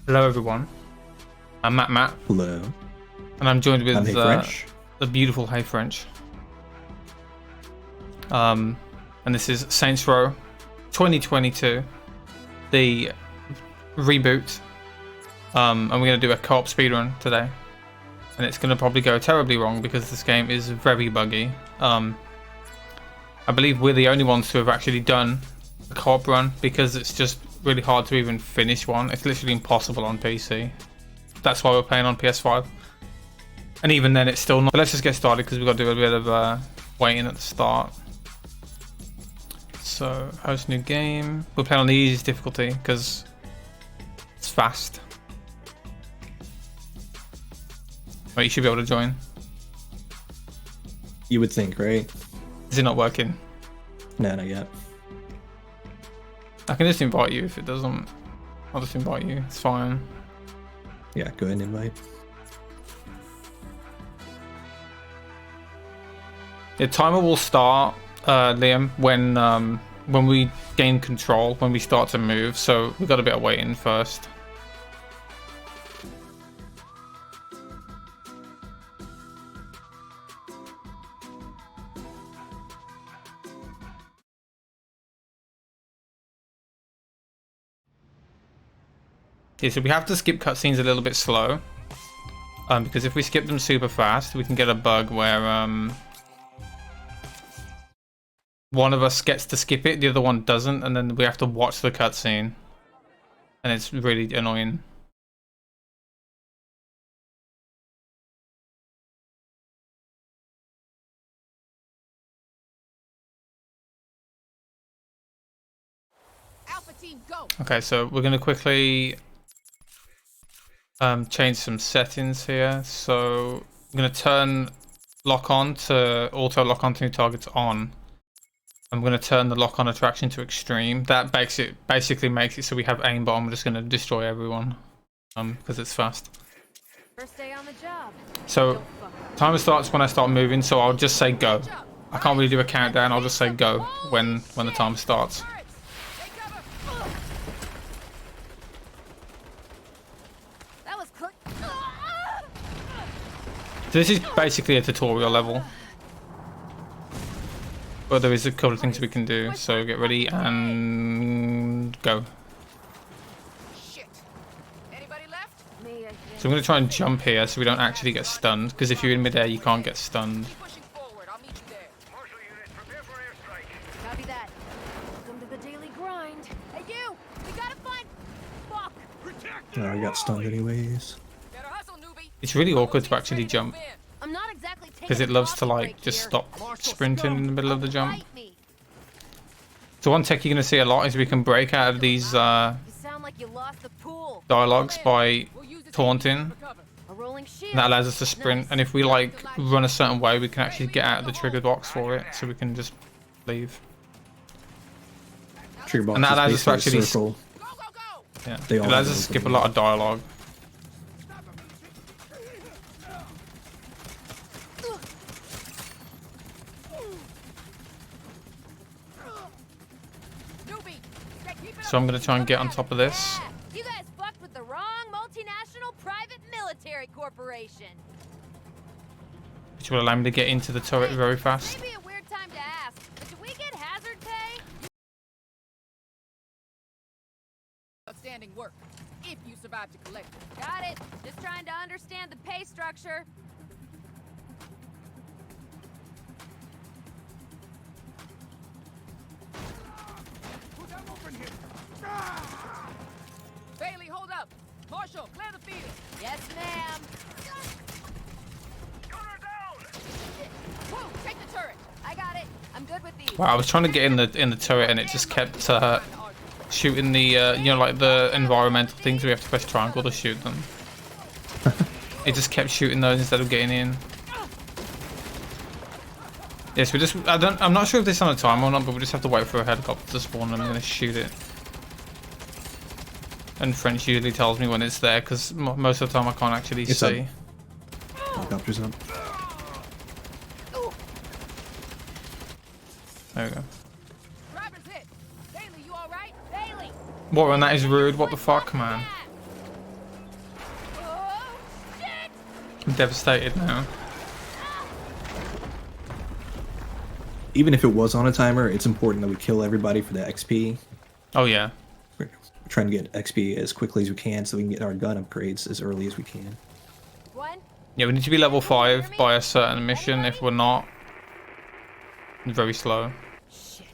Hello everyone, I'm Mattmatt, Hello. and I'm joined with I'm HeyFrench. the beautiful HeyFrench. And this is Saints Row 2022, the reboot. And we're going to do a co-op speedrun today. And it's going to probably go terribly wrong because this game is very buggy. I believe we're the only ones who have actually done a co-op run because it's just really hard to even finish one. It's literally impossible on PC. That's why we're playing on PS5. And even then it's still not. But let's just get started because we've got to do a bit of waiting at the start. So, host new game. We're playing on the easiest difficulty because it's fast. Wait, you should be able to join. You would think, right? Is it not working? No, not yet. I can just invite you if it doesn't. I'll just invite you. It's fine. Yeah, go ahead and invite. The timer will start, Liam, when we gain control, when we start to move. So we've got a bit of waiting first. Yeah, so we have to skip cutscenes a little bit slow, because if we skip them super fast, we can get a bug where one of us gets to skip it, the other one doesn't, and then we have to watch the cutscene, and it's really annoying. Alpha team, go. Okay, so we're going to quickly change some settings here. So I'm going to turn lock on to auto lock on to new targets on. I'm going to turn the lock on attraction to extreme. That basically makes it so we have aimbot and we're just going to destroy everyone because it's fast. First day on the job. So timer starts when I start moving, so I'll just say go. I can't really do a countdown, I'll just say go when the timer starts. That was quick. So this is basically a tutorial level, but there is a couple of things we can do. So get ready and go. Shit. Anybody left? Me. So I'm going to try and jump here so we don't actually get stunned, because if you're in midair you can't get stunned. Keep pushing forward. I'll meet you there. Marshal units, prepare for airstrike. Copy that. Welcome to the daily grind. Hey, you! We gotta find. Fuck. Protect. I got stunned anyways. Better hustle, newbie. It's really awkward to actually jump I'm not exactly because it loves to like just stop sprinting in the middle of the jump. So one tech you're going to see a lot is we can break out of these You sound like you lost the pool. dialogues by taunting. A rolling shield. And that allows us to sprint, and if we like run a certain way we can actually get out of the trigger box for it, so we can just leave. Trigger box And that is allows us to basically a actually circle. Go, go, go. Yeah, They it all allows have us to those skip a lot of dialogue. Newbie. Keep it So up. I'm going to try and get on top of this. Yeah, you guys fucked with the wrong multinational private military corporation. Which will allow me to get into the turret very fast. Maybe a weird time to ask, but do we get hazard pay? Outstanding work. If you survive to collect it. Got it. Just trying to understand the pay structure. Bailey, hold up. Marshall, clear the field. Yes, ma'am. Whoa, take the turret. I got it. I'm good with these. Wow, I was trying to get in the turret and it just kept shooting the you know, like the environmental things. We have to press triangle to shoot them. It just kept shooting those instead of getting in. Yes, I'm not sure if this is on a timer or not, but we just have to wait for a helicopter to spawn and I'm gonna shoot it. And French usually tells me when it's there because most of the time I can't actually see. Helicopter's up. There we go. Driver's hit. Bailey, you all right? Bailey. What, and that is rude? What the fuck, man? I'm devastated now. Even if it was on a timer, it's important that we kill everybody for the XP. Oh yeah. We're trying to get XP as quickly as we can so we can get our gun upgrades as early as we can. One. Yeah, we need to be level 5 by a certain mission. If we're not, it's very slow. Shit.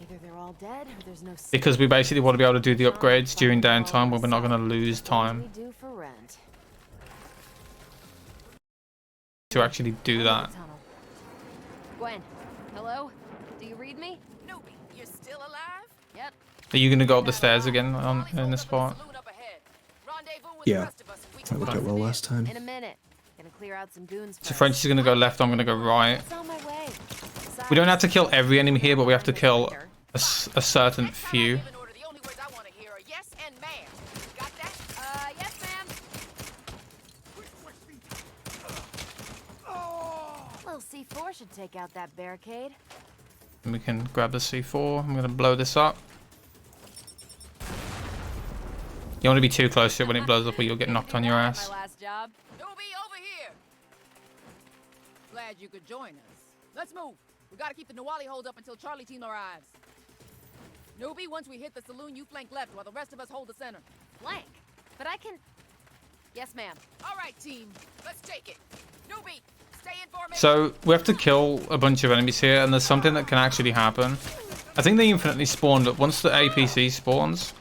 Either they're all dead or there's no. Because we basically want to be able to do the upgrades during downtime when we're not going to lose time We do for rent. to actually do that. Gwen, hello? Do you read me? Newbie, you're still alive? Yep. Are you going to go up the stairs again in this part? Yeah. That worked out well last time. In a minute. Gonna clear out some goons So first. French is going to go left, I'm going to go right. It's on my way. We don't have to kill every enemy here, but we have to kill a certain few. Yes and ma'am. Got that? Yes, ma'am. Little C4 should take out that barricade. And we can grab the C4. I'm going to blow this up. You don't want to be too close to it when it blows up or you'll get knocked on your ass. My last job. Newbie, over here. Glad you could join us. Let's move. We gotta keep the Nawali hold up until Charlie team arrives. Newbie, once we hit the saloon, you flank left while the rest of us hold the center. Blank. But I can... Yes, ma'am. All right, team. Let's take it. Newbie, stay in formation. So we have to kill a bunch of enemies here, and there's something that can actually happen. I think they infinitely spawn, but once the APC spawns,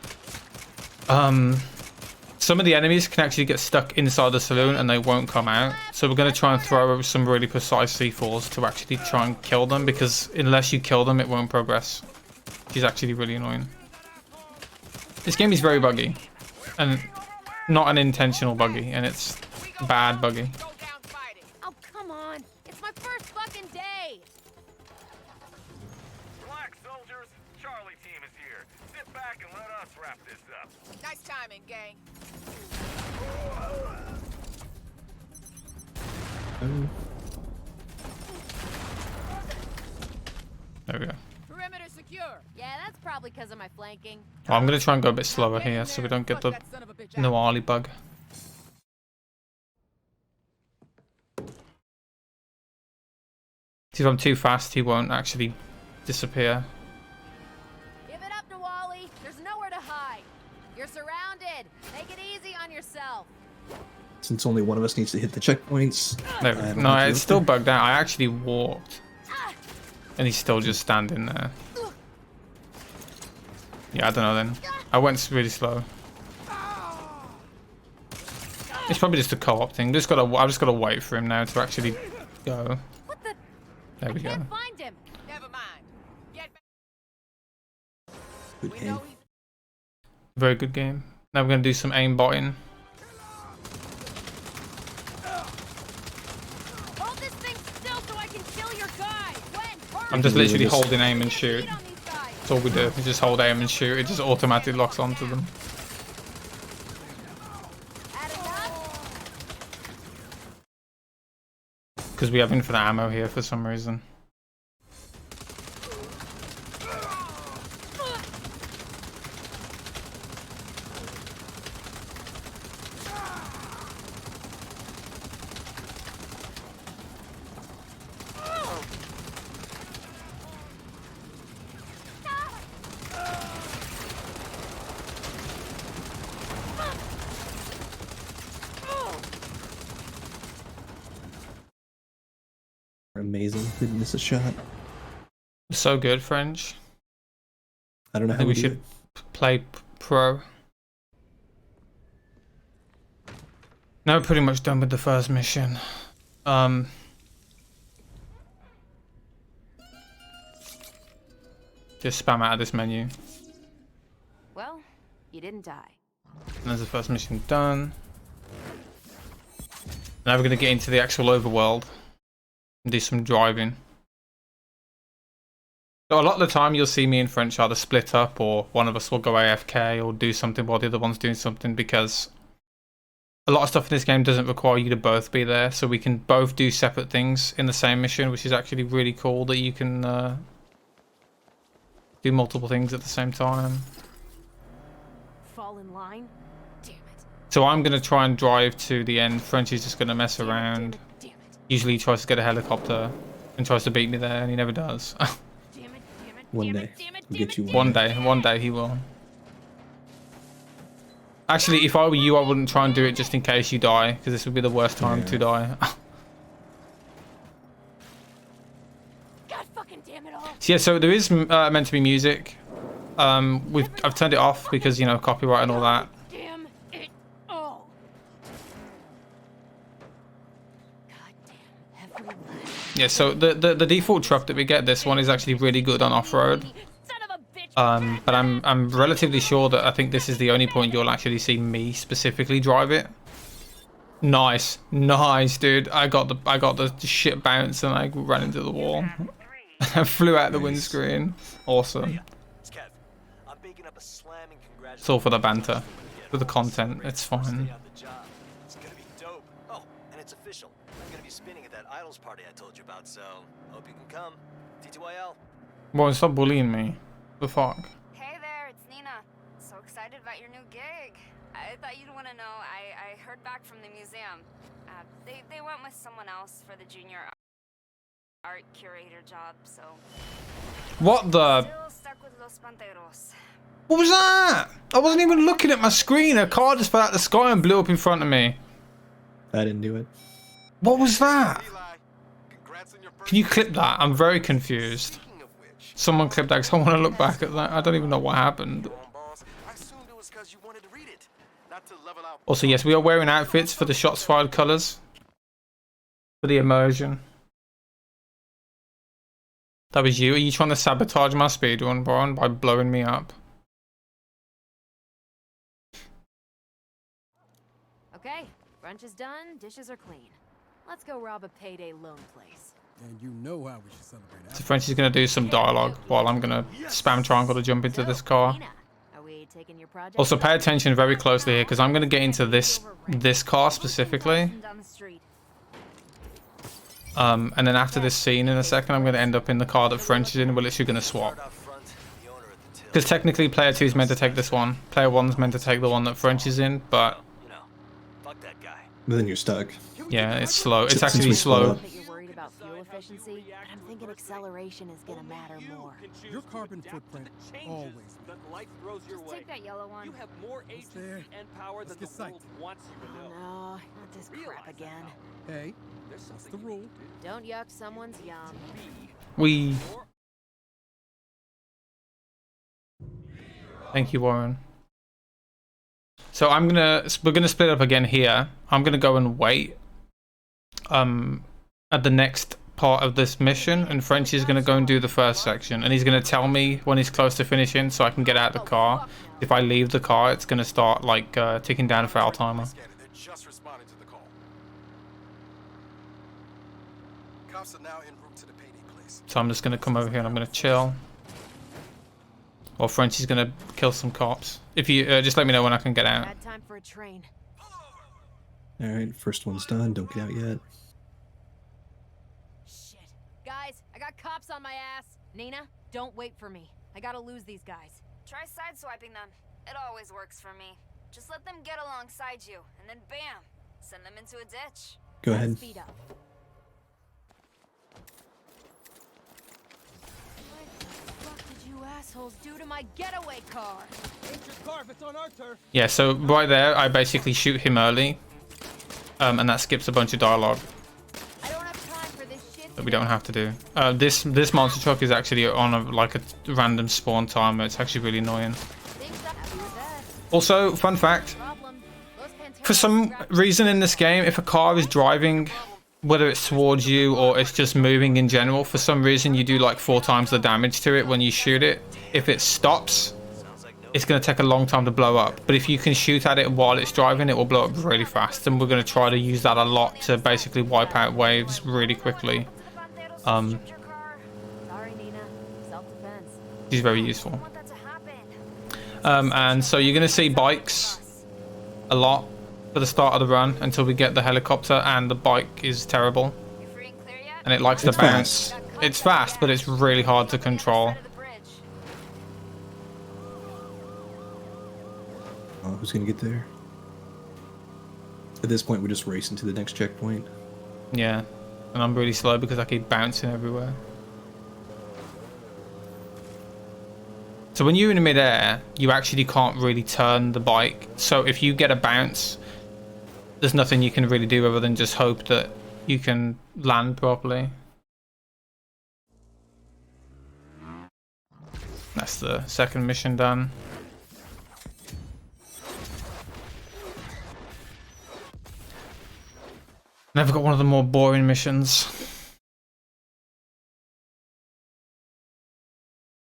some of the enemies can actually get stuck inside the saloon and they won't come out. So we're going to try and throw some really precise C4s to actually try and kill them, because unless you kill them, it won't progress. Which is actually really annoying. This game is very buggy, and not an intentional buggy, and it's bad buggy. Go down fighting. Oh, come on. It's my first fucking day. Relax, soldiers. Charlie team is here. Sit back and let us wrap this up. Nice timing, gang. There we go. Perimeter secure. Yeah, that's probably because of my flanking. Well, I'm going to try and go a bit slower here so we don't get the Flush that son of a bitch out. Nawali bug. If I'm too fast, he won't actually disappear. Give it up, Nawali. There's nowhere to hide. You're surrounded. Take it easy on yourself. Since only one of us needs to hit the checkpoints. No, I don't no, have to it's go still there. bugged out. I actually walked. And he's still just standing there. Yeah, I don't know then. I went really slow. It's probably just a co-op thing. I've just gotta wait for him now to actually go. What the? There we I go. can't find him. Never mind. Get back. Good We game. know he's Very good game. Now we're gonna do some aimbotting. Hold this thing still so I can kill your guy. Gwen, hurry. I'm just literally Just- holding aim and shoot. Beat on these guys. That's all we do. We just hold aim and shoot. It just automatically locks onto them. Add enough? Because we have infinite ammo here for some reason. Amazing. Didn't miss a shot. So good, French. I don't know I how think we do should it. play pro. Now we're pretty much done with the first mission. Just spam out of this menu. Well, you didn't die. And there's the first mission done. Now we're going to get into the actual overworld and do some driving. So a lot of the time you'll see me and French either split up, or one of us will go AFK or do something while the other one's doing something, because a lot of stuff in this game doesn't require you to both be there, so we can both do separate things in the same mission, which is actually really cool that you can do multiple things at the same time. Fall in line? Damn it. So I'm going to try and drive to the end. Frenchie's just going to mess around. Damn it. Usually he tries to get a helicopter and tries to beat me there, and he never does. Damn it. Damn it. One damn day. it, damn it, We'll damn get you it, One day he will. Actually, if I were you, I wouldn't try and do it just in case you die, because this would be the worst time to die. God fucking damn it all. So yeah, so there is meant to be music. I've turned it off because, you know, copyright and all that. Damn it all. God damn every last Yeah, so the default truck that we get, this one, is actually really good on off-road. son of a bitch. But I'm relatively sure that I think this is the only point you'll actually see me specifically drive it. Nice, dude. I got the shit bounce and I ran into the wall. I flew out the windscreen. Awesome. It's Kev. I'm baking up a slamming congratulations. It's all for the banter, for the content. It's fine. Stay on the job. It's gonna be dope. Oh, and it's official. I'm gonna be spinning at that idols party I told you about, so hope you can come. TTYL. Boy, stop bullying me. The fuck. Hey there, it's Nina. So excited about your new gig. I thought you'd want to know. I heard back from the museum. They went with someone else for the junior art curator job, so What the? still stuck with Los Panteros. What was that? I wasn't even looking at my screen. A car just fell out the sky and blew up in front of me. I didn't do it. What was that? Eli, congrats on your first. Can you clip that? I'm very confused. Speaking of which, Someone clip that because I want to look back at that. I don't even know what happened. boss, I assumed it was because you wanted to read it, not to level out. Also, yes, we are wearing outfits for the shots fired colors. For the immersion. That was you. Are you trying to sabotage my speedrun, Brian, by blowing me up? Okay, brunch is done, dishes are clean. Let's go rob a payday loan place. And you know how we should celebrate So Frenchie's going to do some dialogue while I'm going to spam triangle to jump into this car. Nina, are we taking your project? Also, pay attention very closely here because I'm going to get into this car specifically. Down the street. And then after this scene in a second, I'm going to end up in the car that French is in. We're literally going to swap. Out front, the owner at the till. Because technically, player 2 is meant to take this one. Player 1 is meant to take the one that French is in, but You know, fuck that guy. But then you're stuck. yeah, it's slow. It's Since actually we slow. split That you're worried about fuel efficiency, but I'm thinking acceleration is gonna matter more. Your carbon footprint always. that life throws your Just way. take that yellow one. You have more agency there. and power than Let's the get world psyched. wants you to know. No, not this crap again. Hey, There's that's something the you rule. need to Don't yuck someone's yum. We. Thank you, Warren. So we're gonna split up again here. I'm gonna go and wait at the next part of this mission, and French is gonna go and do the first section, and he's gonna tell me when he's close to finishing so I can get out the car. If I leave the car, it's gonna start like ticking down a foul timer. Scanner, they're just responding to the call. Cops are now en route to the payday place. So I'm just gonna come over here and I'm gonna chill. While French is gonna kill some cops. If you just let me know when I can get out. Bad time for a train. All right, first one's done. Don't get out yet. Shit. Guys, I got cops on my ass. Nina, don't wait for me. I gotta lose these guys. Try sideswiping them. It always works for me. Just let them get alongside you, and then bam, send them into a ditch. Go Let's ahead. Speed up. What the fuck did you assholes do to my getaway car? Ain't your car if it's on our turf. Yeah, so right there, I basically shoot him early. And that skips a bunch of dialogue I don't have time for this shit. that we don't have to do. This monster truck is actually on a random spawn timer. It's actually really annoying. Things up to your best. Also, fun fact, Problem. Los Panteros for some grabbed- reason in this game, if a car is driving, whether it's towards you or it's just moving in general, for some reason you do like 4 times the damage to it when you shoot it. If it stops, it's going to take a long time to blow up. But if you can shoot at it while it's driving, it will blow up really fast. And we're going to try to use that a lot to basically wipe out waves really quickly. Panteros Um, shoot your car. Sorry, Nina. Self-defense. Which is very useful. I want that to happen. And so you're going to see bikes a lot for the start of the run until we get the helicopter, and the bike is terrible. You free and clear yet? And it likes to It's bounce. fast. It's fast, but it's really hard to control. Side of the bridge. Oh, who's gonna get there? At this point, we're just racing to the next checkpoint. Yeah, and I'm really slow because I keep bouncing everywhere. So when you're in midair, you actually can't really turn the bike. So if you get a bounce, there's nothing you can really do other than just hope that you can land properly. That's the second mission done. Never got one of the more boring missions.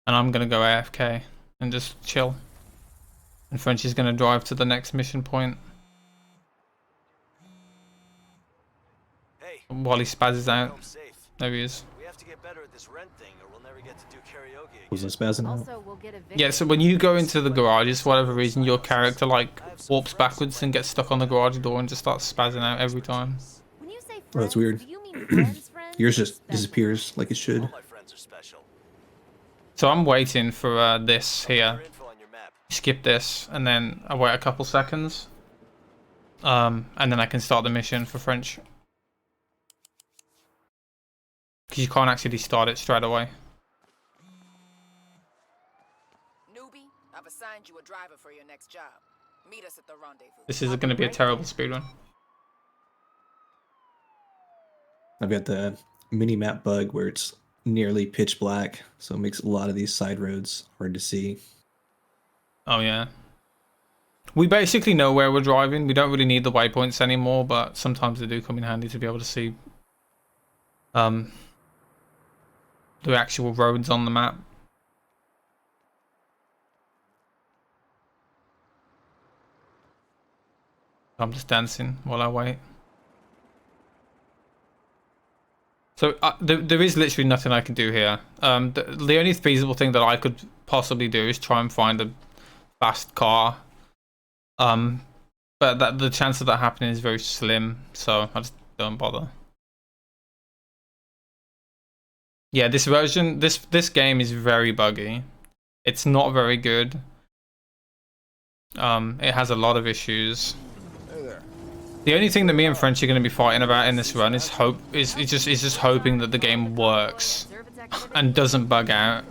And I'm gonna go AFK and just chill. And French is gonna drive to the next mission point. Hey, While he spazzes out. home safe. There he is. We have to get better at this rent thing, or we'll never get to do karaoke again. Was it spazzing out? Also, we'll get a Yeah, so when you go into the garages, for whatever reason, your character like warps backwards and gets stuck on the garage door and just starts spazzing out every time. When you say friends, Oh, that's weird. do you mean friends, friends? Yours just That's disappears like it should. All my friends are special. So I'm waiting for this here. More info on your map. Skip this, and then I wait a couple seconds. And then I can start the mission for French. Because you can't actually start it straight away. Newbie, I've assigned you a driver for your next job. Meet us at the rendezvous. This is going to be a terrible speedrun. I've got the mini map bug where it's nearly pitch black, so it makes a lot of these side roads hard to see. Oh yeah. We basically know where we're driving. We don't really need the waypoints anymore, but sometimes they do come in handy to be able to see the actual roads on the map. I'm just dancing while I wait. So there is literally nothing I can do here. The only feasible thing that I could possibly do is try and find a fast car. But the chance of that happening is very slim, so I just don't bother. Yeah, this version, this game is very buggy. It's not very good. It has a lot of issues. The only thing that me and French are going to be fighting about in this run is just hoping that the game works and doesn't bug out.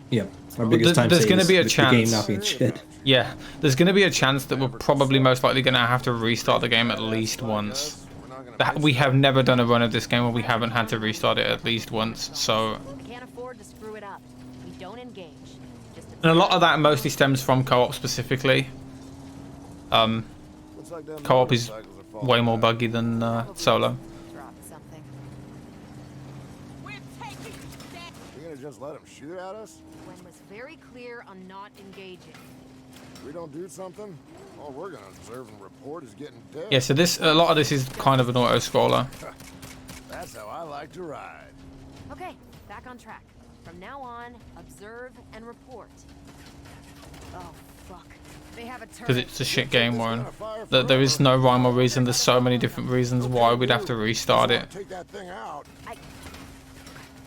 Yeah, our biggest time There's save going to is be a the chance. game not being shit. Yeah, there's going to be a chance that we're probably most likely going to have to restart the game at least once. We have never done a run of this game where we haven't had to restart it at least once, so... Can't afford to screw it up. We don't engage. Just And a lot of that mostly stems from co-op specifically. Co-op is way more buggy than solo. drop something. We're taking that. You're gonna just let him shoot at us? Gwen was very clear on not engaging. If we don't do something, all we're gonna observe and report is getting dead. Yeah, so a lot of this is kind of an auto-scroller. That's how I like to ride. Okay, back on track. From now on, observe and report. Oh, fuck. They have a turret. Because it's a shit game, Warren. There is no rhyme or reason. There's so many different reasons why we'd have to restart it. Take that thing out. God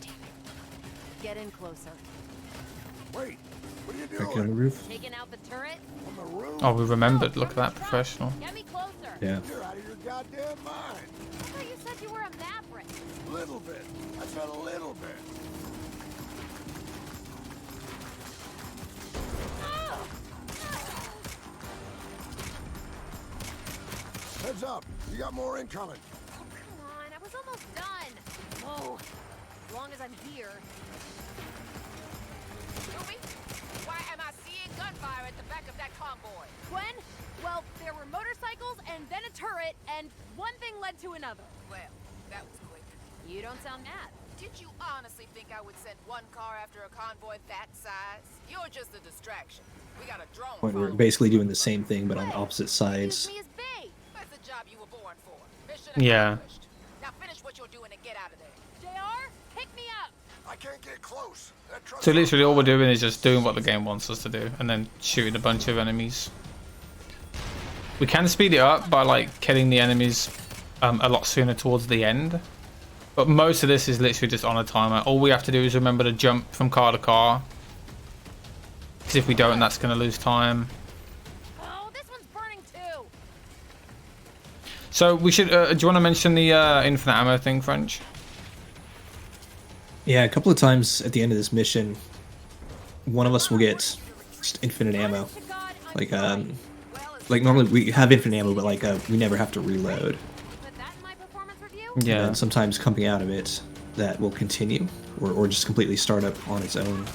damn it. Get in closer. Wait, what are you Back on the doing? roof. Taking out the turret? On the roof? Oh, we remembered. Look at that, professional. Get me closer. Yeah. You're out of your goddamn mind. I thought you said you were a maverick. Little bit. I said a little bit. Heads up. You got more incoming. Oh, come on. I was almost done. Whoa. As long as I'm here. Newbie, why am I seeing gunfire at the back of that convoy? Gwen? Well, there were motorcycles and then a turret, and one thing led to another. Well, that was quick. You don't sound mad. Did you honestly think I would send one car after a convoy that size? You're just a distraction. We got a drone. When we're following basically us. doing the same thing but on opposite Use sides. me as bait. That's the job you were born for. Mission Yeah. accomplished. Now finish what you're doing and get out of there. JR, pick me up. I can't get close. That truck's So literally all we're doing is just doing what the game wants us to do and then shooting a bunch of enemies. We can speed it up by like killing the enemies a lot sooner towards the end. But most of this is literally just on a timer. All we have to do is remember to jump from car to car. Because if we don't, that's going to lose time. Oh, this one's burning too. So we should. Do you want to mention the infinite ammo thing, French? Yeah, a couple of times at the end of this mission, one of us will get just infinite ammo. Like normally we have infinite ammo, but like we never have to reload. Yeah. And sometimes coming out of it, that will continue, or just completely start up on its own.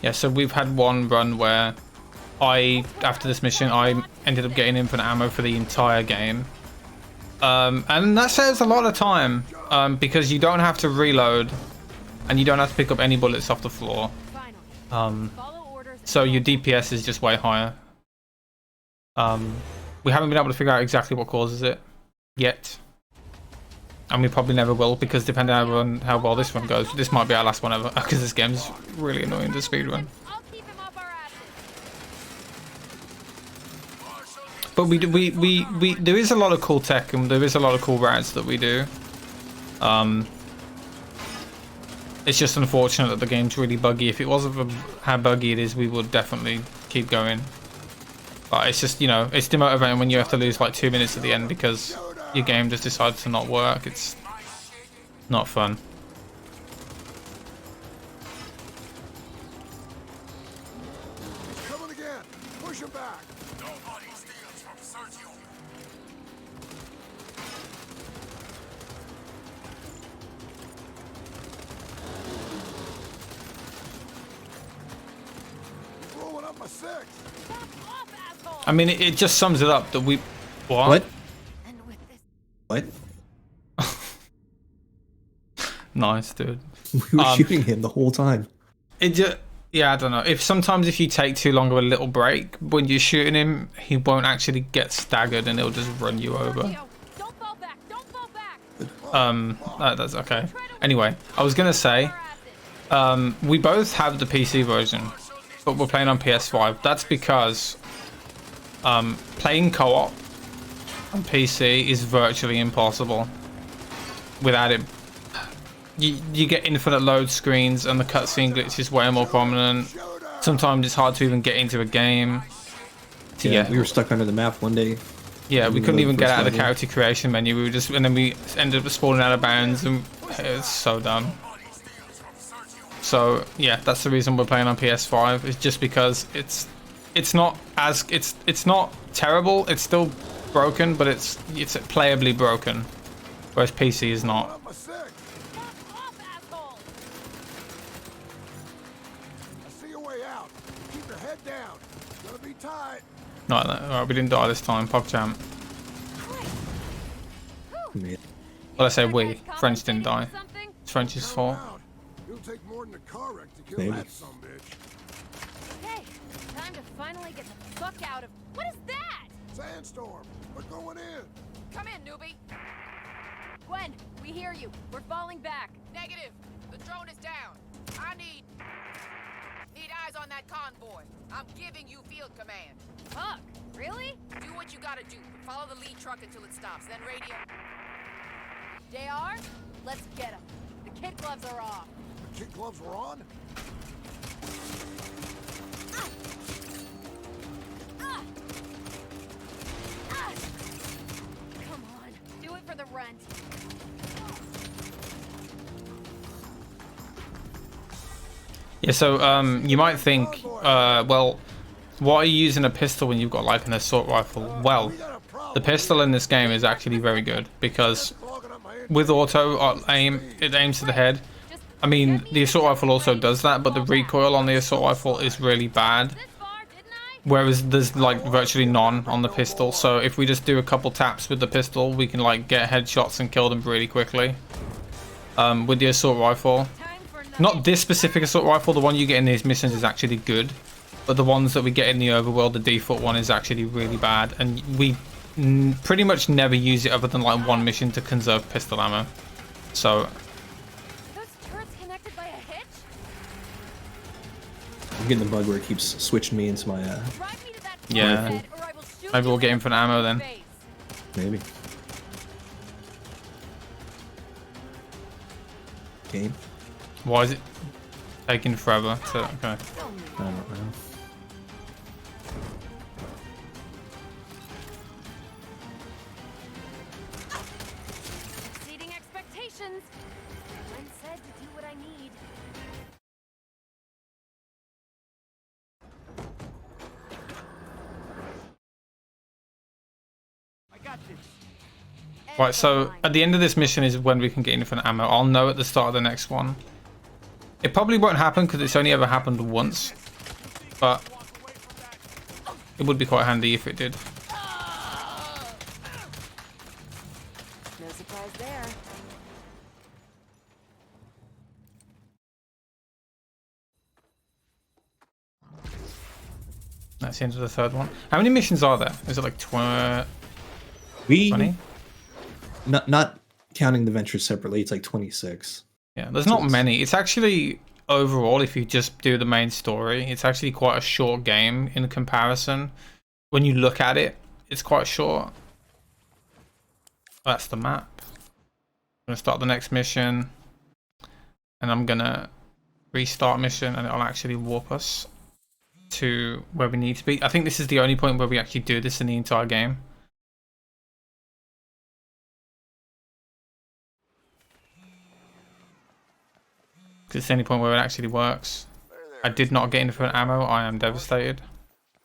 Yeah. So we've had one run where after this mission, I ended up getting infinite ammo for the entire game. And that saves a lot of time, because you don't have to reload, and you don't have to pick up any bullets off the floor. So your DPS is just way higher. We haven't been able to figure out exactly what causes it yet, and we probably never will, because depending on how well this one goes, this might be our last one ever, because this game's really annoying to speedrun. But we there is a lot of cool tech, and there is a lot of cool routes that we do. It's just unfortunate that the game's really buggy. If it wasn't for how buggy it is, we would definitely keep going. But it's just, you know, it's demotivating when you have to lose like 2 minutes at the end because your game just decides to not work. It's not fun. Coming again. Push him back. Nobody steals from Sergio. Rolling up my six. I mean, it just sums it up that we... What? What? Nice, dude. We were shooting him the whole time. It just... Yeah, I don't know. Sometimes if you take too long of a little break, when you're shooting him, he won't actually get staggered and it'll just run you over. Don't fall back. Don't fall back. That's okay. Anyway, I was gonna say, we both have the PC version, but we're playing on PS5. That's because playing co-op on PC is virtually impossible without it. You get infinite load screens, and the cutscene glitch is way more prominent. Sometimes it's hard to even get into a game. Yeah, we were stuck under the map one day. Yeah, we couldn't even get out of the character creation menu. We were just, and then we ended up spawning out of bounds, and it's so dumb. So yeah, that's the reason we're playing on PS5. It's just because it's not terrible. It's still broken, but it's playably broken, whereas PC is not. Not that. Alright, we didn't die this time. PogChamp. Well, I say we. French didn't die. It's French's fault. It'll take more than a car wreck to kill Maybe. that sumbitch. Okay, time to finally get the fuck out of. What is that? Sandstorm. We're going in. Come in, newbie. Gwen, we hear you. We're falling back. Negative. The drone is down. I need eyes on that convoy. I'm giving you field command. Fuck, really? Do what you gotta do. Follow the lead truck until it stops. Then radio. JR, let's get him. The kid gloves are off. The kid gloves were on? Come on, do it for the rent. Yeah, so you might think, well, why are you using a pistol when you've got like an assault rifle? Well, the pistol in this game is actually very good because with auto aim, it aims to the head. I mean, the assault rifle also does that, but the recoil on the assault rifle is really bad. Whereas there's like virtually none on the pistol. So if we just do a couple taps with the pistol, we can like get headshots and kill them really quickly. With the assault rifle. Not this specific assault rifle, the one you get in these missions is actually good. But the ones that we get in the overworld, the default one is actually really bad. And we pretty much never use it other than like one mission to conserve pistol ammo. So... Those turrets connected by a hitch? I'm getting the bug where it keeps switching me into my yeah. Maybe we'll get infinite ammo then. Maybe. Game. Why is it taking forever to... Okay. I don't know. missions. Glenn said to do what I need. I got this. Right, so at the end of this mission is when we can get infinite ammo. I'll know at the start of the next one. It probably won't happen because it's only ever happened once. But it would be quite handy if it did. No surprise there. That's the end of the third one. How many missions are there? Is it like 20? Not counting the ventures separately, it's like 26. Yeah, there's not many. It's actually, overall, if you just do the main story, it's actually quite a short game in comparison. When you look at it, it's quite short. That's the map. I'm going to start the next mission. And I'm going to restart mission and it'll actually warp us to where we need to be. I think this is the only point where we actually do this in the entire game. It's the only point where it actually works. I did not get infinite ammo. I am devastated.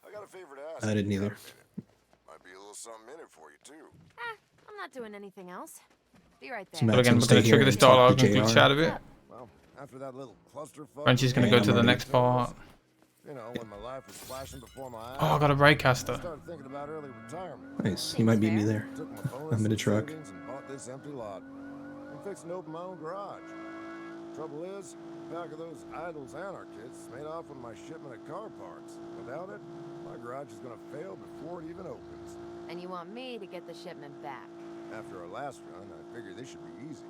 I got a favor to ask. I didn't either. Might be a little something in it for you too. I'm not doing anything else. Be right So there. Matt But again, can we're stay going to here trigger this and talk dialogue to and glitch JR. out of it. Well, after that little clusterfuck. Frenchie's going to go to the next part. You know, when my life was flashing before my eyes. Oh, I got a I raycaster. started thinking about early retirement. Nice. You might beat me there. Took my bonus I'm in a and truck. savings and bought this empty lot. I'm fixing to open my own garage. Trouble is, a pack of those idols anarchists made off with my shipment of car parts. Without it, my garage is gonna fail before it even opens. And you want me to get the shipment back. After our last run, I figured this should be easy.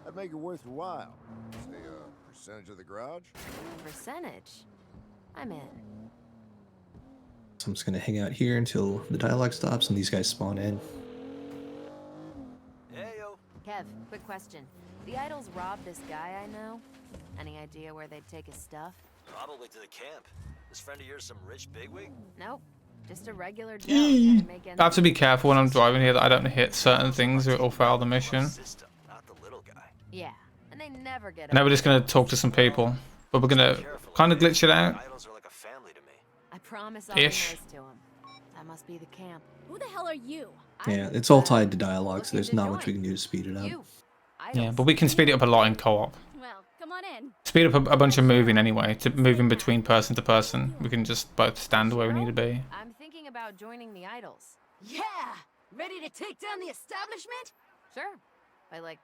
That'd make it worth your while. Say a percentage of the garage? Percentage? I'm in. So I'm just gonna hang out here until the dialogue stops and these guys spawn in. Hey, yo. Kev, quick question. The idols robbed this guy I know. Any idea where they'd take his stuff? Probably to the camp. This friend of yours some rich bigwig? Nope. Just a regular Joe trying to make ends I have to meet. be careful when I'm driving here that I don't hit certain things or it'll fail the mission. System, not the little guy. Yeah, and they never get Now we're away. just going to talk to some people. But we're going to kind of glitch it out. Idols are like a family to me. I promise I'll be Ish. nice to him. That must be the camp. Who the hell are you? Yeah, it's all tied to dialogue, so there's not much we can do to speed it up. You. Yeah, but we can speed it up a lot in co-op. Well, come on in. Speed up a bunch of moving anyway, to moving between person to person. We can just both stand where we need to be. I'm thinking about joining the idols. Yeah! Ready to take down the establishment? Sure. By like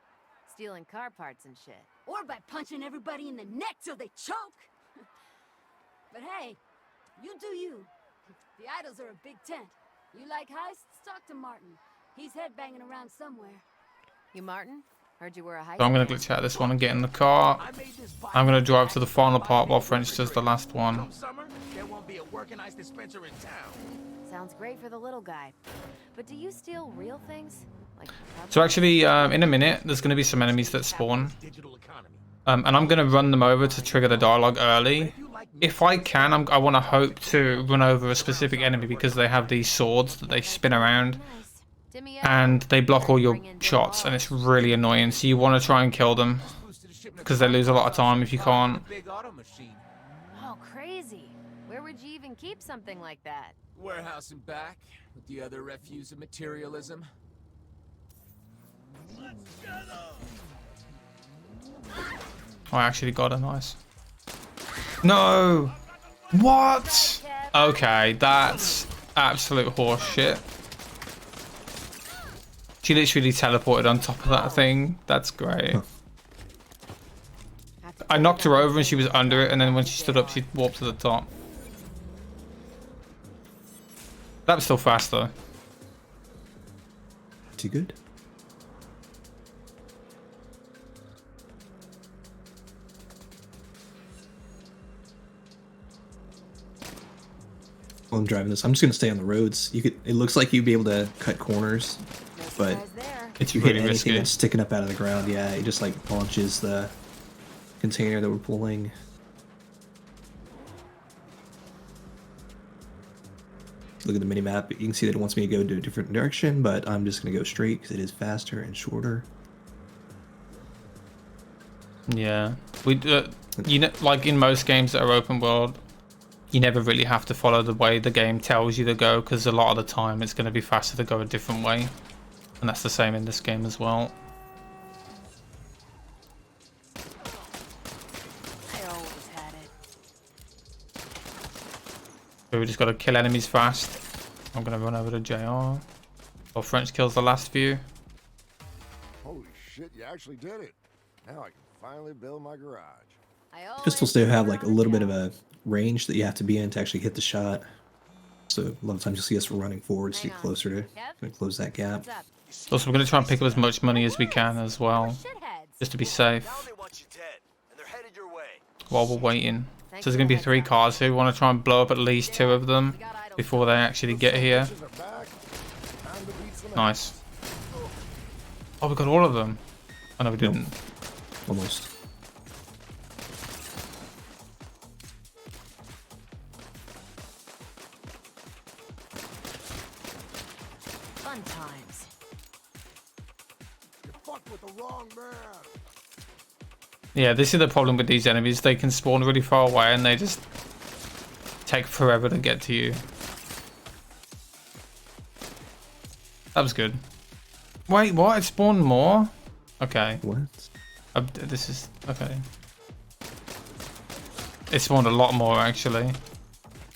stealing car parts and shit. Or by punching everybody in the neck till they choke? But hey, you do you. The idols are a big tent. You like heists? Talk to Martin. He's headbanging around somewhere. You Martin? Heard you were a heist. So I'm going to glitch out of this one and get in the car. I'm going to drive to the final part while French does the last one. Summer, there won't be a working ice dispenser in town. Sounds great for the little guy. But do you steal real things? Like So actually, in a minute, there's going to be some enemies that spawn. Digital economy. And I'm going to run them over to trigger the dialogue early. If I can, I want to hope to run over a specific enemy because they have these swords that they spin around. nice. Dimmy And they block all your shots and it's really annoying. So you want to try and kill them because they lose a lot of time if you can't. Big auto machine. Oh, crazy. Where would you even keep something like that? Warehouse and back with the other refuse of materialism. Oh, I actually got a nice. No! What? Okay, that's absolute horse shit. She literally teleported on top of that thing. That's great. I knocked her over and she was under it, and then when she stood up, she warped to the top. That was still fast though. Too good? While I'm driving this, I'm just gonna stay on the roads. You could. It looks like you'd be able to cut corners, No but surprise there. if you Really hit anything risky. that's sticking up out of the ground, yeah, it just like launches the container that we're pulling. Look at the mini map. You can see that it wants me to go to a different direction, but I'm just gonna go straight because it is faster and shorter. Yeah, you know, like in most games that are open world, you never really have to follow the way the game tells you to go, because a lot of the time it's going to be faster to go a different way, and that's the same in this game as well. I always had it. So we just got to kill enemies fast. I'm going to run over to JR. Or French kills the last few. Holy shit, you actually did it. Now I can finally build my garage. Pistols do have like a little bit of a range that you have to be in to actually hit the shot. So a lot of times you'll see us running forwards to get closer to close that gap. Also, we're going to try and pick up as much money as we can as well, just to be safe Now they want you dead, and they're headed your way. while we're waiting. So there's going to be 3 cars here. We want to try and blow up at least 2 of them before they actually get here. Nice. Oh, we got all of them. Oh no, we didn't. Almost. Fun times. You fucked with the wrong man. Yeah, this is the problem with these enemies. They can spawn really far away and they just take forever to get to you. That was good. Wait, what? It spawned more? Okay. What? This is... okay. It spawned a lot more, actually.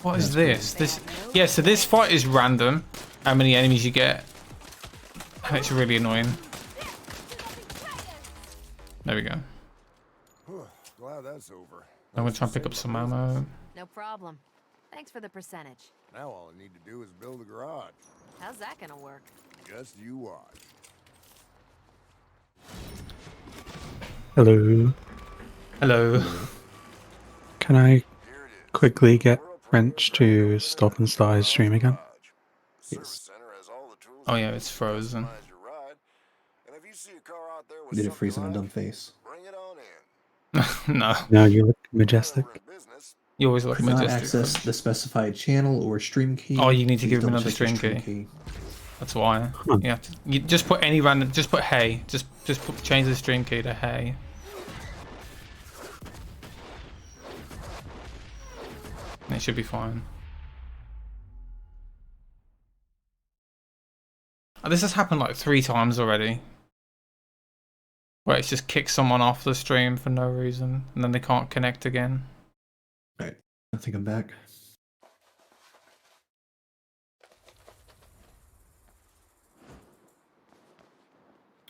What is this? Yeah, so this fight is random. How many enemies you get. And it's really annoying. There we go. Glad that's over. I'm gonna try and pick up some ammo. No problem. Thanks for the percentage. Now all I need to do is build a garage. How's that gonna work? Just you watch. Hello. Hello. Can I quickly get French to stop and start his stream again? Yes. Oh yeah, it's frozen. Did it freeze on a dumb face? No. No, you look majestic. You always look Could not majestic. access the specified channel or stream key. Oh, you need to Please give him double another check your stream key. That's why. You have to. You just put any random. Just put hey. Just change the stream key to hey. And it should be fine. Oh, this has happened like 3 times already. Where it's just kicked someone off the stream for no reason, and then they can't connect again. Right. I think I'm back.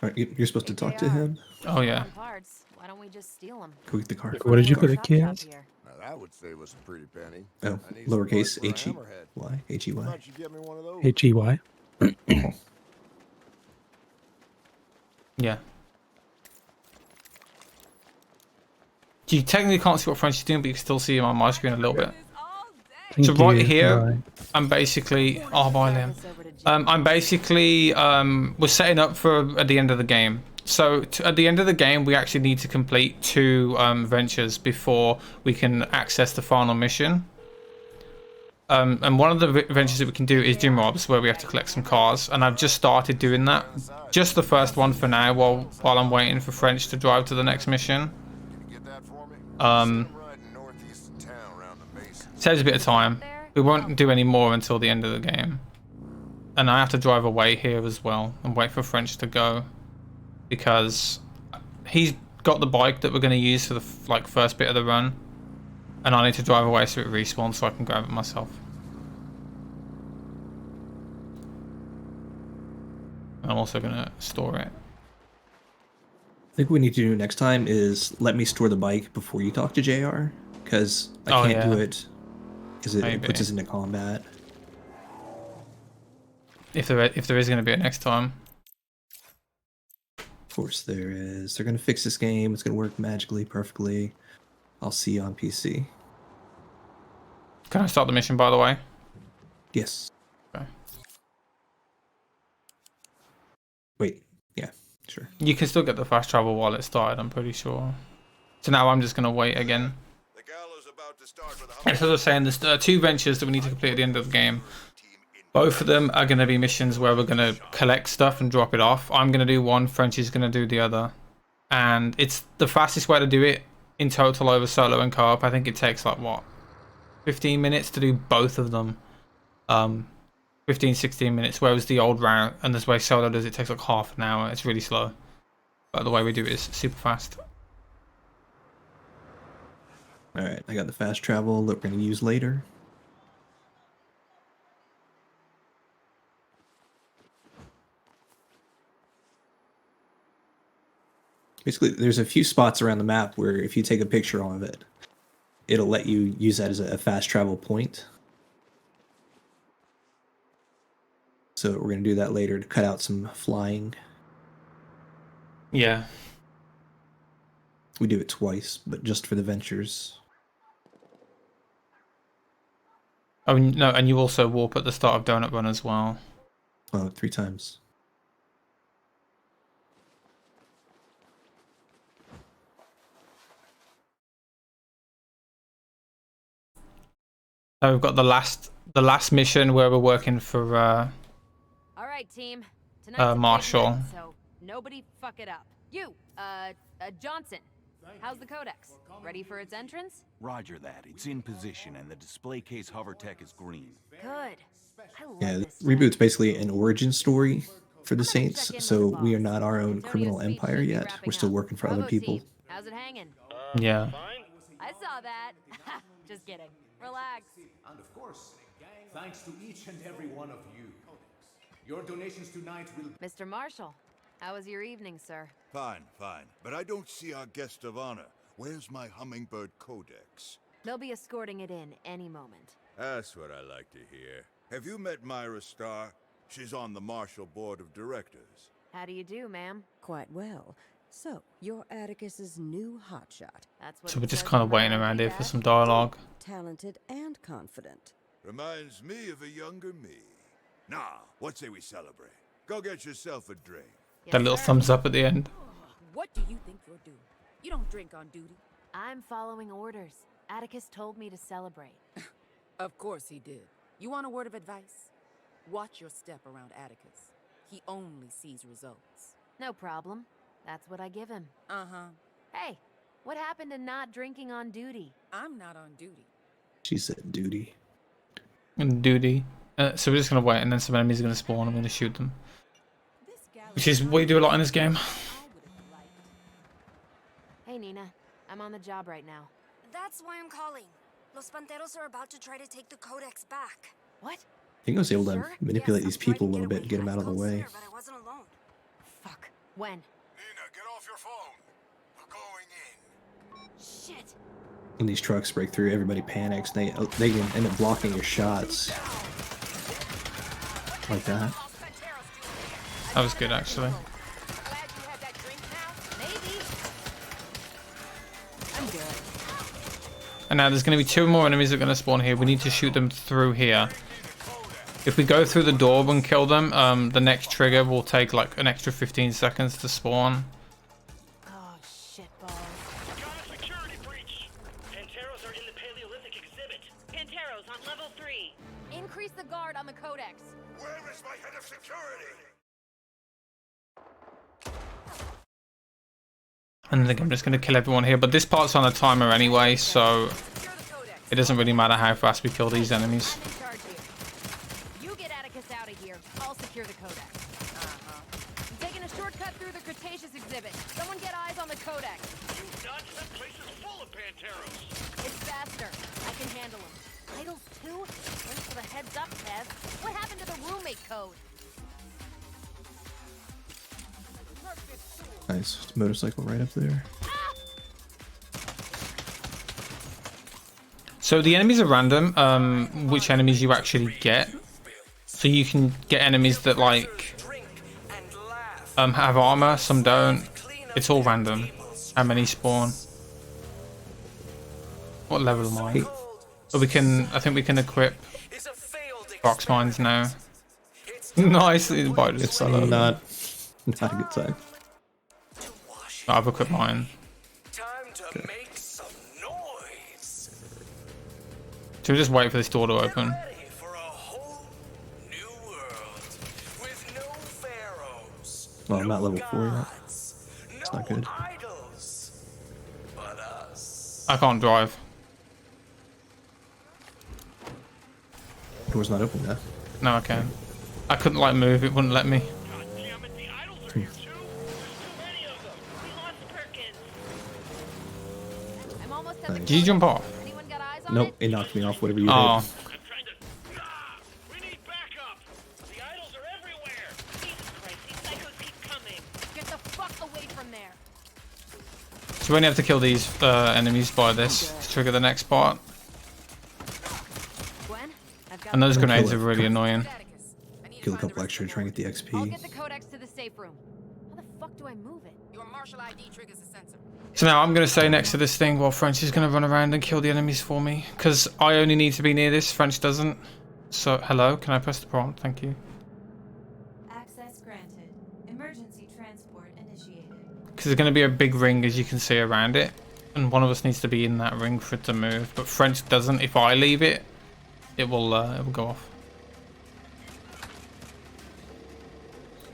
Alright, you're supposed to talk to him. Oh yeah. Parts. Why don't we just steal them? Go get the car. What did you put the key as? Now that would save us a pretty penny. Oh, I need some lowercase parts for a h-e-y. hammerhead. H-E-Y. Thought you'd get me one of those. H-E-Y? Yeah. You technically can't see what French is doing, but you can still see him on my screen a little bit. So right here, I'm basically... oh, bye, Liam. I'm basically... we're setting up for at the end of the game. So at the end of the game, we actually need to complete 2 ventures before we can access the final mission. And one of the ventures that we can do is gym robs, where we have to collect some cars. And I've just started doing that. Just the first one for now, while I'm waiting for French to drive to the next mission. Saves a bit of time. We won't do any more until the end of the game. And I have to drive away here as well and wait for French to go, because he's got the bike that we're going to use for the first bit of the run, and I need to drive away so it respawns so I can grab it myself. And I'm also going to store it. I think what we need to do next time is let me store the bike before you talk to JR, because I can't do it because it puts us into combat. If there is going to be a next time. Of course there is. They're going to fix this game. It's going to work magically, perfectly. I'll see you on PC. Can I start the mission, by the way? Yes. Okay. Wait. Yeah, sure. You can still get the fast travel while it started, I'm pretty sure. So now I'm just going to wait again. As I was saying, there's 2 ventures that we need to complete at the end of the game. Both of them are going to be missions where we're going to collect stuff and drop it off. I'm going to do one, French is going to do the other. and it's the fastest way to do it in total over solo and co-op. I think it takes like what, 15 minutes to do both of them. 15-16 minutes, whereas the old route and this way solo does it takes like half an hour. It's really slow, but the way we do it is super fast. All right, I got the fast travel that we're going to use later. Basically, there's a few spots around the map where if you take a picture of it, it'll let you use that as a fast travel point. So we're going to do that later to cut out some flying. Yeah. We do it twice, but just for the ventures. Oh no, and you also warp at the start of Donut Run as well. Oh, 3 times. So we've got the last mission where we're working for All right, team. Tonight's Marshall. event, so nobody fuck it up. You, Johnson. How's the codex? Ready for its entrance? Roger that. It's in position and the display case hover tech is green. Good. I love Yeah, this Reboot's basically an origin story for the Saints, so we are not our own criminal empire yet. We're still working for other people. How's it hanging? Yeah. I saw that. Just kidding. Relax. And of course, thanks to each and every one of you. Your donations tonight will... Mr. Marshall, how was your evening, sir? Fine, fine. But I don't see our guest of honor. Where's my hummingbird codex? They'll be escorting it in any moment. That's what I like to hear. Have you met Myra Starr? She's on the Marshall Board of Directors. How do you do, ma'am? Quite well. So, you're Atticus's new hotshot. That's what So we're just kind of waiting around here for some dialogue. Talented and confident. Reminds me of a younger me. Nah, what say we celebrate? Go get yourself a drink. That little thumbs up at the end. What do you think you're doing? You don't drink on duty. I'm following orders. Atticus told me to celebrate. Of course he did. You want a word of advice? Watch your step around Atticus. He only sees results. No problem. That's what I give him. Uh-huh. Hey, what happened to not drinking on duty? I'm not on duty. She said duty. And duty. So we're just going to wait and then some enemies are going to spawn and I'm going to shoot them. Which is what you do a lot in this game. Hey, Nina. I'm on the job right now. That's why I'm calling. Los Panteros are about to try to take the codex back. What? I think I was able to manipulate these people a little bit and get them out of the way. But I wasn't alone. Fuck. When? Nina, get off your phone. We're going in. Shit. When these trucks break through, everybody panics. They can end up blocking your shots. Like that. That was good, actually. And now there's going to be 2 more enemies that are going to spawn here. We need to shoot them through here. If we go through the door and kill them, the next trigger will take like an extra 15 seconds to spawn. Oh, shit balls. Got a security breach. Panteros are in the Paleolithic exhibit. Panteros on level 3. Increase the guard on the codex. Where is my head of security? And I think I'm just going to kill everyone here. But this part's on a timer anyway, so it doesn't really matter how fast we kill these enemies. You get Atticus out of here. I'll secure the codex. I'm taking a shortcut through the Cretaceous exhibit. Someone get eyes on the codex. You nuts? That place is full of Panteros. It's faster. I can handle them. Idols too? Thanks for the heads up, Tez. What happened to the roommate code? Nice motorcycle right up there. So the enemies are random, which enemies you actually get. So you can get enemies that like have armor, some don't. It's all random. How many spawn? What level am I? But we can, I think we can equip box mines now. Nice, it's not a good time. I've equipped mine. To make some noise. Should we just wait for this door to open? Ready for a whole new world with no pharaohs. Well, I'm not level 4 yet. not good. I can't drive. Door's not open now. No, I can. I couldn't like move. It wouldn't let me. Did you jump off? Nope, it knocked me off. Whatever you Oh. did. So we only have to kill these enemies by this to trigger the next part. And those grenades are really annoying. Kill a couple extra, try and get the XP. I'll get the codex to the safe room. How the fuck do I move it? Your martial ID triggers a sensor. So now I'm going to stay next to this thing while French is going to run around and kill the enemies for me. Because I only need to be near this, French doesn't. So, hello, can I press the prompt? Thank you. Access granted. Emergency transport initiated. Because there's going to be a big ring, as you can see, around it. And one of us needs to be in that ring for it to move. But French doesn't. If I leave it, it will go off.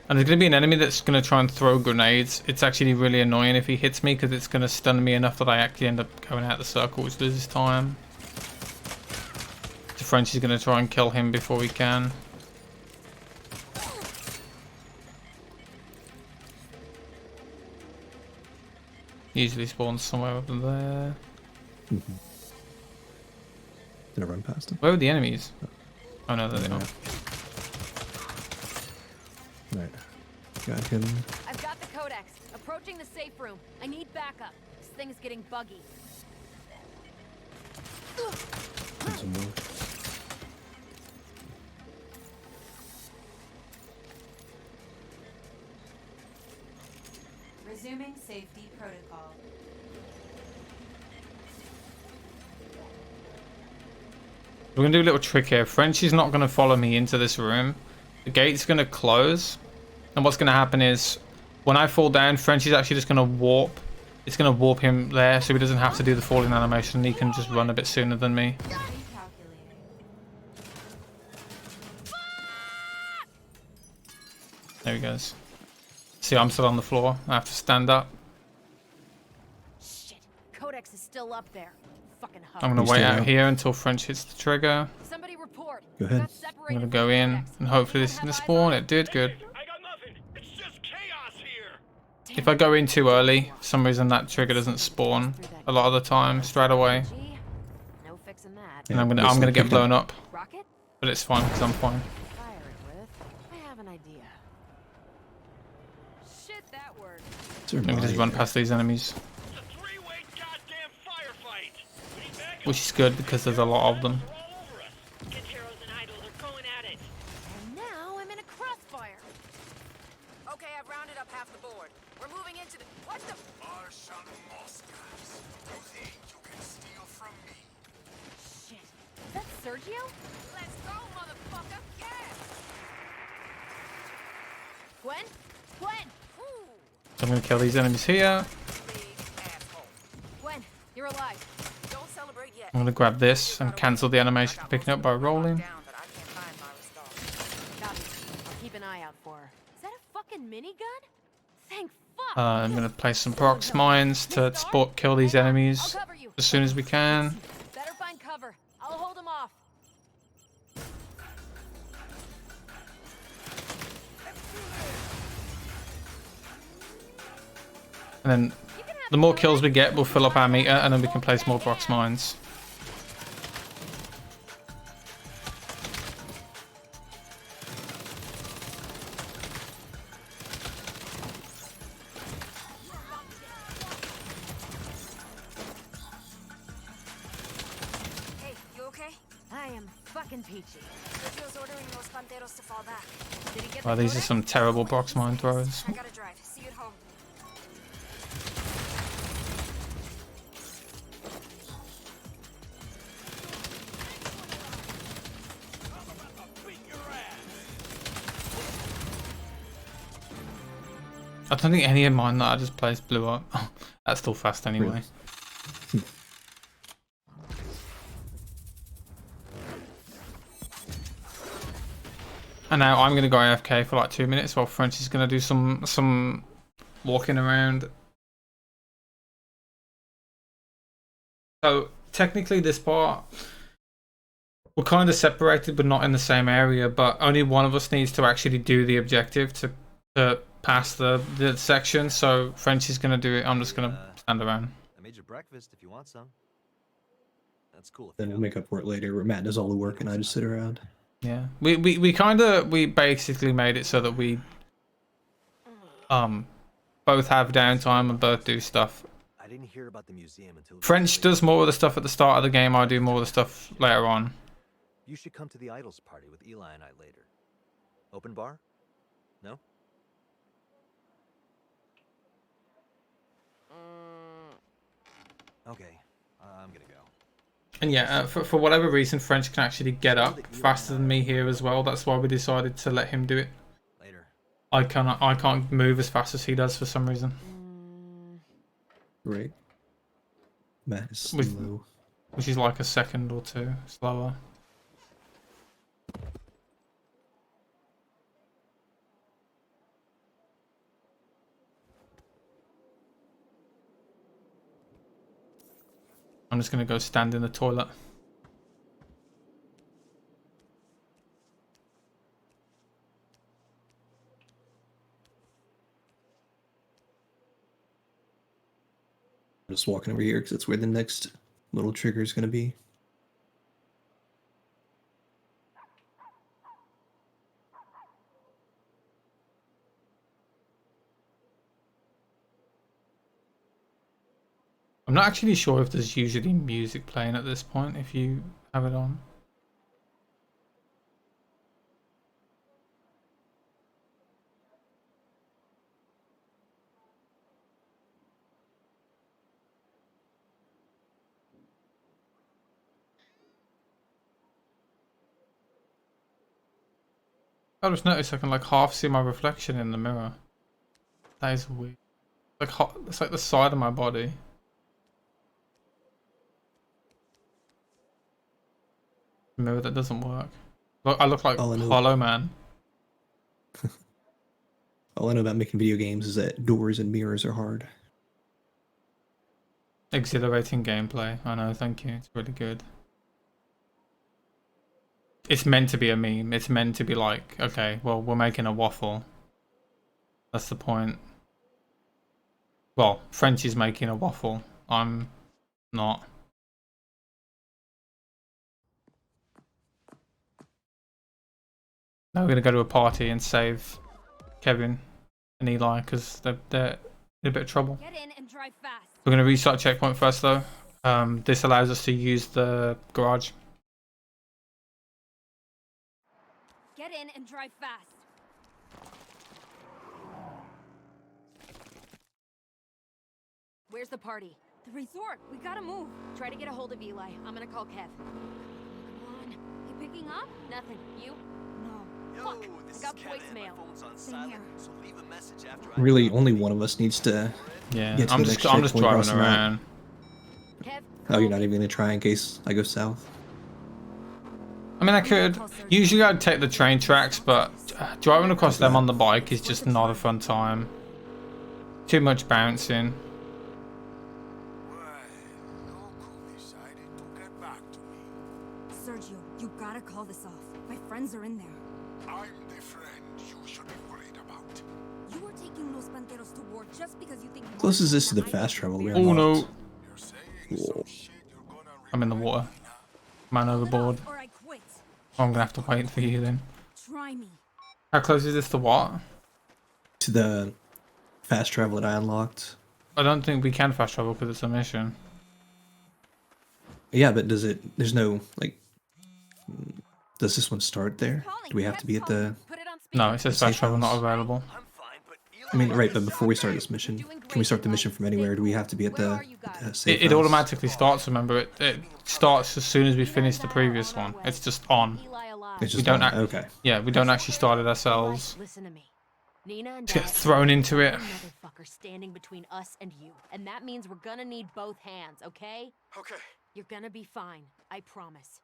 And there's going to be an enemy that's going to try and throw grenades. It's actually really annoying if he hits me because it's going to stun me enough that I actually end up going out the circle, which loses time. So French is going to try and kill him before we can. Usually spawns somewhere over there. Did I run past him? Where were the enemies? Oh no, there they are. Right. Got him. I've got the codex. Approaching the safe room. I need backup. This thing's getting buggy. And some more. Resuming safety protocol. We're going to do a little trick here. French is not going to follow me into this room. The gate's going to close. And what's going to happen is, when I fall down, French is actually just going to warp. It's going to warp him there so he doesn't have to do the falling animation. He can just run a bit sooner than me. There he goes. See, I'm still on the floor. I have to stand up. Shit. Codex is still up there. Fucking hub. I'm going to wait out here until French hits the trigger. Somebody report. Go ahead. I'm going to go in and hopefully this is going to spawn. It did. Good. If I go in too early, for some reason that trigger doesn't spawn a lot of the time straight away. No fixing that. And I'm gonna get blown up. But it's fine because I'm fine. Fire it with. I have an idea. Shit, that worked. Let me just run past these enemies. Which is good because there's a lot of them. And now I'm in a crossfire. Okay, I've rounded up half the board. We're moving into the... What the... Martian Moscas. You think you can steal from me? Shit. Is that Sergio? Let's go, motherfucker. Yeah. Gwen? Gwen! So I'm gonna kill these enemies here. Gwen, you're alive. Don't celebrate yet. I'm gonna grab this and cancel the animation picking up by rolling. Copy. I'll keep an eye out for her. Is that a fucking minigun? Thank fuck. I'm gonna place some prox mines to kill these enemies as soon as we can. Better find cover. I'll hold them off. And then the more kills we get, we'll fill up our meter and then we can place more prox mines. Hey, you okay? I am fucking peachy. Sergio's ordering those panteros to fall back. Did he get Oh, these are some terrible prox mine throws. I gotta drive. See you at home. I don't think any of mine that I just placed blew up. That's still fast anyway. And now I'm gonna go AFK for like 2 minutes while French is gonna do some walking around So technically this part, we're kind of separated but not in the same area, but only one of us needs to actually do the objective to pass the section. So French is going to do it. I'm just going to stand around. I made you breakfast if you want some. That's cool. Then we'll make up for it later where Matt does all the work and I just sit around. Yeah. We basically made it so that we both have downtime and both do stuff. I didn't hear about the museum until French does more of the stuff at the start of the game. I do more of the stuff later on. You should come to the Idols party with Eli and I later. Open bar? No? Okay, I'm gonna go. And yeah, for whatever reason, French can actually get up faster than me here as well. That's why we decided to let him do it. Later. I can't move as fast as he does for some reason. Right. Matt is slow. Which is like a second or two slower. I'm just gonna go stand in the toilet. I'm just walking over here because it's where the next little trigger is going to be. I'm not actually sure if there's usually music playing at this point if you have it on. I just noticed I can like half see my reflection in the mirror. That is weird. It's like the side of my body. Mirror that doesn't work. Look, I look like Hollow Man. All I know about making video games is that doors and mirrors are hard. Exhilarating gameplay. I know, thank you. It's really good. It's meant to be a meme. It's meant to be like, okay, well, we're making a waffle. That's the point. Well, French is making a waffle. I'm not. Now we're going to go to a party and save Kevin and Eli because they're in a bit of trouble. Get in and drive fast. We're going to restart checkpoint first though. This allows us to use the garage. Get in and drive fast. Where's the party? The resort. We gotta move. Try to get a hold of Eli. I'm gonna call Kev. Come on. You picking up? Nothing. You? No. Fuck. I got voicemail. Same here. So leave a message after Really, only one of us needs to. Yeah, get to I'm the just next checkpoint driving across the map. around. Kev, Oh, you're not even gonna try in case I go south? I mean, I could. Usually I'd take the train tracks, but driving across them on the bike is just not a fun time. Too much bouncing. Sergio, you gotta call this off. My friends are in there. I'm the friend you should be worried about. You are taking Los Panteros to war just because you think. How close is this to the fast travel? We Oh no. unlocked? Whoa. I'm in the water. Man overboard. Or I quit. Oh, I'm gonna have to wait for you then. Try me. How close is this to what? To the fast travel that I unlocked. I don't think we can fast travel because it's a mission. Yeah, but does it? There's no like. Does this one start there? Do we have to be at the? No, it says fast travel not available. I mean, right, but before we start this mission, can we start the mission from anywhere? Do we have to be at the safe It house? automatically starts. Remember, it starts as soon as we finish the previous one. It's just on. It's We just don't. on, okay. Yeah, we don't actually start it ourselves. Listen to me. Nina and To get Dad thrown into it. motherfucker standing between us and you, and that means we're gonna need both hands, okay? Okay. You're gonna be fine. I promise.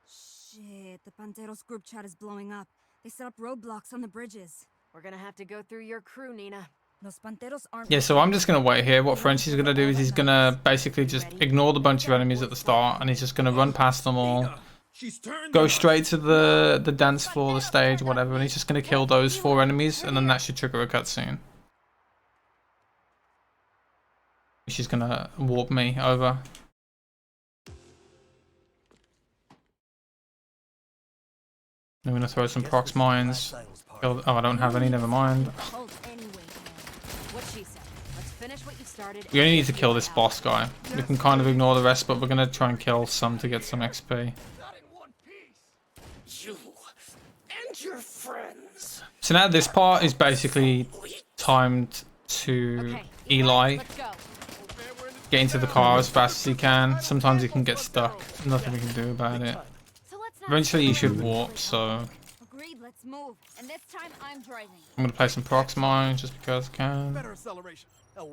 Shit, the Panteros group chat is blowing up. They set up roadblocks on the bridges. We're gonna have to go through your crew, Nina. Yeah, so I'm just going to wait here. What French is going to do is he's going to basically just ignore the bunch of enemies at the start, and he's just going to run past them all, go straight to the dance floor, the stage, whatever, and he's just going to kill those 4 enemies, and then that should trigger a cutscene. She's going to warp me over. I'm going to throw some prox mines. Oh, I don't have any, never mind. We only need to kill this boss guy. We can kind of ignore the rest, but we're going to try and kill some to get some XP. You and your friends. So now this part is basically timed to Eli. Get into the car as fast as he can. Sometimes he can get stuck. Nothing we can do about it. Eventually he should warp, so... Agreed, let's move. And this time I'm driving. I'm going to play some prox mines just because I can.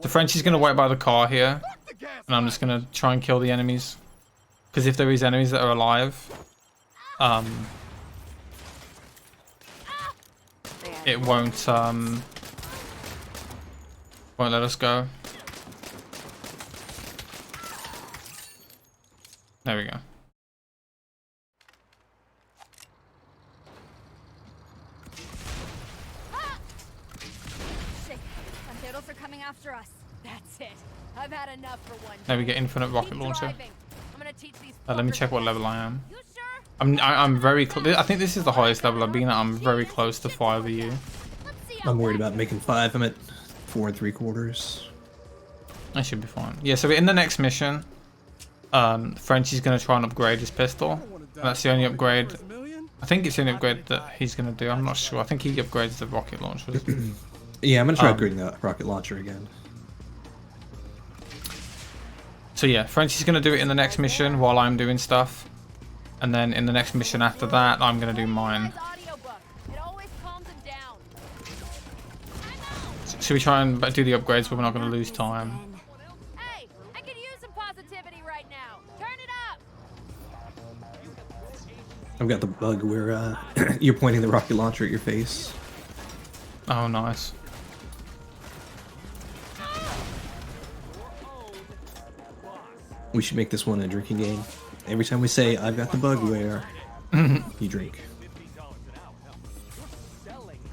The Frenchie's going to wait by the car here. And I'm just going to try and kill the enemies. Because if there is enemies that are alive... it won't let us go. There we go. Are coming after us. That's it. I've had enough for one. There we get infinite rocket launcher. I'm gonna teach these Let me check what level I am. I'm very close. I think this is the highest level I've been at. I'm very close to 5 of you. I'm worried about making 5. I'm at 4 3/4. I should be fine. Yeah, so in the next mission, Frenchie's going to try and upgrade his pistol. That's the only upgrade. I think it's the only upgrade that he's going to do. I'm not sure. I think he upgrades the rocket launchers. Yeah, I'm going to try upgrading the rocket launcher again. So yeah, Frenchie's going to do it in the next mission while I'm doing stuff. And then in the next mission after that, I'm going to do mine. Should we try and do the upgrades but we're not going to lose time? Hey, I could use some positivity right now. Turn it up. I've got the bug where you're pointing the rocket launcher at your face. Oh, nice. We should make this one a drinking game. Every time we say, I've got the bug where, you drink.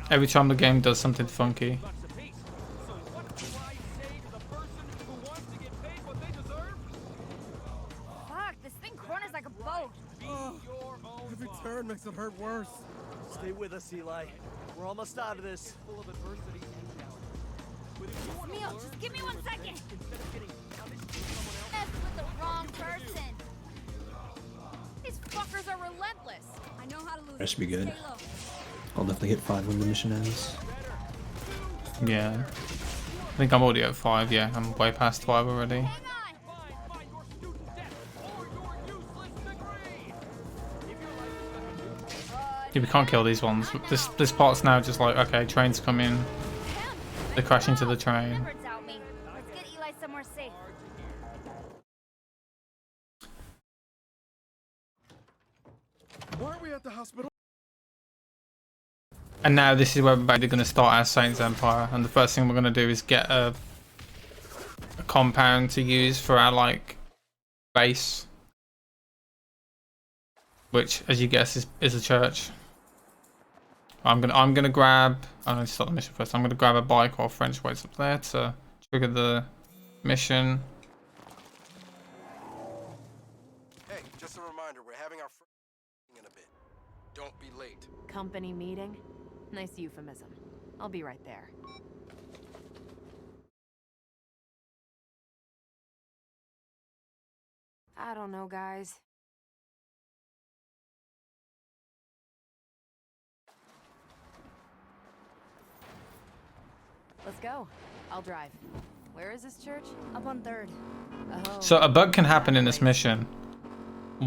Every time the game does something funky. Fuck, this thing corners like a boat. Every turn makes it hurt worse. Stay with us, Eli. We're almost out of this. Emil, just give me 1 second. Mess with the wrong person. These fuckers are relentless. I know how to lose. That should be good. I'll definitely hit 5 when the mission ends. Yeah. I think I'm already at 5, yeah. I'm way past 5 already. Yeah, we can't kill these ones. This part's now just like, okay, trains come in. They crash into the train. Let's get Eli somewhere safe. Why are we at the hospital? And now this is where we're basically going to start our Saints Empire. And the first thing we're going to do is get a compound to use for our, like, base. Which, as you guess, is a church. I'm gonna grab. I'm gonna start the mission first. I'm gonna grab a bike while French waits up there to trigger the mission. Hey, just a reminder, we're having our in a bit. Don't be late. Company meeting? Nice euphemism. I'll be right there. I don't know, guys. Let's go. I'll drive. Where is this church? Up on 3rd. Oh. So a bug can happen in this mission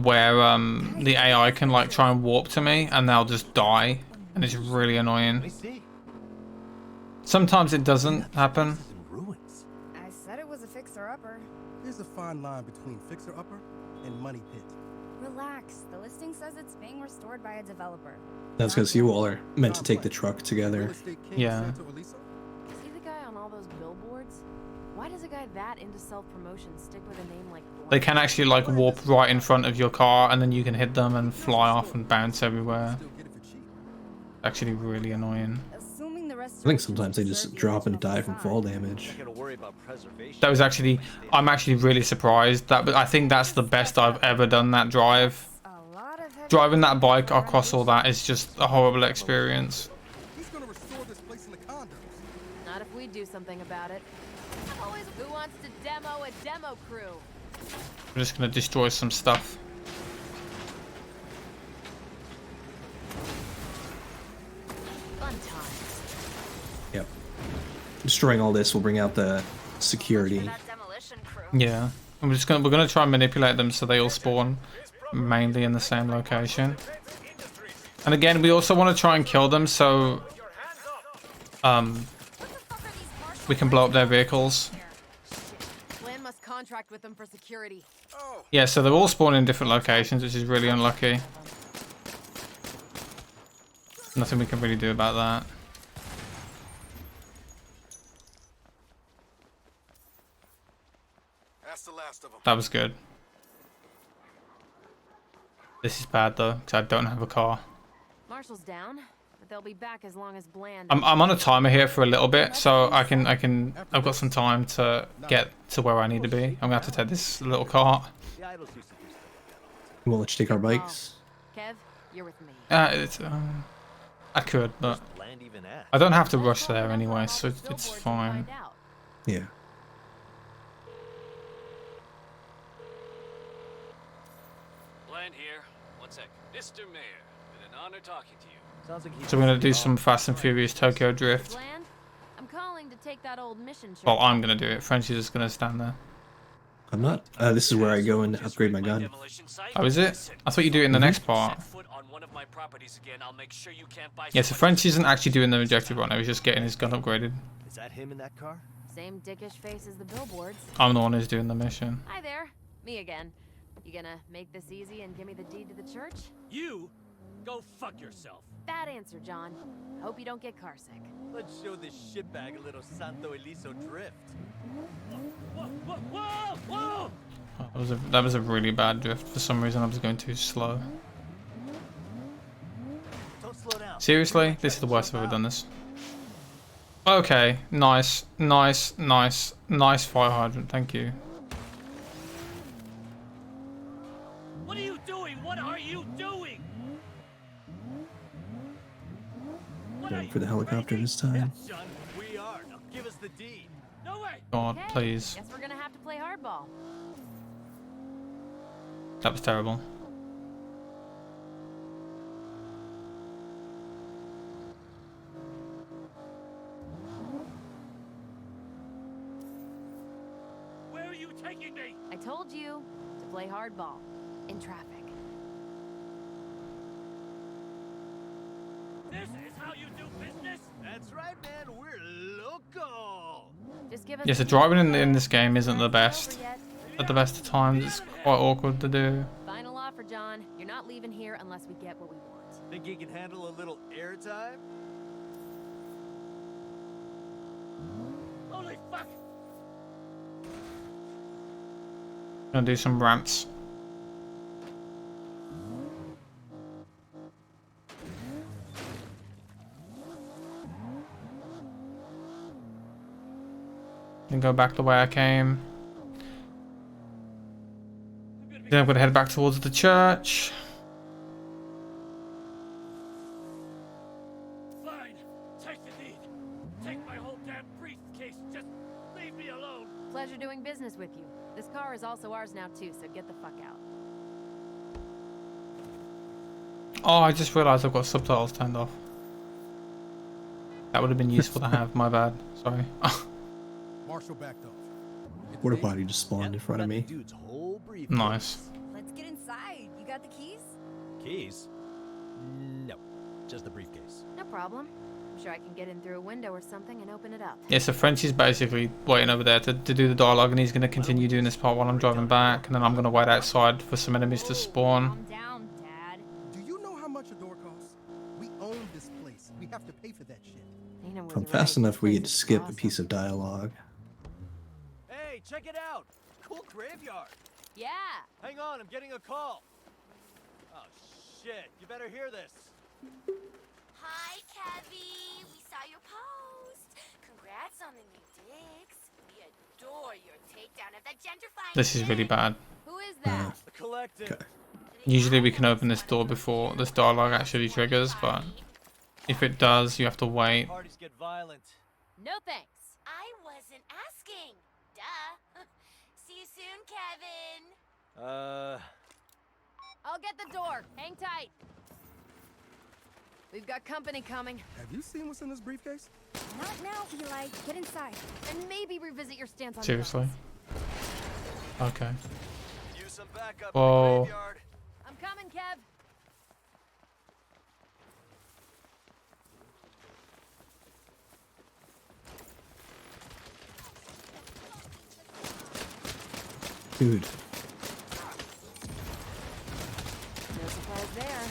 where the AI can like try and warp to me and they'll just die, and it's really annoying. Sometimes it doesn't happen. I said it was a fixer-upper. There's a fine line between fixer-upper and money pit. Relax. The listing says it's being restored by a developer. That's because you all are meant to take the truck together. Yeah. See the guy on all those billboards? Why does a guy that into self-promotion stick with a name like They can actually like warp right in front of your car, and then you can hit them and fly off and bounce everywhere. Actually really annoying. I think sometimes they just drop and die from fall damage. That was actually, I'm actually really surprised that, but I think that's the best I've ever done that drive. Driving that bike across all that is just a horrible experience. Not if we do something about it. Who wants to demo a demo crew? I'm just gonna destroy some stuff. Fun times. Yep. Destroying all this will bring out the security. Yeah. We're gonna try and manipulate them so they all spawn mainly in the same location. And again, we also want to try and kill them so we can blow up their vehicles. Plan must contract with them for security. Yeah, so they're all spawning in different locations, which is really unlucky. Nothing we can really do about that. That's the last of them. That was good. This is bad though, because I don't have a car. Marshall's down, but they'll be back as long as Bland. I'm on a timer here for a little bit, so I've got some time to get to where I need to be. I'm gonna have to take this little cart. We'll let you take our bikes. Kev, you're with me. I could, but I don't have to rush there anyway, so it's fine. Yeah. Bland here. One sec. Mr. Mayor, been an honor talking to you. Sounds like So we're gonna do some Fast and Furious Tokyo Drift. Bland, I'm calling to take that old mission. Well, I'm gonna do it. Frenchie's just gonna stand there. I'm not. This is where I go and upgrade my gun. Oh, is it? I thought you do it in the next part. Yeah, so French isn't actually doing the objective right now. He's just getting his gun upgraded. Is that him in that car? Same dickish face as the billboards. I'm the one who's doing the mission. Hi there, me again. You gonna make this easy and give me the deed to the church? You? Go fuck yourself. Bad answer, John. Hope you don't get carsick. Let's show this shitbag a little Santo Eliso drift. Whoa, whoa, whoa, whoa! That was a really bad drift. For some reason, I was going too slow. Don't slow down. Seriously? This is the worst I've ever done this. Okay, nice, nice, nice, nice fire hydrant. Thank you. What are you doing? What are you doing? Going for the helicopter this time. Son, we are. Now give us the deed. No way. God, Okay, please. Guess we're gonna have to play hardball. That was terrible. Where are you taking me? I told you to play hardball in traffic. This is how you do business? That's right, man. We're loco. Just give us. Yeah, so driving in this game isn't the best. At the best of times, it's quite awkward to do. Final offer, John. You're not leaving here unless we get what we want. Think you can handle a little airtime? Holy fuck! Gonna do some ramps. Then go back the way I came. Then I'm gonna head back towards the church. Fine. Take the deed. Take my whole damn briefcase. Just leave me alone. Pleasure doing business with you. This car is also ours now too, so get the fuck out. Oh, I just realized I've got subtitles turned off. That would have been useful to have. My bad. Sorry. Marshall backed up. Porta potty just spawned in front of me. Dude's whole briefcase. Nice. Let's get inside. You got the keys? Keys? No, just the briefcase. No problem. I'm sure I can get in through a window or something and open it up. Yeah, so French is basically waiting over there to do the dialogue, and he's going to continue doing this part while I'm driving back, and then I'm going to wait outside for some enemies to spawn. Calm down, Dad. Do you know how much a door costs? We own this place. We have to pay for that shit. If I'm fast enough, we get to skip a piece of dialogue. Hey, check it out! Cool graveyard. Yeah. Hang on, I'm getting a call. Oh shit! You better hear this. Hi, Kevy. We saw your post. Congrats on the new digs. We adore your takedown of that gentrifying. This is really bad. Who is that? The collective. Okay. Usually we can open this door before this dialogue actually triggers, but if it does, you have to wait. Parties get violent. No thanks. I wasn't asking. Duh. See you soon, Kevin. I'll get the door. Hang tight. We've got company coming. Have you seen what's in this briefcase? Not now, Eli. Get inside. And maybe revisit your stance on Seriously? guns. Okay. Use some backup Whoa. in the graveyard. I'm coming, Kev. Dude. No surprise there.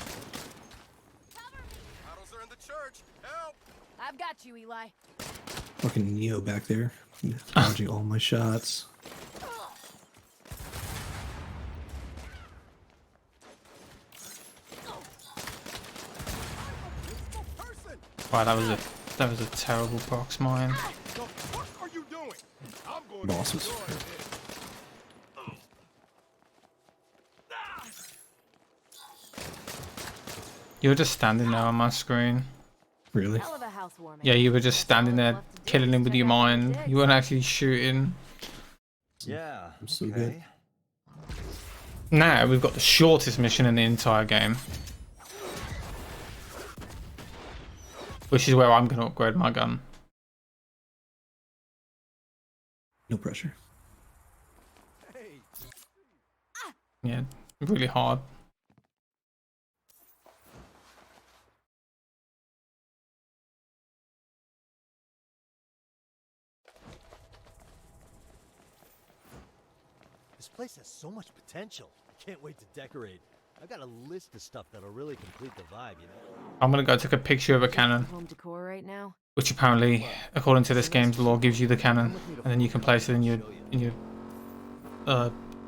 Idols are in the church. Help! I've got you, Eli. Fucking Neo back there. Dodging all my shots. Wow, that was a terrible box mine. What are you doing? I'm going Bosses. You were just standing there on my screen. Really? Hell of a housewarming. Yeah, you were just standing there killing him with your mind. You weren't actually shooting. Yeah. I'm so good. Now we've got the shortest mission in the entire game. Which is where I'm going to upgrade my gun. No pressure. Yeah, really hard. This place has so much potential. I can't wait to decorate. I've got a list of stuff that'll really complete the vibe, you know? I'm going to go take a picture of a cannon. Home decor right now. Which apparently, according to this game's law, gives you the cannon. And then you can place it in your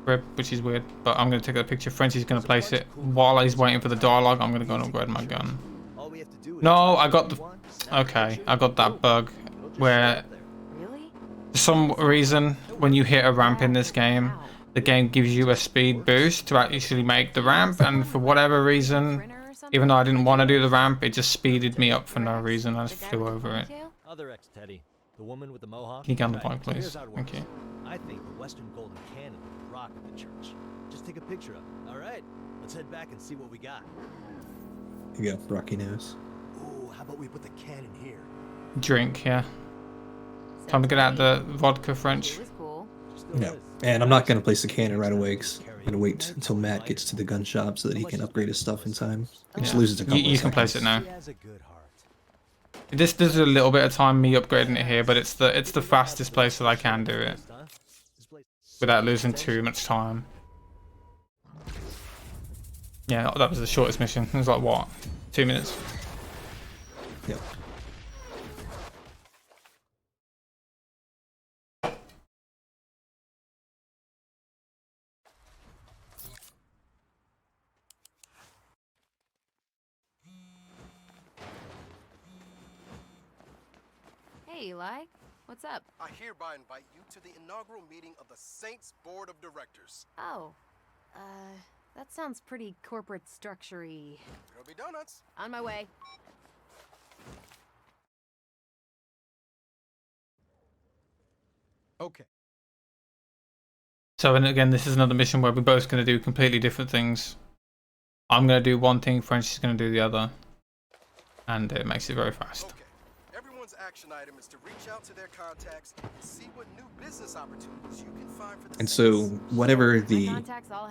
rib, which is weird. But I'm going to take a picture. Frenchie's going to place it. While he's waiting for the dialogue, I'm going to go and upgrade my gun. No, I got the... Okay, I got that bug where... For some reason, when you hit a ramp in this game, the game gives you a speed boost to actually make the ramp, and for whatever reason, even though I didn't want to do the ramp, it just speeded me up for no reason. I just flew over it. Other ex-Teddy, the woman with the mohawk. Can you get on the bike, please? Thank you. I think the Western Golden Cannon would rock at the church. Just take a picture of it. All right, let's head back and see what we got. You got Rocky nose. Ooh, how about we put the cannon here? Drink, yeah. Time to get out the vodka, French. No. And I'm not going to place the cannon right away because I'm going to wait until Matt gets to the gun shop so that he can upgrade his stuff in time. He just loses a couple You can of place it seconds. now. This is a little bit of time me upgrading it here, but it's the fastest place that I can do it without losing too much time. Yeah, that was the shortest mission. It was like what, 2 minutes? Yep. Hey, Eli. What's up? I hereby invite you to the inaugural meeting of the Saints Board of Directors. Oh. That sounds pretty corporate structure-y. There'll be donuts. On my way. Okay. So, and again, this is another mission where we're both going to do completely different things. I'm going to do one thing, French is going to do the other. And it makes it very fast. Okay. Everyone's action item is to reach out to their contacts and see what new business opportunities you can find for the And so, whatever the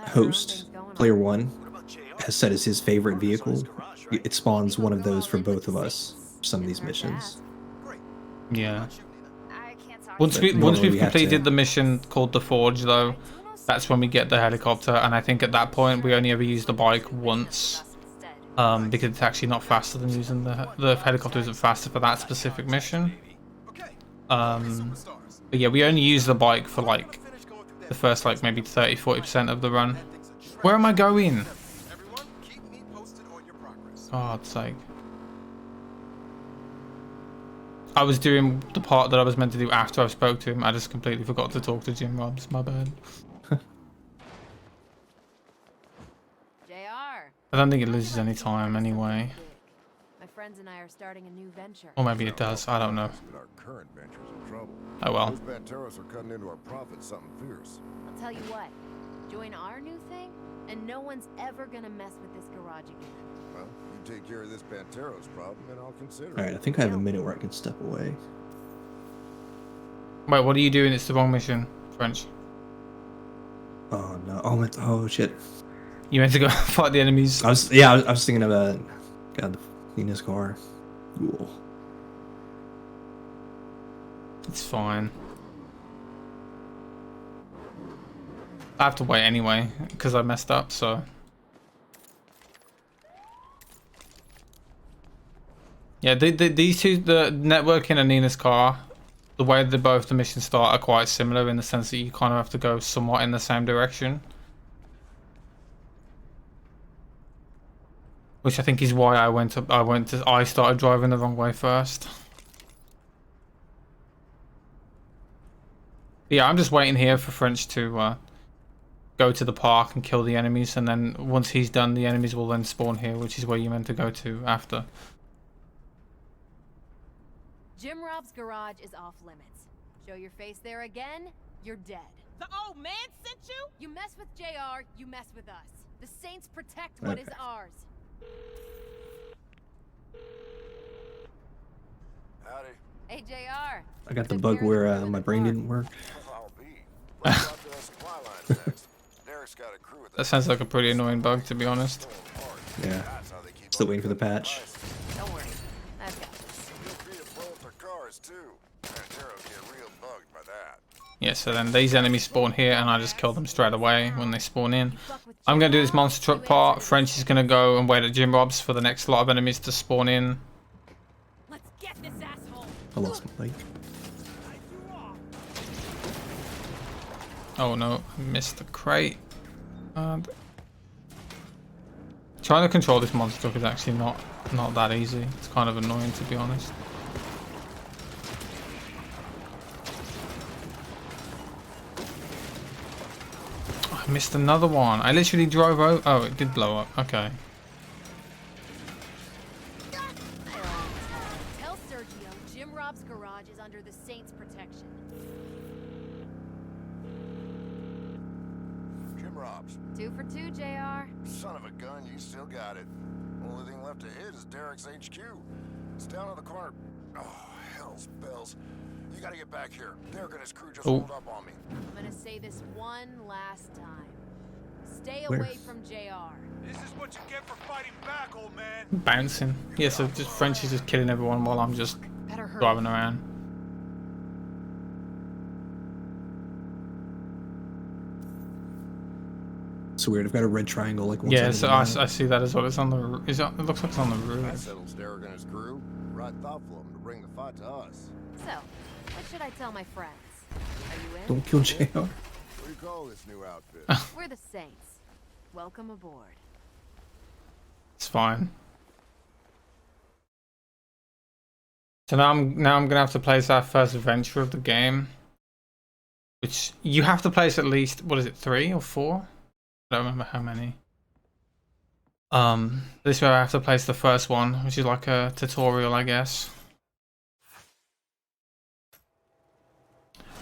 host, player one, has set as his favorite vehicle, it spawns one of those for both of us for some of these missions. Yeah. Once we've completed the mission called the Forge, though, that's when we get the helicopter, and I think at that point we only ever use the bike once. because it's actually not faster than using the helicopter isn't faster for that specific mission. But yeah, we only use the bike for like the first like maybe 30-40% of the run. Where am I going? God's sake. I was doing the part that I was meant to do after I spoke to him. I just completely forgot to talk to Jim Robs. My bad. I don't think it loses any time anyway. My friends and I are starting a new venture. Or maybe it does. I don't know. Our current venture's in trouble. Oh well. Those Banteros are cutting into our profits something fierce. I'll tell you what. Join our new thing, and no one's ever gonna mess with this garage again. Well, you take care of this Banteros problem, and I'll consider it. Alright, I think I have a minute where I can step away. Wait, what are you doing? It's the wrong mission, French. Oh no! Oh shit! You meant to go fight the enemies. I was thinking about God, Nina's car. Cool. It's fine. I have to wait anyway because I messed up. So yeah, these two, the networking and Nina's car, the way that both the missions start are quite similar in the sense that you kind of have to go somewhat in the same direction. Which I think is why I started driving the wrong way first. Yeah, I'm just waiting here for French to go to the park and kill the enemies, and then once he's done, the enemies will then spawn here, which is where you're meant to go to after. Jim Rob's garage is off limits. Show your face there again, you're dead. The old man sent you? You mess with JR, you mess with us. The Saints protect what is ours. Howdy. Hey, JR. I got the bug where my brain didn't work. That sounds like a pretty annoying bug, to be honest. Yeah. Still waiting for the patch. Don't worry. I've got this. Yeah, so then these enemies spawn here, and I just kill them straight away when they spawn in. I'm going to do this monster truck part. French is going to go and wait at Jim Rob's for the next lot of enemies to spawn in. Let's get this asshole. I lost my bike. Oh no, I missed the crate. Trying to control this monster truck is actually not that easy. It's kind of annoying, to be honest. I missed another one. I literally drove over. Oh, it did blow up. Okay. Tell Sergio Jim Rob's garage is under the Saints' protection. Jim Rob's. 2 for 2, JR. Son of a gun, you still got it. Only thing left to hit is Derek's HQ. It's down on the corner. Oh, hell's bells. You gotta get back here. Derek and his crew just rolled up on me. I'm gonna say this one last time. Stay Where? away from JR. This is what you get for fighting back, old man. Bouncing. Yeah, so just French is just killing everyone while I'm just driving around. It's weird. I've got a red triangle like one Yeah, side so of the I see that as well. It's on the. It looks like it's on the That roof. settles Derek and his crew. Right thoughtful of him to bring the fight to us. So, what should I tell my friends? Are you in? Don't kill JR. What do you call this new outfit? We're the Saints. Welcome aboard. It's fine. So now I'm gonna have to place our first adventure of the game, which you have to place at least, what is it, 3 or 4? I don't remember how many. This way I have to place the first one, which is like a tutorial, I guess.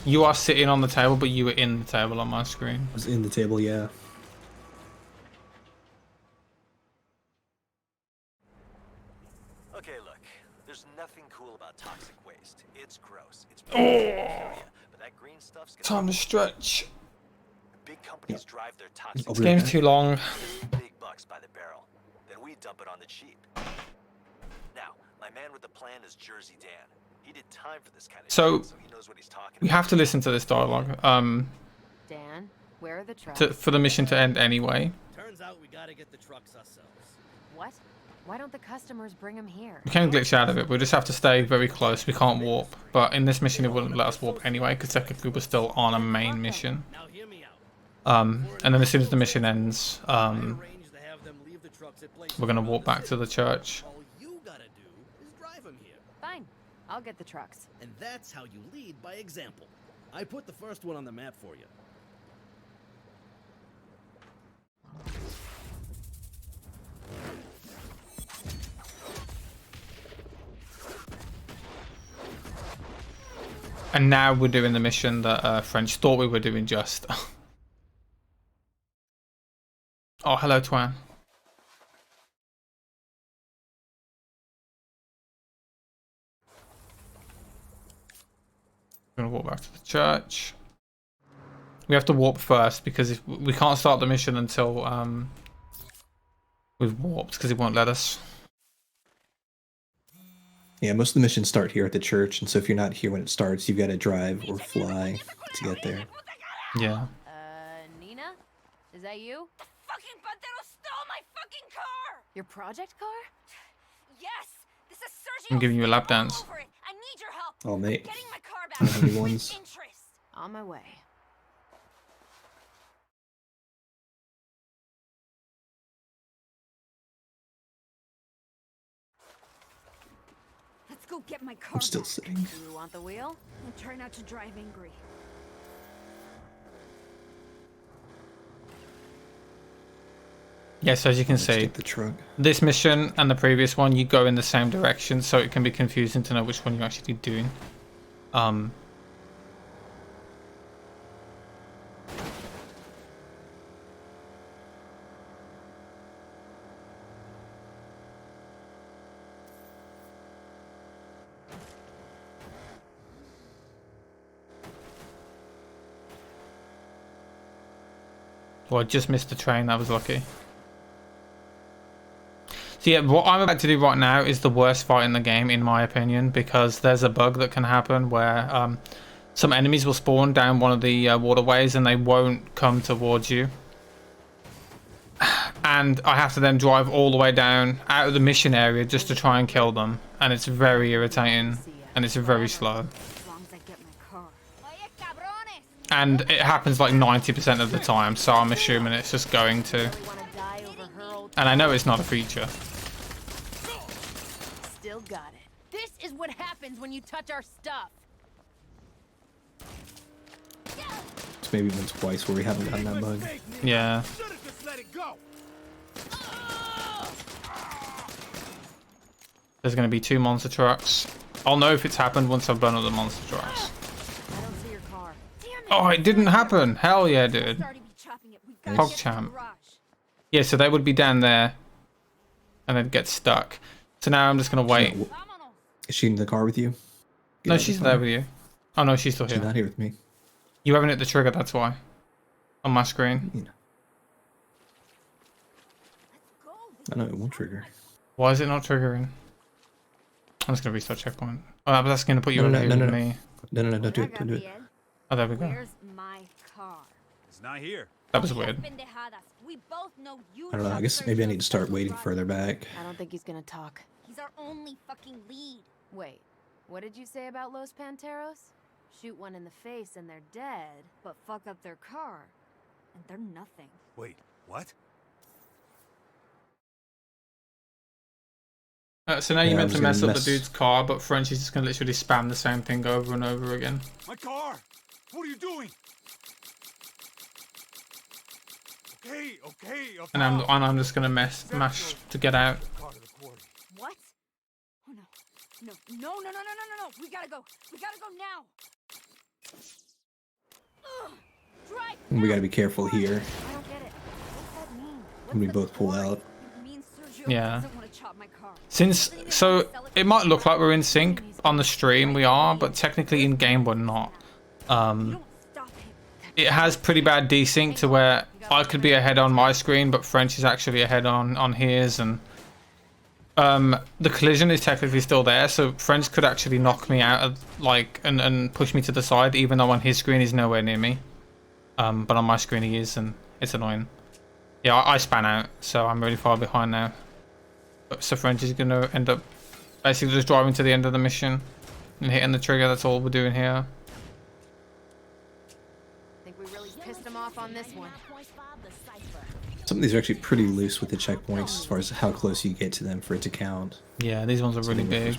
You are sitting on the table, but you were in the table on my screen. I was in the table, yeah. Okay, look. There's nothing cool about toxic waste. It's gross. It's Oh. but that green stuff's gonna Time to stretch. big companies drive their toxic This game's too long. big bucks by the barrel. Then we dump it on the cheap. Now, my man with the plan is Jersey Dan. He did time for this kind of So shit, so he knows what he's talking we have to listen to this dialogue. Dan, where are the trucks? For the mission to end anyway. Turns out we gotta get the trucks ourselves. What? Why don't the customers bring them here? We can glitch out of it. We just have to stay very close. We can't warp. But in this mission, it wouldn't let us warp anyway, because technically we're still on a main mission. And then as soon as the mission ends, we're gonna walk back to the church. All you gotta do is drive them here. Fine. I'll get the trucks. And that's how you lead by example. I put the first one on the map for you. And now we're doing the mission that French thought we were doing just. Oh, hello, Twan. We're gonna walk back to the church. We have to warp first because if we can't start the mission until we've warped, because it won't let us. Yeah, most of the missions start here at the church, and so if you're not here when it starts, you've got to drive or fly to get there. Yeah. Nina? Is that you? The fucking Bandero stole my fucking car! Your project car? Yes! This is Sergio. I'm giving you a lap dance. I need your help. Oh, mate. Getting my car back. I don't have any ones. On my way. Let's go get my car. I'm still back. sitting. Do you want the wheel? And try not to drive angry. Yes, as you can see, the truck. This mission and the previous one, you go in the same direction, so it can be confusing to know which one you're actually doing. Well, I just missed the train. That was lucky. So yeah, what I'm about to do right now is the worst fight in the game, in my opinion, because there's a bug that can happen where some enemies will spawn down one of the waterways and they won't come towards you. And I have to then drive all the way down out of the mission area just to try and kill them. And it's very irritating and it's very slow. And it happens like 90% of the time, so I'm assuming it's just going to. And I know it's not a feature. Still got it. This is what happens when you touch our stuff. It's maybe been twice where we haven't gotten that bug. Yeah. There's going to be 2 monster trucks. I'll know if it's happened once I've done all the monster trucks. Oh, it didn't happen. Hell yeah, dude. PogChamp. Yeah, so they would be down there and then get stuck. So now I'm just going to wait. Is she in the car with you? No, she's there with you. Oh, no, she's still here. She's not here with me. You haven't hit the trigger, that's why. On my screen. Yeah. I know it won't trigger. Why is it not triggering? I'm just going to restart checkpoint. Oh, that's going to put you over here with me. No, don't do it. Don't do it. Oh, there we go. Where's my car? It's not here. That was weird. We both know you I don't know. I guess maybe I need to start waiting further back. I don't think he's gonna talk. He's our only fucking lead. Wait, what did you say about Los Panteros? Shoot one in the face and they're dead, but fuck up their car, and they're nothing. Wait, what? So now you meant to mess up the dude's car, but French is just gonna literally spam the same thing over and over again. My car! What are you doing? Okay. And I'm just gonna mash to get out. What? Oh no. No. We gotta go now. We gotta be careful here. I don't get it. What's that mean? When we both pull out. It means Sergio Yeah. doesn't want to chop my car. So it might look like we're in sync on the stream, we are, but technically in game we're not. It has pretty bad desync to where I could be ahead on my screen, but French is actually ahead on his, and the collision is technically still there, so French could actually knock me out of, like, and push me to the side, even though on his screen he's nowhere near me. But on my screen he is, and it's annoying. Yeah, I span out, so I'm really far behind now. So French is gonna end up basically just driving to the end of the mission and hitting the trigger. That's all we're doing here. Think we really pissed him off on this one. Some of these are actually pretty loose with the checkpoints as far as how close you get to them for it to count. Yeah, these ones are really big.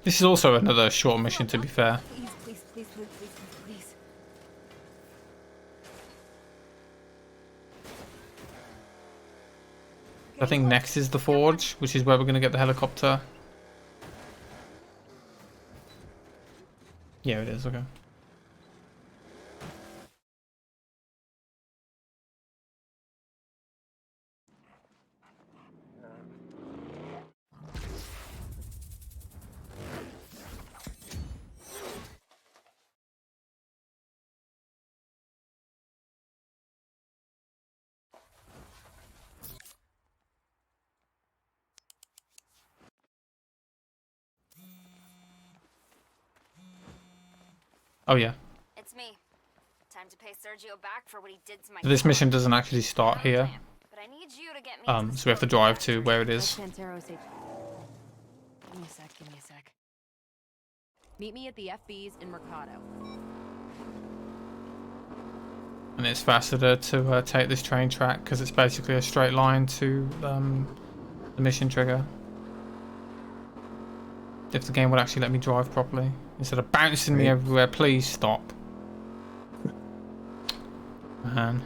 This is also another short mission, to be fair. Please. I think next is the Forge, which is where we're going to get the helicopter. Yeah, it is. Okay. Oh yeah. It's me. Time to pay Sergio back for what he did to my This mission doesn't actually start here. But I need you to get me So we have to drive to where it is. Give me a sec. Meet me at the FB's in Mercado. And it's faster to take this train track because it's basically a straight line to the mission trigger. If the game would actually let me drive properly instead of bouncing me everywhere, please stop. Man.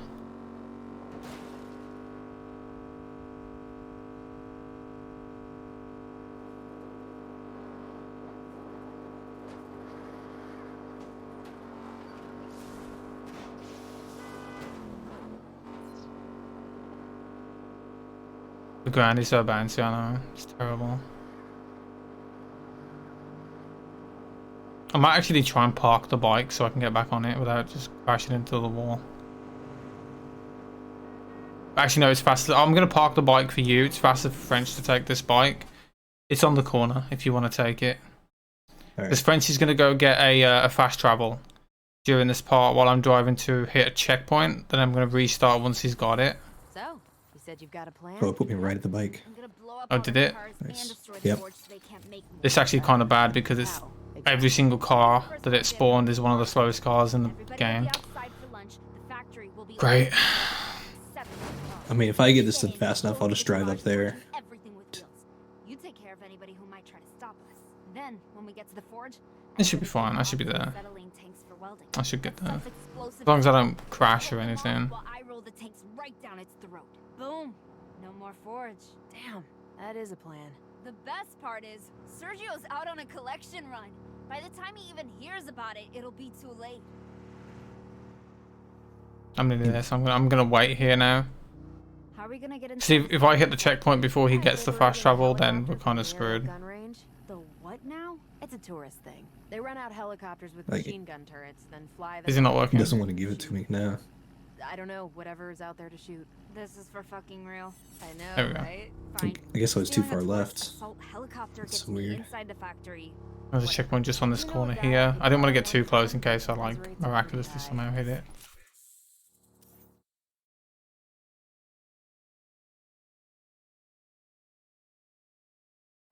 The ground is so bouncy, I know. It's terrible. I might actually try and park the bike so I can get back on it without just crashing into the wall. Actually, no, it's faster. I'm going to park the bike for you. It's faster for French to take this bike. It's on the corner if you want to take it. Because French is going to go get a fast travel during this part while I'm driving to hit a checkpoint. Then I'm going to restart once he's got it. So, you said you've got a plan? Oh, it put me right at the bike. Oh, did it? Nice. Yep. It's actually kind of bad because it's every single car that it spawned is one of the slowest cars in the game. Great. I mean, if I get this done fast enough, I'll just drive up there. You take care of anybody who might try to stop us. Then, when we get to the forge, It should be fine. I should be there. I should get there. As long as I don't crash or anything. I roll the tanks right down its throat. Boom. No more forge. Damn, that is a plan. The best part is, Sergio's out on a collection run. By the time he even hears about it, it'll be too late. I'm gonna do this. I'm gonna wait here now. How are we gonna get in? See, if I hit the checkpoint before he gets the fast travel, then we're kind of screwed. Gun range? The what now? It's a tourist thing. They run out helicopters with Like machine gun turrets, then fly them. Is it not working? He doesn't want to give it to me now. I don't know, whatever is out there to shoot. This is for fucking real. I There we know, go. right? Fine. I guess I was too far left. Assault helicopter That's gets so me weird. inside the factory. There's a checkpoint just on this corner here. I didn't want to get too close in case I like miraculously somehow hit it.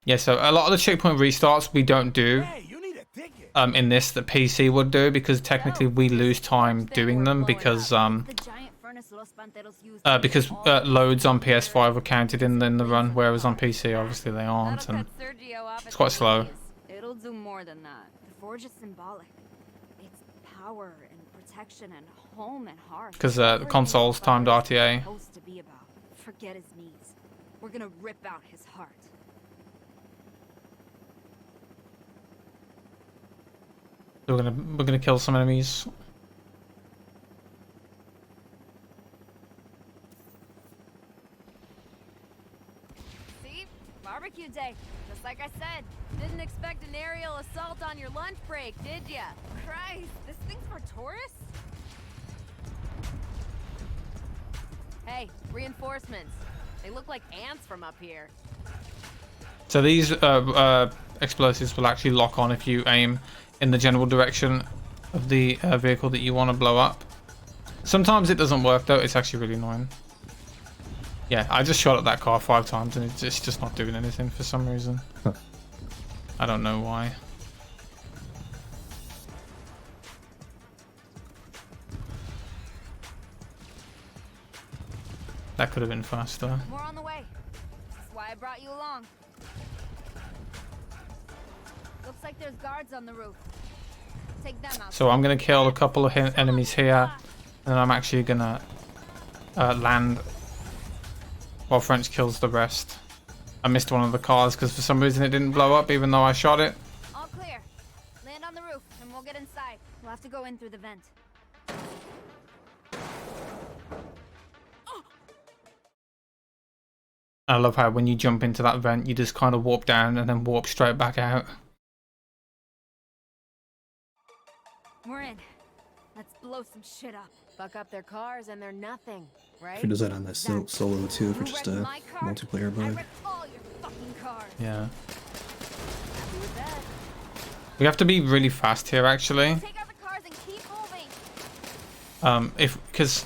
Yeah, so a lot of the checkpoint restarts we don't do in this that PC would do because technically we lose time doing them because loads on PS5 are counted in the run, whereas on PC obviously they aren't, and it's quite slow. It'll do more than that. The forge is symbolic. It's power and protection and home and heart. Because the console's timed RTA. Supposed to be about. Forget his knees. We're gonna rip out his heart. So we're gonna kill some enemies. See? Barbecue day. Just like I said. Didn't expect an aerial assault on your lunch break, did ya? Christ, this thing's for tourists? Hey, reinforcements. They look like ants from up here. So these explosives will actually lock on if you aim in the general direction of the vehicle that you want to blow up. Sometimes it doesn't work though. It's actually really annoying. Yeah, I just shot at that car 5 times and it's just not doing anything for some reason. Huh. I don't know why. That could have been faster. More on the way. That's why I brought you along. Looks like there's guards on the roof. Take them out. So I'm gonna kill a couple of enemies here, and then I'm actually gonna land while French kills the rest. I missed one of the cars because for some reason it didn't blow up, even though I shot it. All clear. Land on the roof, and we'll get inside. We'll have to go in through the vent. I love how when you jump into that vent, you just kind of warp down and then warp straight back out. We're in. Let's blow some shit up. Fuck up their cars and they're nothing, right? If it does that on the solo too, for just a multiplayer mode. All your fucking cars. Yeah. We have to be really fast here, actually. Take out the cars and keep moving. Because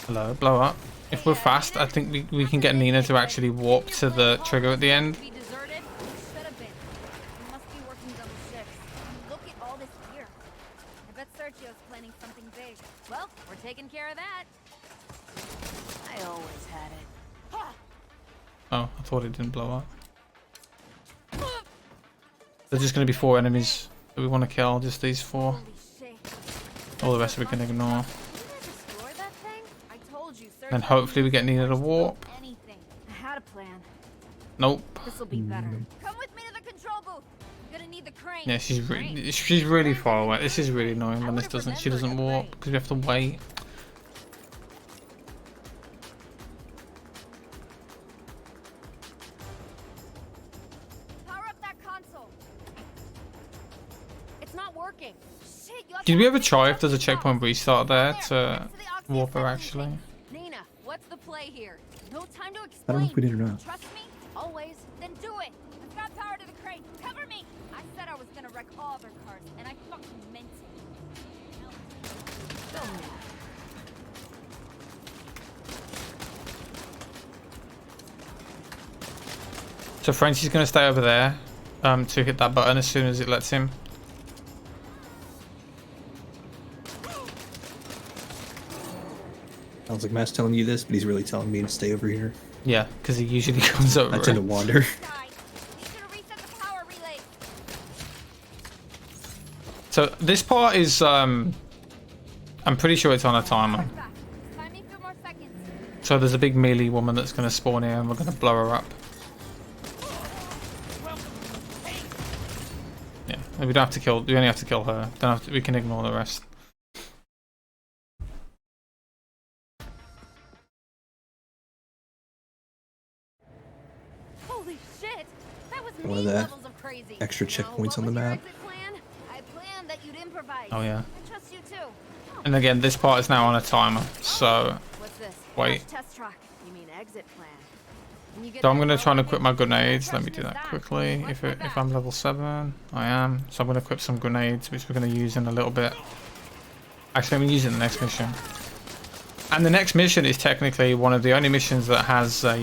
hello, blow up. If we're fast, I think we can get Nina to actually warp to the trigger at the end. Well, we're taking care of that. I always had it. Oh, I thought it didn't blow up. There's just going to be 4 enemies that we want to kill, just these 4. All the rest we can ignore. And hopefully we get Nina to warp. I had a plan. Nope. This'll be better. Come with me to the control booth. I'm gonna need the crane. Yeah, she's really far away. This is really annoying when she doesn't warp because we have to wait. Power up that console. It's not working. Shit, Did we ever try if there's a checkpoint restart there to warp her actually? Nina, what's the play here? No time to explain. I don't know if we did or not. Trust me? Always. Then do it. I've got power to the crane. Cover me. I said I was gonna wreck all their cars, and I fucking meant it. So Frenchie's gonna stay over there to hit that button as soon as it lets him. Sounds like Matt's telling you this, but he's really telling me to stay over here. Yeah, because he usually comes over. I tend to wander. So this part is I'm pretty sure it's on a timer. So there's a big melee woman that's gonna spawn here and we're gonna blow her up. Yeah, we don't have to kill, we only have to kill her. Don't have to, we can ignore the rest. Holy shit! That was One of the extra checkpoints on the map. Oh yeah. I trust you too. And again, this part is now on a timer, so wait. Test track. You mean exit plan? So I'm gonna try and equip my grenades. Let me do that quickly. If I'm level 7, I am. So I'm gonna equip some grenades, which we're gonna use in a little bit. Actually, I'm gonna use it in the next mission. And the next mission is technically one of the only missions that has a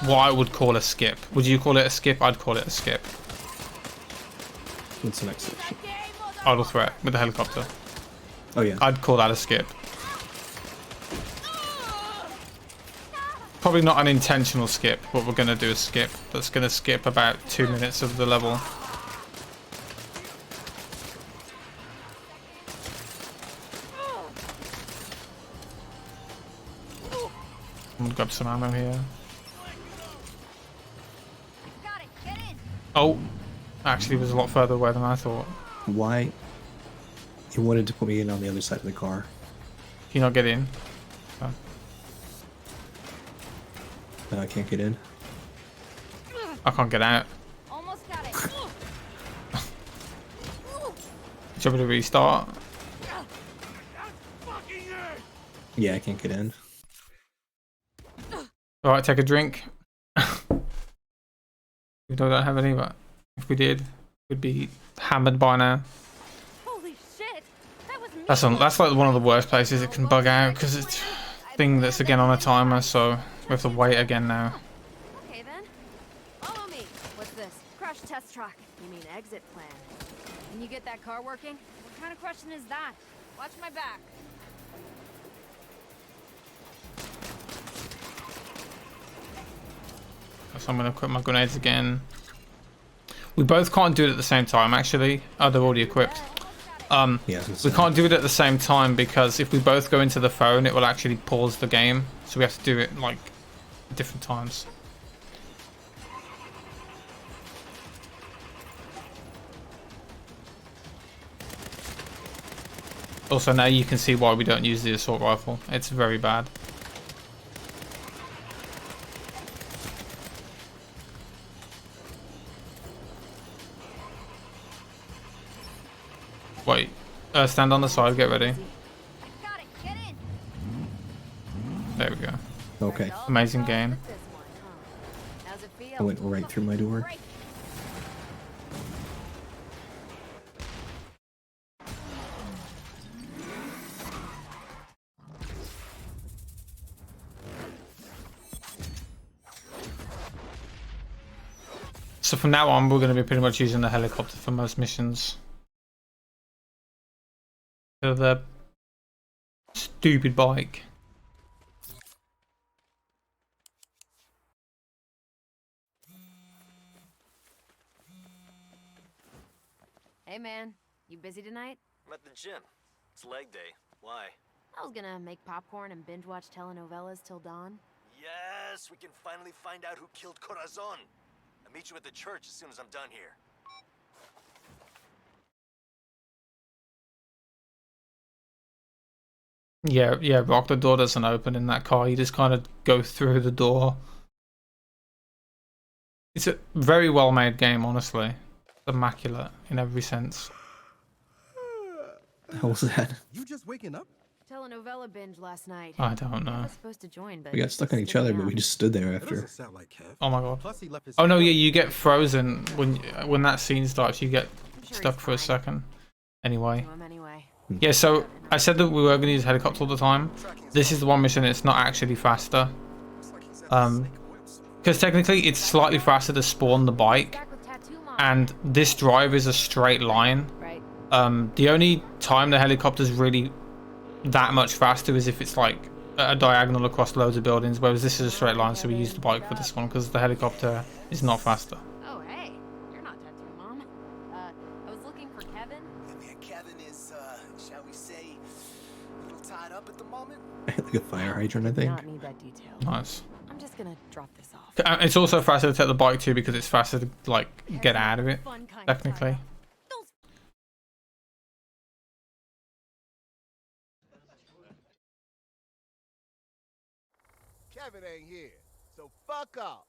what I would call a skip. Would you call it a skip? I'd call it a skip. What's the next section? Idle threat with the helicopter. Oh yeah. I'd call that a skip. Probably not an intentional skip, but we're going to do a skip. That's going to skip about 2 minutes of the level. I'm going to grab some ammo here. Oh, actually it was a lot further away than I thought. Why? He wanted to put me in on the other side of the car. Can you not get in? Oh. No, I can't get in. I can't get out. Almost got it. Do you want me to restart? Yeah, I can't get in. Alright, take a drink. We don't have any, but If we did, we'd be hammered by now. Holy shit! That was me. That's like one of the worst places it can bug out because it's a thing that's again on a timer, so we have to wait again now. Okay then. Follow me. What's this? Crash test track. You mean exit plan? Can you get that car working? What kind of question is that? Watch my back. So I'm gonna equip my grenades again. We both can't do it at the same time, actually. Oh, they're already equipped. We can't do it at the same time because if we both go into the phone, it will actually pause the game. So we have to do it like at different times. Also, now you can see why we don't use the assault rifle. It's very bad. Wait, stand on the side, get ready. There we go. Okay. Amazing game. I went right through my door. So from now on, we're going to be pretty much using the helicopter for most missions. The stupid bike. Hey man, you busy tonight? I'm at the gym. It's leg day. Why? I was gonna make popcorn and binge watch telenovelas till dawn. Yes, we can finally find out who killed Corazon. I'll meet you at the church as soon as I'm done here. Yeah, Rock, the door doesn't open in that car. You just kind of go through the door. It's a very well made game, honestly. Immaculate in every sense. How was that? You just waking up? Telenovela binge last night. I don't know. I was supposed to join, but We got stuck on each other, but we just stood there after. Oh my god. Oh no, yeah, you get frozen when that scene starts. You get stuck for a second. Anyway. Yeah, so I said that we were going to use helicopter all the time. This is the one mission it's not actually faster. Because technically it's slightly faster to spawn the bike. And this drive is a straight line. The only time the helicopter's really that much faster is if it's like a diagonal across loads of buildings, whereas this is a straight line, so we use the bike for this one because the helicopter is not faster. Oh hey, you're not tattoo mom. I was looking for Kevin. Yeah, Kevin is, shall we say, a little tied up at the moment. Like a fire hydrant, I think. Not need that detail. Nice. I'm just gonna drop this off. It's also faster to take the bike too because it's faster to like get out of it, technically. Kevin ain't here, so fuck off.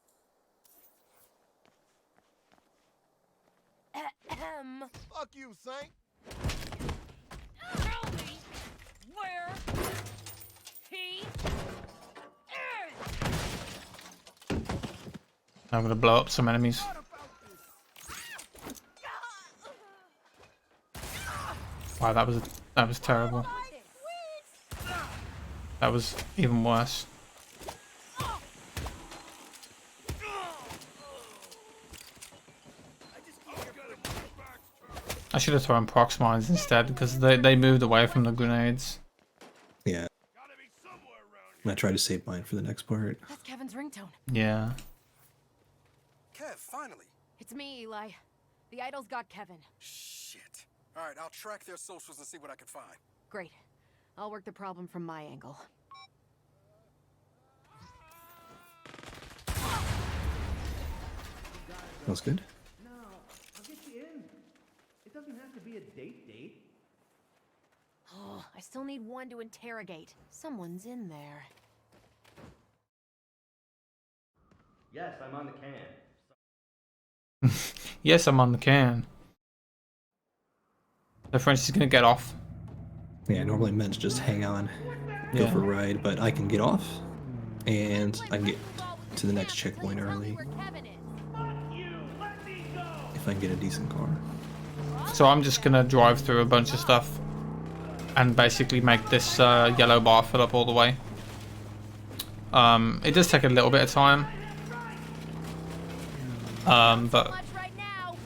Fuck you, Saint. Tell me where he is. I'm gonna blow up some enemies. Wow, that was terrible. That was even worse. I should have thrown prox mines instead because they moved away from the grenades. Yeah. I'm gonna try to save mine for the next part. That's Kevin's ringtone. Yeah. Kev, finally. It's me, Eli. The idols got Kevin. Shit. All right, I'll track their socials and see what I can find. Great. I'll work the problem from my angle. That was good. No, I'll get you in. It doesn't have to be a date. Oh, I still need one to interrogate. Someone's in there. Yes, I'm on the can. Yes, I'm on the can. The French is gonna get off. Yeah, normally meant to just hang on, go for a ride, but I can get off, and I can get to the next checkpoint early. if I can get a decent car. So I'm just gonna drive through a bunch of stuff and basically make this yellow bar fill up all the way. It does take a little bit of time, but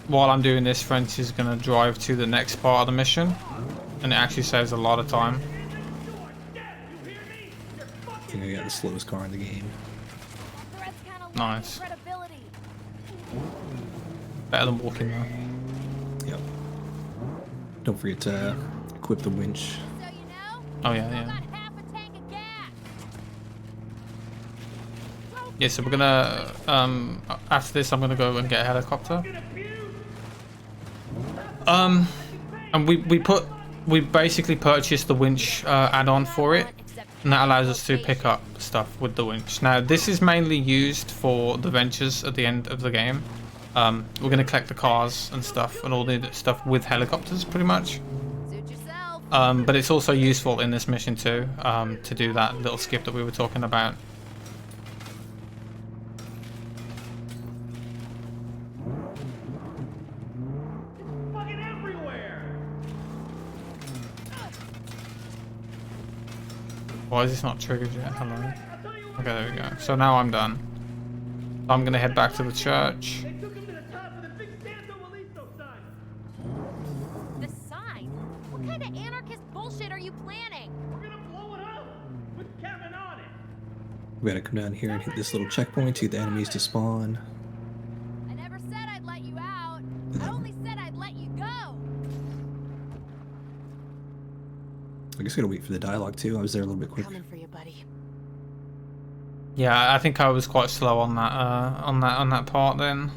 while I'm doing this, French is gonna drive to the next part of the mission, and it actually saves a lot of time. I think I got the slowest car in the game. Nice. Better than walking though. Yep. Don't forget to equip the winch. Oh yeah. Yeah, so we're gonna after this I'm gonna go and get a helicopter. And we basically purchased the winch add-on for it, and that allows us to pick up stuff with the winch. Now this is mainly used for the ventures at the end of the game. We're gonna collect the cars and stuff and all the stuff with helicopters pretty much. But it's also useful in this mission too, to do that little skip that we were talking about. Why is this not triggered yet? Hello. Okay, there we go. So now I'm done. I'm gonna head back to the church. The sign? What kind of anarchist bullshit are you planning? We're gonna blow it up with Kevin on it. We gotta come down here and hit this little checkpoint to get the enemies to spawn. I never said I'd let you out. I only said I'd let you go. I guess I gotta wait for the dialogue too. I was there a little bit quick. Coming for you, buddy. Yeah, I think I was quite slow on that part then.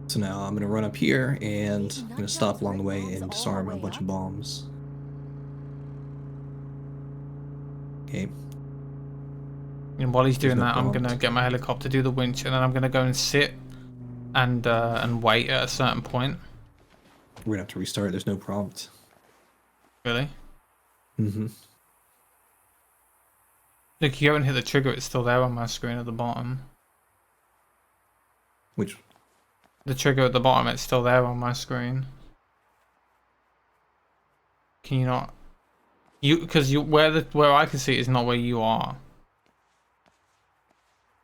So now I'm gonna run up here and I'm gonna stop along the way and disarm a bunch of bombs. Okay. And while he's doing that, I'm gonna get my helicopter, do the winch, and then I'm gonna go and sit and wait at a certain point. We're gonna have to restart. There's no prompt. Really? Mm-hmm. Look, you haven't hit the trigger. It's still there on my screen at the bottom. Which? The trigger at the bottom. It's still there on my screen. Can you not? Because where I can see it is not where you are.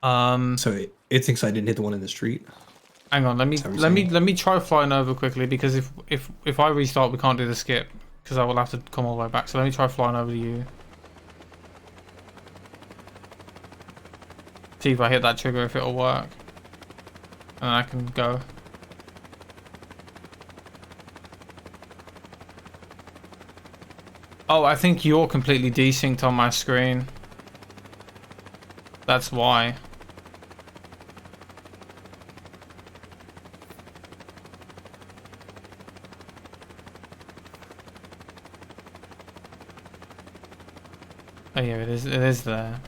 So it thinks I didn't hit the one in the street. Hang on, let me try flying over quickly, because if I restart we can't do the skip, because I will have to come all the way back. So let me try flying over to you. See if I hit that trigger, if it'll work. And then I can go. Oh, I think you're completely desynced on my screen. That's why. Oh yeah, it is there.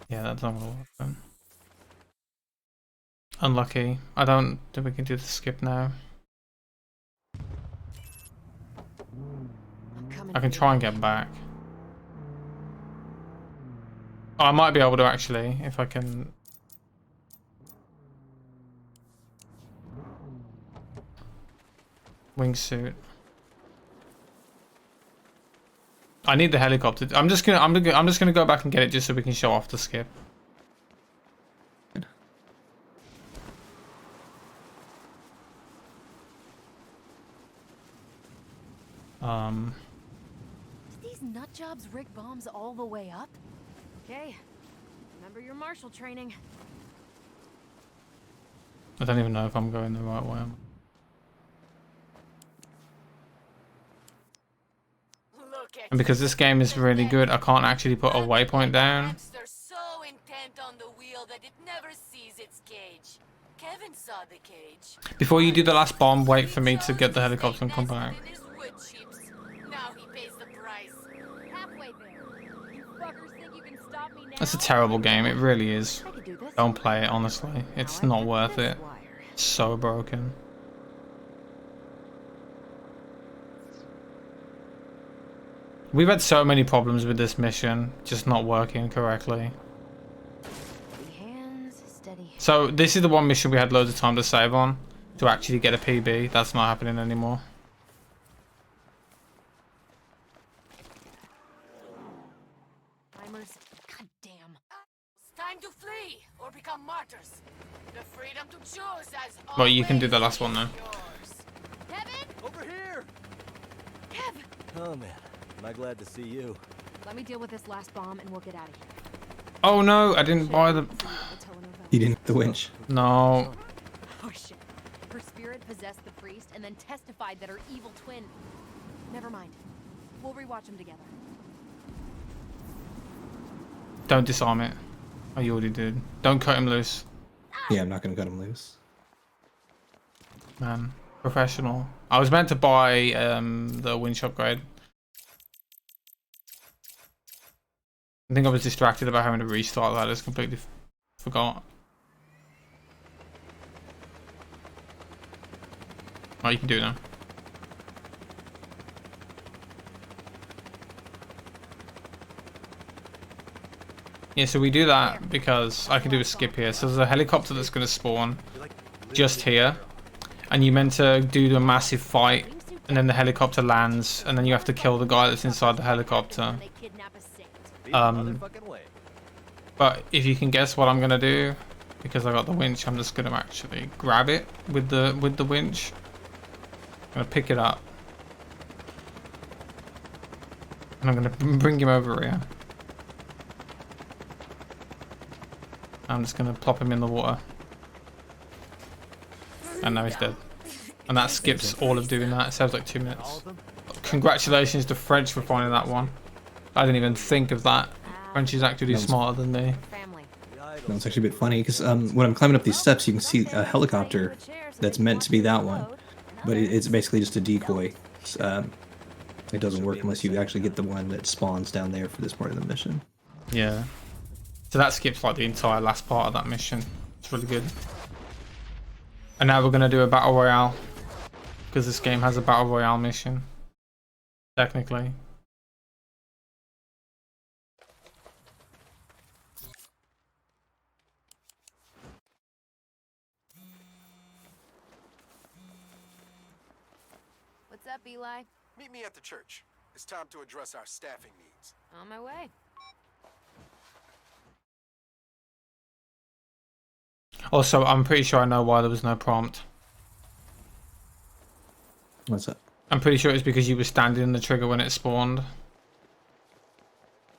Yeah, that's not gonna work then. Unlucky. I don't think we can do the skip now. I can try and get back. Oh, I might be able to actually, if I can. Wingsuit. I need the helicopter. I'm just gonna go back and get it just so we can show off the skip. These nut jobs rig bombs all the way up? Okay. Remember your martial training. I don't even know if I'm going the right way. And because this game is really good, I can't actually put a waypoint down. They're so intent on the wheel that it never sees its cage. Kevin saw the cage. Before you do the last bomb, wait for me to get the helicopter and come back. Now he pays the price. Halfway there. You fuckers think you can stop me now? It's a terrible game, it really is. Don't play it, honestly. It's not worth it. It's so broken. We've had so many problems with this mission, just not working correctly. So this is the one mission we had loads of time to save on to actually get a PB. That's not happening anymore. Timers, goddamn. It's time to flee or become martyrs. The freedom to choose as Well, you can do the last one now. Kevin? Over here! Kev! Oh man, am I glad to see you. Let me deal with this last bomb and we'll get out of here. Oh no, I didn't buy the... You didn't get the winch. No. Oh shit. Her spirit possessed the priest and then testified that her evil twin... Never mind. We'll rewatch them together. Don't disarm it. Oh, you already did. Don't cut him loose. Yeah, I'm not gonna cut him loose. Man, professional. I was meant to buy the winch upgrade. I think I was distracted about having to restart that. I just completely forgot. Oh, you can do it now. Yeah, so we do that because I can do a skip here. So there's a helicopter that's going to spawn just here. And you're meant to do the massive fight. And then the helicopter lands. And then you have to kill the guy that's inside the helicopter. But if you can guess what I'm going to do, because I got the winch, I'm just going to actually grab it with the winch. I'm going to pick it up. And I'm going to bring him over here. I'm just going to plop him in the water. And now he's dead. And that skips all of doing that. It saves like 2 minutes. Congratulations to French for finding that one. I didn't even think of that. French is actually smarter than me. No, it's actually a bit funny because when I'm climbing up these steps, you can see a helicopter that's meant to be that one. But it's basically just a decoy. It doesn't work unless you actually get the one that spawns down there for this part of the mission. Yeah. So that skips like the entire last part of that mission. It's really good. And now we're going to do a battle royale. Because this game has a battle royale mission. Technically. What's up, Eli? Meet me at the church. It's time to address our staffing needs. On my way. Also, I'm pretty sure I know why there was no prompt. What's that? I'm pretty sure it's because you were standing in the trigger when it spawned.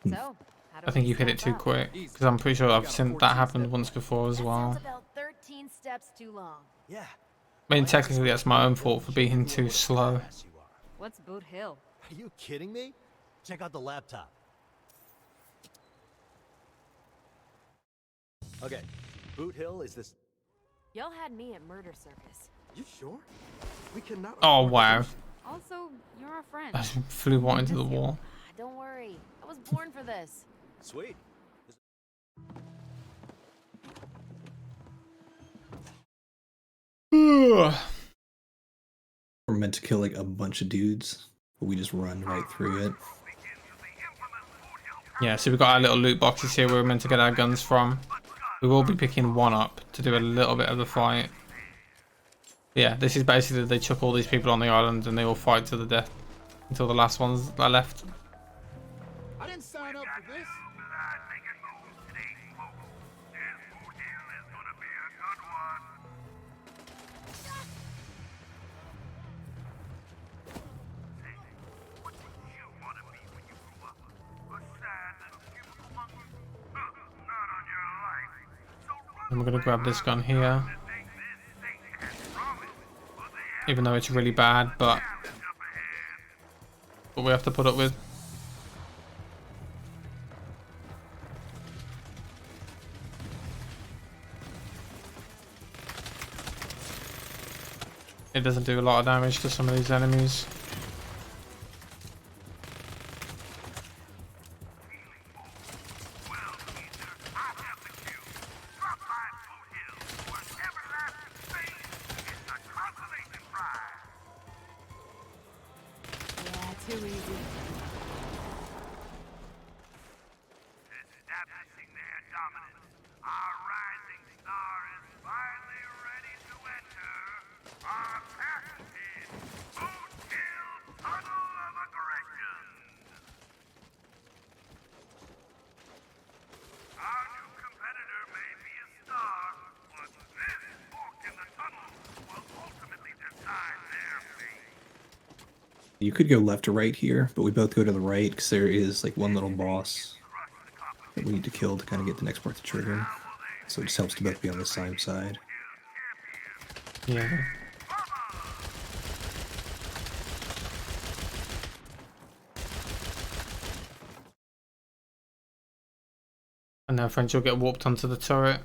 So, I think you hit it too quick. Because I'm pretty sure I've seen that happen once before as well. About 13 steps too long. Yeah. I mean, technically that's my own fault for being too slow. What's Boot Hill? Are you kidding me? Check out the laptop. Okay, Boot Hill is this... Y'all had me at Murder Circus. You sure? We cannot... Oh, wow. Also, you're our friend. I flew right into the wall. Don't worry. I was born for this. Sweet. We're meant to kill like a bunch of dudes, but we just run right through it. Yeah, so we've got our little loot boxes here where we're meant to get our guns from. We will be picking one up to do a little bit of the fight. Yeah, this is basically they chuck all these people on the island and they all fight to the death until the last ones are left. I didn't sign up for this. And we're going to grab this gun here. Even though it's really bad, but what we have to put up with. It doesn't do a lot of damage to some of these enemies. Too easy. Establishing their dominance, our rising star is You could go left or right here, but we both go to the right because there is like one little boss that we need to kill to kind of get the next part to trigger. So it just helps to both be on the same side. Yeah. And now French will get warped onto the turret.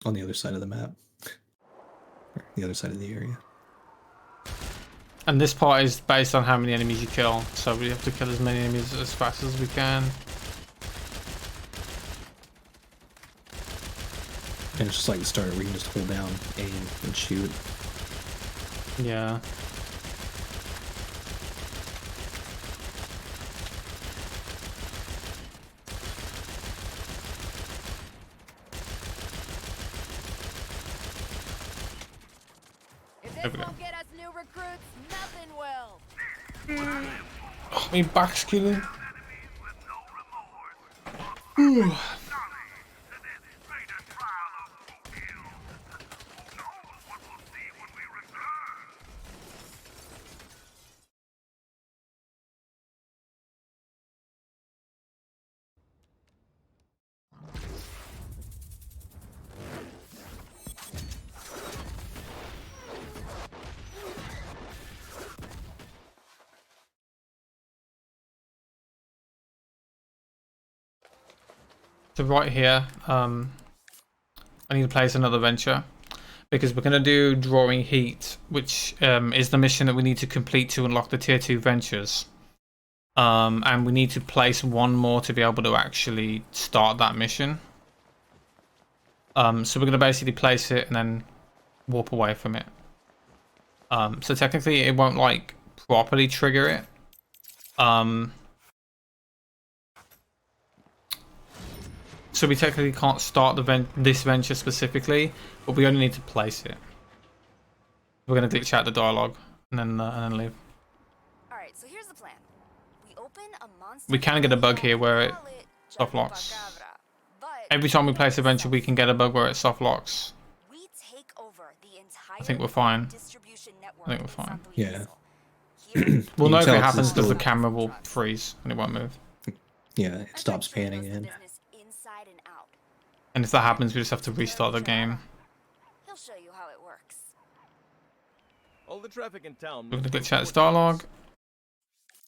On the other side of the map. Or the other side of the area. And this part is based on how many enemies you kill. So we have to kill as many enemies as fast as we can. And it's just like the start where you can just hold down, aim, and shoot. Yeah. If this won't get us new recruits, nothing will. Oh, my back's killing. Ooh. So right here, I need to place another venture because we're going to do drawing heat, which is the mission that we need to complete to unlock the tier 2 ventures. And we need to place one more to be able to actually start that mission. So we're going to basically place it and then warp away from it. So technically it won't like properly trigger it. So we technically can't start this venture specifically, but we only need to place it. We're gonna glitch out the dialogue and then leave. All right, so here's the plan. We open a monster. We can get a bug here where it soft locks. Every time we place a venture, we can get a bug where it soft locks. We take over the entire I think we're fine. distribution network. I think we're fine. Yeah. We'll know if it tell happens it's because the still- camera will freeze and it won't move. Yeah, it stops panning in. And if that happens, we just have to restart the game. He'll show you how it works. All the traffic in town. We're gonna glitch out this dialogue.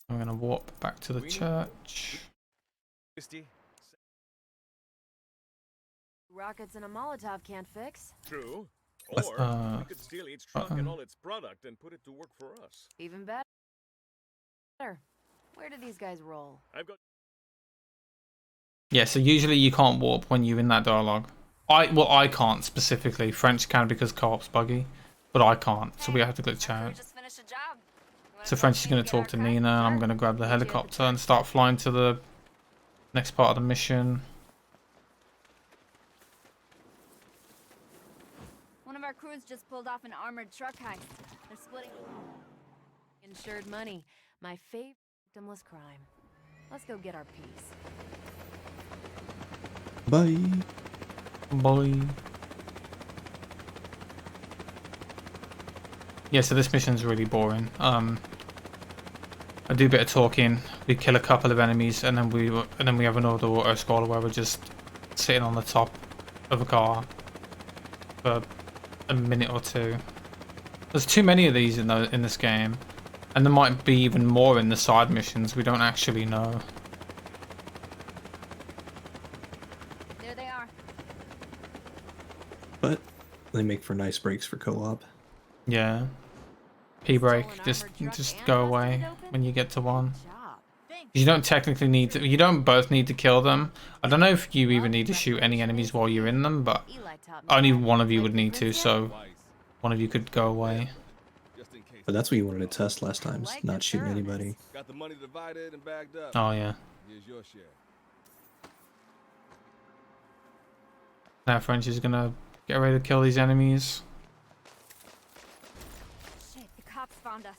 I'm gonna warp back to the church. Rockets and a Molotov can't fix. True. Let's, Or we could steal each truck and all its product and put it to work for us. Even better. Where do these guys roll? I've got. Yeah, so usually you can't warp when you're in that dialogue. I can't specifically. French can because co-op's buggy, but I can't, so we have to glitch out. So French is going to talk to Nina, and I'm going to grab the helicopter and start flying to the next part of the mission. One of our crews just pulled off an armored truck heist. They're splitting insured money. My favorite victimless crime. Let's go get our piece. Bye. Bye. Yeah, so this mission's really boring. I do a bit of talking. We kill a couple of enemies, and then we have another auto scroller where we're just sitting on the top of a car for a minute or two. There's too many of these in this game, and there might be even more in the side missions. We don't actually know. There they are. But they make for nice breaks for co-op. Yeah. P-break, just go away when you get to one. You don't technically need to, you don't both need to kill them. I don't know if you even need to shoot any enemies while you're in them, but only one of you would need to, so one of you could go away. But that's what you wanted to test last time, is not shooting anybody. Got the money divided and bagged up. Oh yeah. Here's your share. Now French is gonna get ready to kill these enemies. Shit, the cops found us.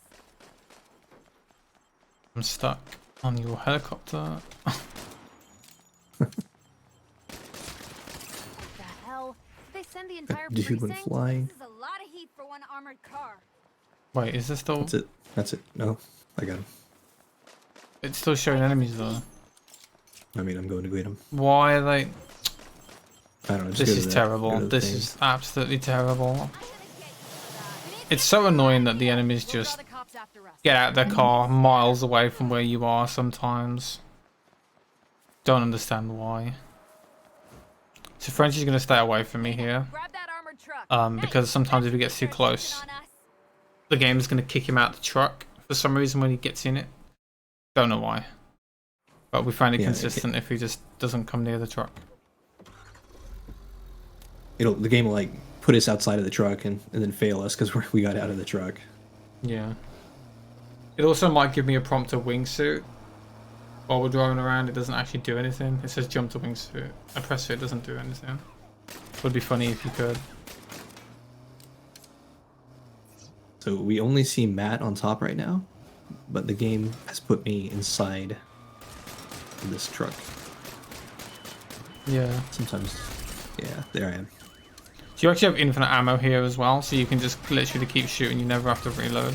I'm stuck on your helicopter. What the hell? Did they send the entire Dude went precinct? flying. This is a lot of heat for one armored car. Wait, is this still? That's it. That's it. No, I got him. It's still showing enemies though. I mean, I'm going to greet him. Why are they? I don't know. Just This go to is the- terrible. go to the This thing. is absolutely terrible. It's so annoying that the enemies just get out of their car miles away from where you are sometimes. Don't understand why. So French is going to stay away from me here. Because sometimes if he gets too close, the game is going to kick him out the truck for some reason when he gets in it. Don't know why. But we find it consistent if he just doesn't come near the truck. The game will like put us outside of the truck and then fail us because we got out of the truck. Yeah. It also might give me a prompt to wingsuit. While we're driving around, it doesn't actually do anything. It says jump to wingsuit. I press it, it doesn't do anything. Would be funny if you could. So we only see Matt on top right now, but the game has put me inside this truck. Yeah. Sometimes, yeah, there I am. You actually have infinite ammo here as well, so you can just literally keep shooting. You never have to reload.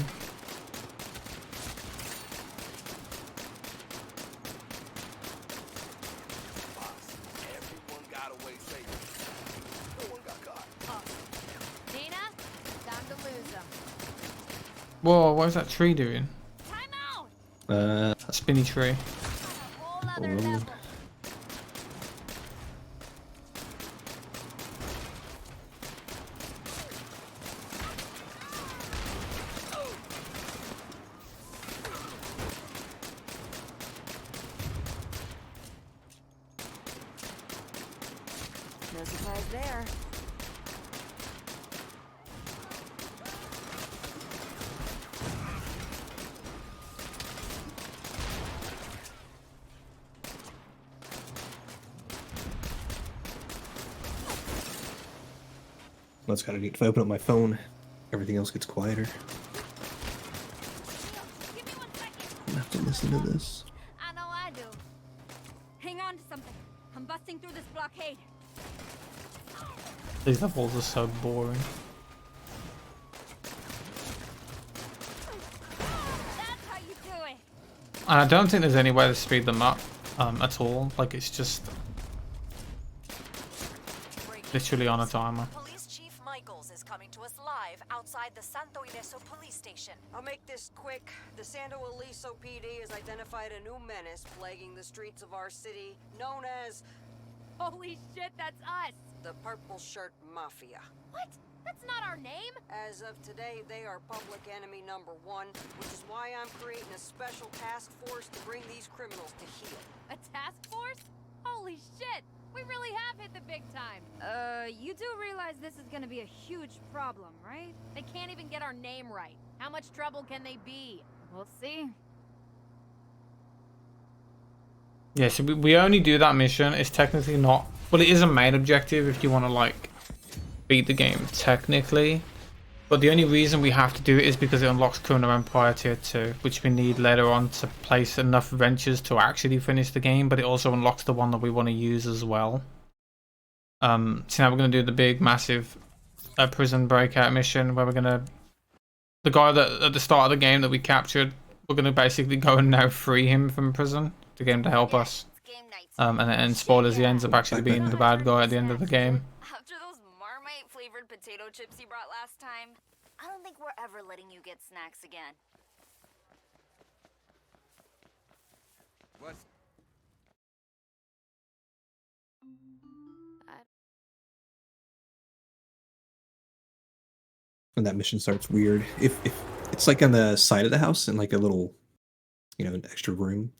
Nina, time to lose them. Whoa, what is that tree doing? Spinny tree. Oh. No surprise there. That's kind of neat. If I open up my phone, everything else gets quieter. I have to listen to this. I know I do. Hang on to something. I'm busting through this blockade. These levels are so boring. That's how you do it. And I don't think there's any way to speed them up at all. Like, it's just literally on a timer. Police Chief Michaels is coming to us live outside the Santo Ileso police station. I'll make this quick. The Santo Ileso PD has identified a new menace plaguing the streets of our city, known as... Holy shit, that's us! The Purple Shirt Mafia. What? That's not our name! As of today, they are public enemy number 1, which is why I'm creating a special task force to bring these criminals to heel. A task force? Holy shit! We really have hit the big time! You do realize this is gonna be a huge problem, right? They can't even get our name right. How much trouble can they be? We'll see. Yeah, so we only do that mission. It's technically not... Well, it is a main objective if you want to, like, beat the game, technically. But the only reason we have to do it is because it unlocks Criminal Empire Tier 2, which we need later on to place enough ventures to actually finish the game, but it also unlocks the one that we want to use as well. So now we're going to do the big, massive prison breakout mission, where we're going to... The guy that at the start of the game that we captured, we're going to basically go and now free him from prison to get him to help us. And then, spoilers, he ends up actually being the bad guy at the end of the game. After those Marmite flavored potato chips you brought last time, I don't think we're ever letting you get snacks again. What? When that mission starts weird. If it's like on the side of the house in like a little, an extra room.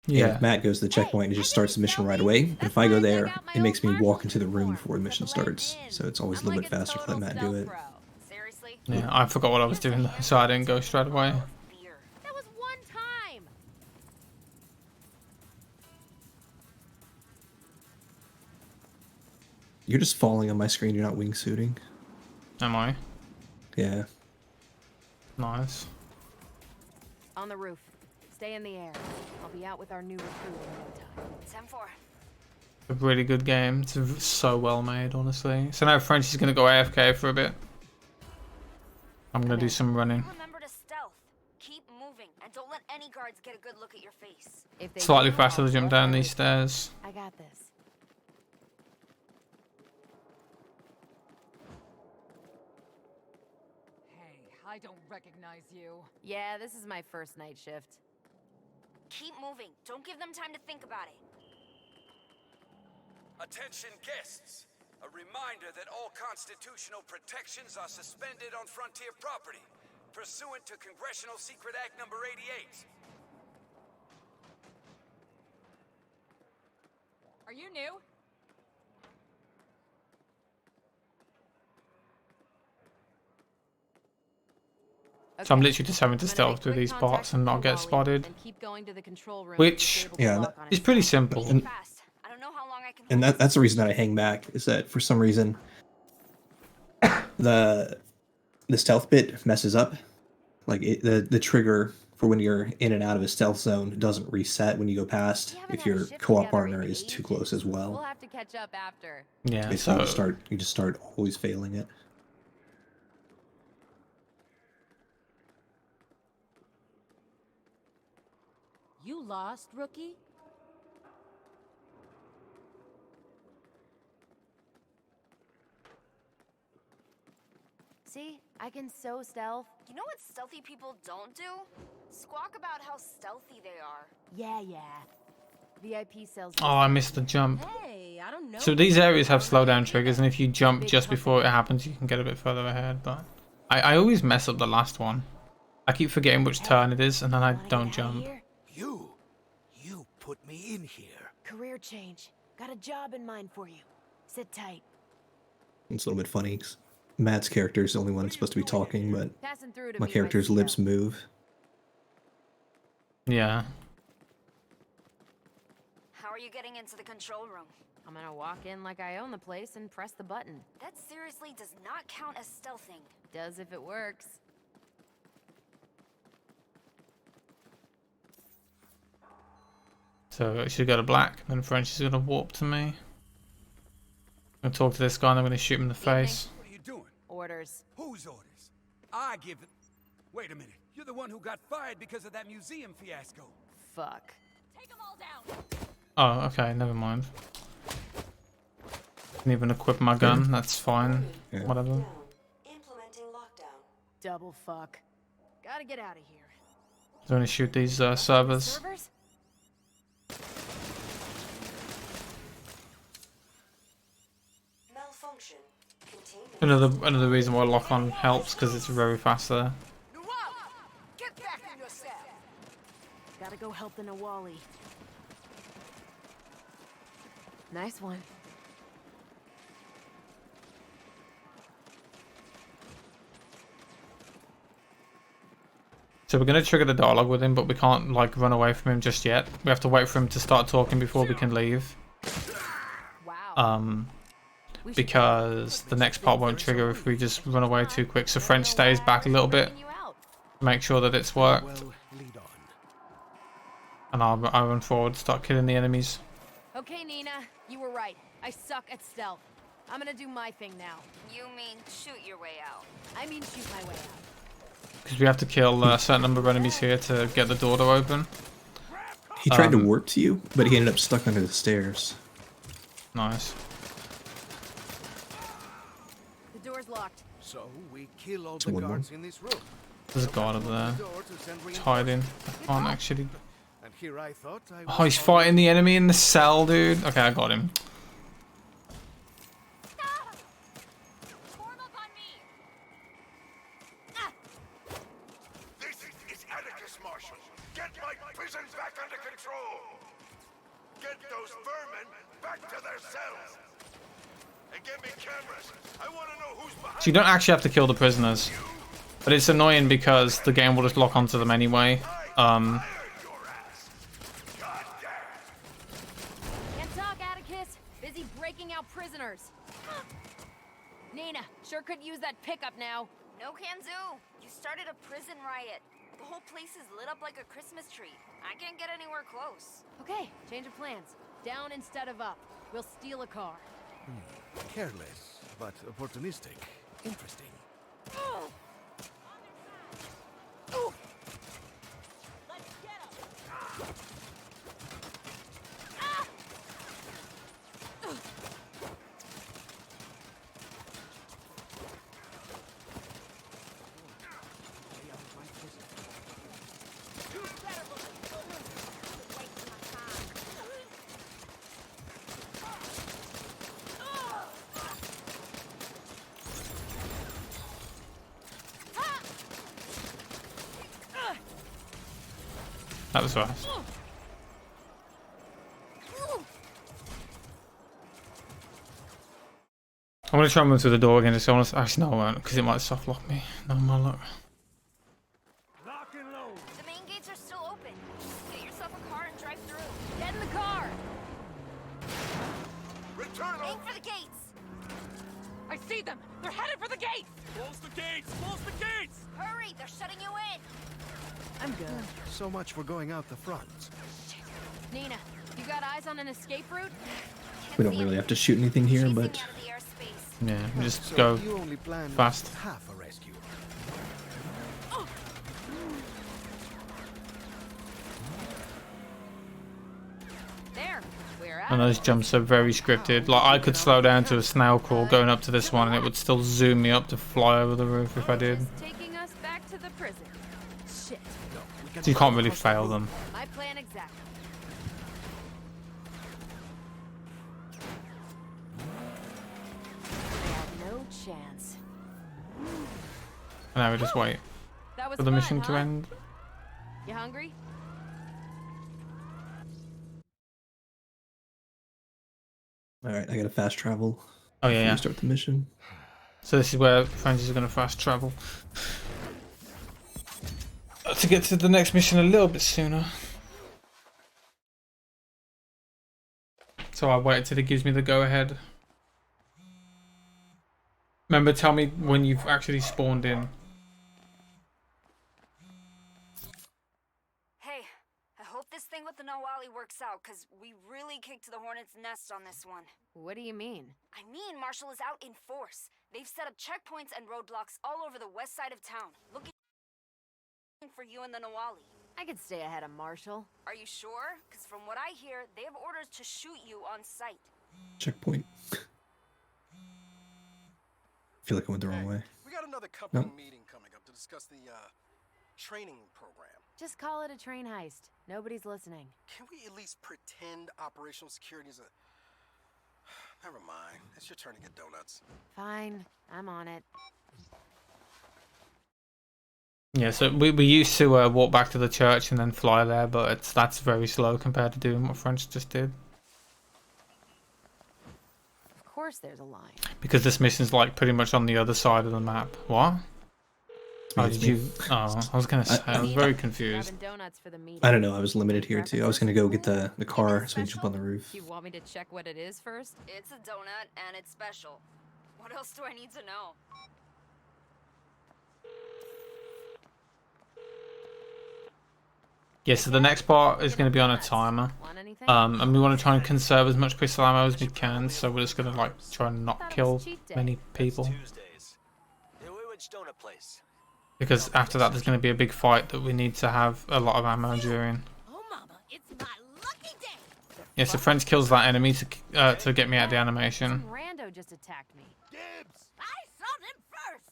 Yeah. And if Matt goes to the checkpoint and just starts the mission right away, and if I go there, it makes me walk into the room before the mission starts. So it's always a little bit faster to let Matt do it. Yeah, I forgot what I was doing, so I didn't go straight away. That was one time! You're just falling on my screen, you're not wingsuiting. Am I? Yeah. Nice. On the roof. Stay in the air. I'll be out with our new recruit in no time. 10-4. A really good game. It's so well made, honestly. So now French is going to go AFK for a bit. I'm gonna do some running. Remember to stealth. Keep moving, and don't let any guards get a good look at your face. If they Slightly do, faster I'll to jump blow down through. these stairs. I got this. Hey, I don't recognize you. Yeah, this is my first night shift. Keep moving. Don't give them time to think about it. Attention guests. A reminder that all constitutional protections are suspended on Frontier property, pursuant to Congressional Secret Act number 88. Are you new? So I'm literally just having to stealth through these parts and not get spotted. Which is pretty simple. And that's the reason that I hang back, is that for some reason the stealth bit messes up. Like the trigger for when you're in and out of a stealth zone doesn't reset when you go past if your co-op partner is too close as well. We'll have to catch up after. Yeah, Basically, so you just start always failing it. You lost, rookie? See, I can so stealth. You know what stealthy people don't do? Squawk about how stealthy they are. Yeah. VIP cells. oh, I missed the jump. Hey, I don't know. So these areas have slowdown triggers, and if you jump just before it happens, you can get a bit further ahead. But I always mess up the last one. I keep forgetting which turn it is, and then I don't jump. You put me in here. Career change. Got a job in mind for you. Sit tight. It's a little bit funny 'cause Matt's character is the only one that's supposed to be talking, but Passing through to my meet character's CEO. lips move. Yeah. How are you getting into the control room? I'm gonna walk in like I own the place and press the button. That seriously does not count as stealthing. Does if it works. So she's got a black, then French is gonna warp to me. I'm gonna talk to this guy and I'm gonna shoot him in the face. What are you doing? Orders. Whose orders? I give it. Wait a minute. You're the one who got fired because of that museum fiasco. Fuck. Take them all down. Oh, okay, never mind. Didn't even equip my gun, that's fine. Yeah. Whatever. Implementing lockdown. Double fuck. Gotta get out of here. I'm gonna shoot these servers. Servers? Malfunction. Another reason why lock on helps, because it's very fast there. Get back in your cell. Gotta go help the Nawali. Nice one. So we're gonna trigger the dialogue with him, but we can't like run away from him just yet. We have to wait for him to start talking before we can leave. Wow. Because the next part won't trigger if we just run away too quick. So French stays back a little bit, make sure that it's worked, and I'll run forward, start killing the enemies. Okay, Nina, you were right. I suck at stealth. I'm gonna do my thing now. You mean shoot your way out? I mean shoot my way out. Because we have to kill a certain number of enemies here to get the door to open. He tried to warp to you, but he ended up stuck under the stairs. Nice. The door's locked. So we kill all It's the one more. guards in this room. There's a guard up there. He's hiding. I can't actually. And here I thought I Oh, he's fighting the enemy in the cell, dude. Okay, I got him. This is Atticus, Marshal. Get my prison back under control. Get those vermin back to their cells. And get me cameras. I want to know who's behind. So you don't actually have to kill the prisoners, but it's annoying because the game will just lock onto them anyway. Can't talk, Atticus. Busy breaking out prisoners. Nina, sure could use that pickup now. No can do. You started a prison riot. The whole place is lit up like a Christmas tree. I can't get anywhere close. Okay, change of plans. Down instead of up. We'll steal a car. Careless, but opportunistic. Interesting. That was fast. I'm gonna try and move through the door again. Just honest. Actually, no, I won't, because it might soft lock me. No, my luck. The main gates are still open. Get yourself a car and drive through. Get in the car! Return Aim for the gates! I see them! They're headed for the gates! Close the gates! Close the gates! Hurry, they're shutting you in! I'm good. So much for going out the front. Nina, you got eyes on an escape route? We don't really have to shoot anything here, but Yeah, just So go you only planned fast. half a rescue. There, we're out. And those jumps are very scripted. Like, I could slow down to a snail crawl going up to this one, and it would still zoom me up to fly over the roof if I did. Taking us back to the prison. Shit. So you can't really fail them. My plan exactly. They have no chance. And now we just wait That was for the fun, mission to huh? end. You hungry? all right, I gotta fast travel. Oh yeah, before yeah. we start the mission. So this is where Francis is going to fast travel to get to the next mission a little bit sooner. So I waited till it gives me the go ahead. Remember, tell me when you've actually spawned in. Hey, I hope this thing with the Nawali works out, because we really kicked the hornet's nest on this one. What do you mean? I mean, Marshall is out in force. They've set up checkpoints and roadblocks all over the west side of town, looking for you and the Nawali. I could stay ahead of Marshall. Are you sure? Because from what I hear, they have orders to shoot you on sight. Checkpoint. I feel like I went the wrong way. We got another company Nope. meeting coming up to discuss the training program. Just call it a train heist. Nobody's listening. Can we at least pretend operational security is a... Never mind. It's your turn to get donuts. Fine, I'm on it. Yeah, so we used to walk back to the church and then fly there, but that's very slow compared to doing what French just did. Of course there's a line. Because this mission's like pretty much on the other side of the map. What? Oh, did you? Oh, I was gonna say, I was very confused. Grabbing donuts for the meeting. I don't know. I was limited here too. I was gonna go get the car so we can jump on the roof. You want me to check what it is first? It's a donut, and it's special. What else do I need to know? Yeah, so the next part is going to be on a timer. And we want to try and conserve as much pistol ammo as we can, so we're just going to like try and not kill many people. Tuesdays. Which donut place? Because after that there's going to be a big fight that we need to have a lot of ammo during. Oh mama, it's my lucky day. Yeah, so French kills that enemy to get me out the animation. Some rando just attacked me. Gibbs! I saw them first.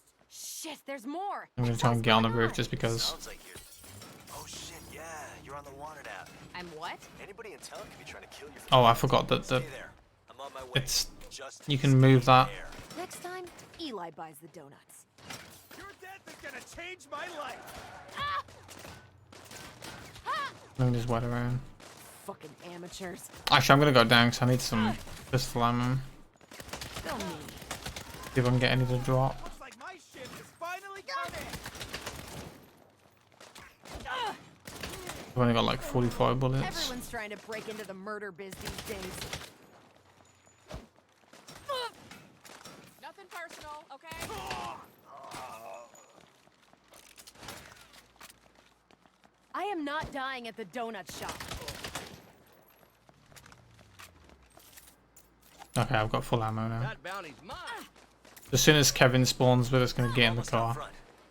Shit, there's more. I'm going to try and get on the roof just because. Sounds like you're... Oh shit, yeah, you're on the wanted app. I'm what? Anybody in town could be trying to kill you. Oh, I forgot that Stay there. I'm on my way. it's you can move that. Next time, Eli buys the donuts. Your death is gonna change my life. Ah! Ah! Let me just wait around. Fucking amateurs. Actually, I'm going to go down because I need some pistol ammo. Still me. See if I can get any to drop. Looks like my shift is finally coming. I've only got like 45 bullets. Everyone's trying to break into the murder biz these days. Nothing personal, okay? I am not dying at the donut shop. Okay, I've got full ammo now. That bounty's mine. As soon as Kevin spawns, we're just going to get in the car.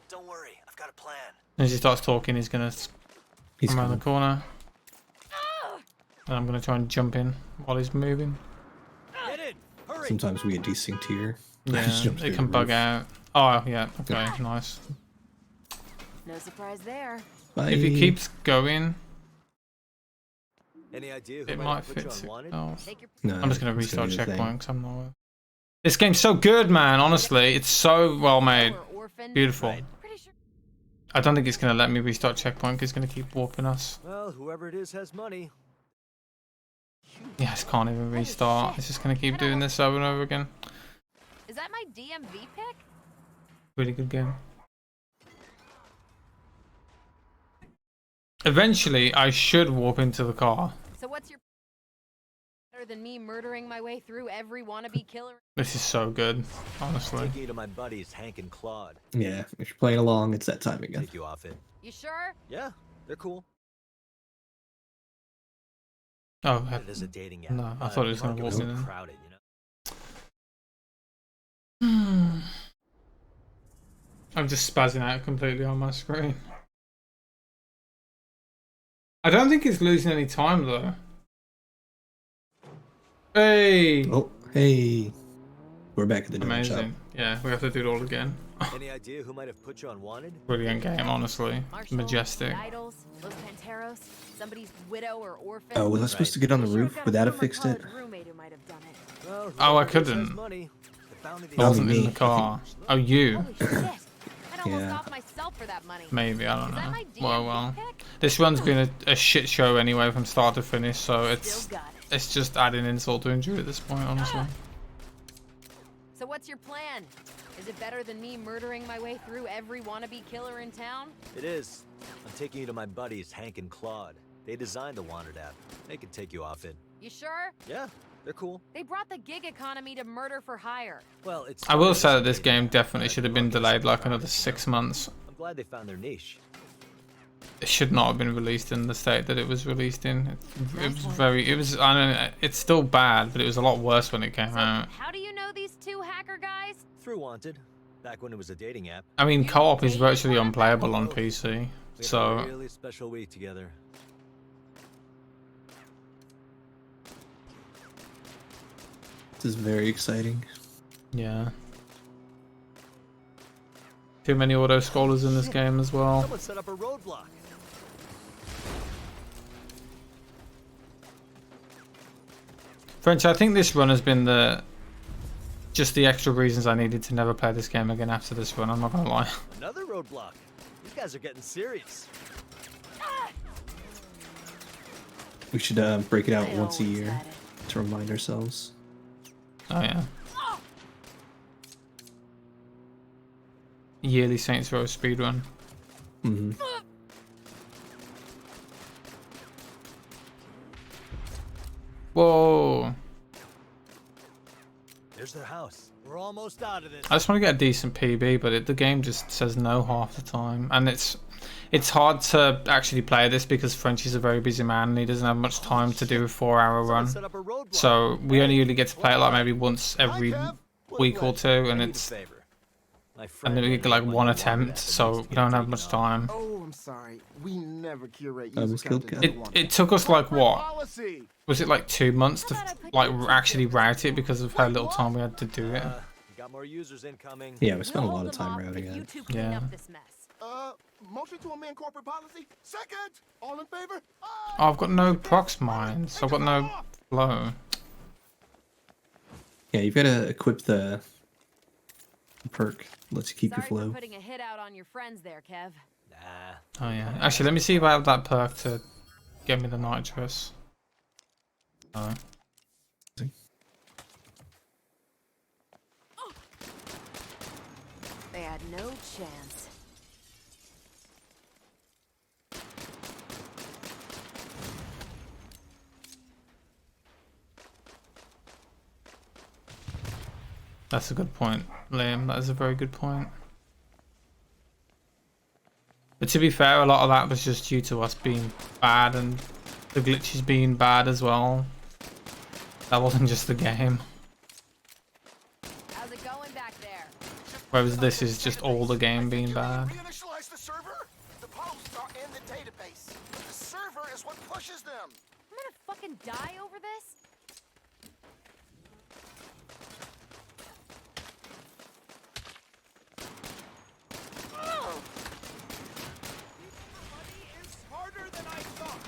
Don't worry, I've got a plan. As he starts talking, he's going to come around the corner. And I'm going to try and jump in while he's moving. Get in. Hurry. Sometimes we get desynced here. Yeah, Just jump it through can the bug roof. out. Oh, yeah, okay, nice. No surprise there. Bye. If he keeps going, Any idea who it might might have put fit you on wanted? itself. No, I'm just going to it's gonna restart be the thing. checkpoint because I'm not... This game's so good, man, honestly. It's so well made. Beautiful. I don't think it's going to let me restart checkpoint. It's going to keep warping us. Well, whoever it is has money. Yes, can't even restart. It's just going to keep doing this over and over again. Is that my DMV pick? Really good game. Eventually, I should warp into the car. So what's your better than me murdering my way through every wannabe killer? This is so good, honestly. Take you to my buddies Hank and Claude. Yeah, if you're playing along, it's that time again. Take you off it. You sure? Yeah, they're cool. Oh, It is a dating app. no, I thought it was going to market walk was in. crowded, you know. I'm just spazzing out completely on my screen. I don't think it's losing any time though. Hey! Oh, hey. We're back at the donut shop. Amazing. Yeah, we have to do it all again. Any idea who might have put you on wanted? Brilliant game, honestly. Marshall, Majestic. the Idols, Los Panteros, somebody's widow or orphan. Oh, was I supposed to get on the roof? Would that have fixed it? Roommate who might have done it. Well, Oh, I whoever couldn't. has money, the bounty I wasn't me. in the car. Oh, you? Holy shit. I'd almost Yeah. off myself for that money. Maybe, I don't Is that know. my DMV Well. pick? This run's been a shit show anyway from start to finish, so Still got it. it's just adding insult to injury at this point, honestly. So what's your plan? Is it better than me murdering my way through every wannabe killer in town? It is. I'm taking you to my buddies Hank and Claude. They designed the wanted app. They can take you off it. You sure? Yeah, they're cool. They brought the gig economy to murder for hire. Well, it's. I will say that this game definitely should have been delayed like another 6 months. I'm glad they found their niche. It should not have been released in the state that it was released in. It was very, it was, I don't know, it's still bad, but it was a lot worse when it came out. How do you know these two hacker guys? Through Wanted, back when it was a dating app. I mean, co-op is virtually unplayable on PC, We had a so really special week together. This is very exciting. yeah. Too many auto scrollers in this game as well. Someone set up a roadblock. French, I think this run has been just the extra reasons I needed to never play this game again after this run, I'm not gonna lie. Another roadblock. These guys are getting serious. We should break it out once a year to remind ourselves. Oh yeah. Yearly Saints Row speedrun. Mm-hmm. Whoa. There's their house. We're almost out of this. I just want to get a decent PB, but the game just says no half the time, and it's hard to actually play this because French is a very busy man and he doesn't have much time to do a 4-hour run. So we only really get to play it like maybe once every week or two, and then we get like one attempt, so we don't have much time. Oh, I'm sorry. We never curate I was killed. It took us like what? Was it like 2 months to like actually route it because of how little time we had to do it? Got more users incoming. Yeah, we spent a lot of time routing it. Yeah. Motion to amend corporate policy. Second. All in favor? Oh, I've got no prox mines. I've got no flow. Yeah, you've got to equip the perk. Lets you keep your Sorry flow. for putting a hit out on your friends there, Kev. Oh yeah. Actually, let me see if I have that perk to get me the nitrous. Oh. They had no chance. That's a good point, Liam. That is a very good point. But to be fair, a lot of that was just due to us being bad and the glitches being bad as well. That wasn't just the game. How's it going back there? Whereas this is just all the game being bad. Reinitialize the server? The posts are in the database. But the server is what pushes them. I'm gonna fucking die over this? Harder than I thought.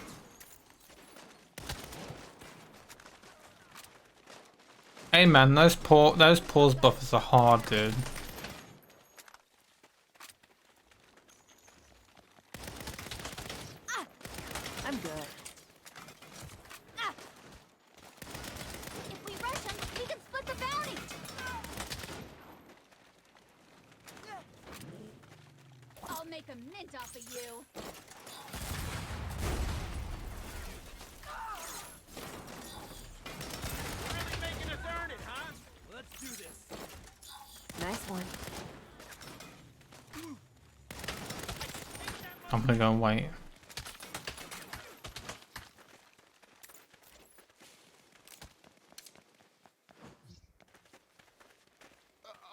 Hey man, those pause buffers are hard, dude. I'm good. If we rush him, we can split the bounty. I'll make a mint off of you. Really making us earn it, huh? Let's do this. Nice one. I'm gonna go and wait.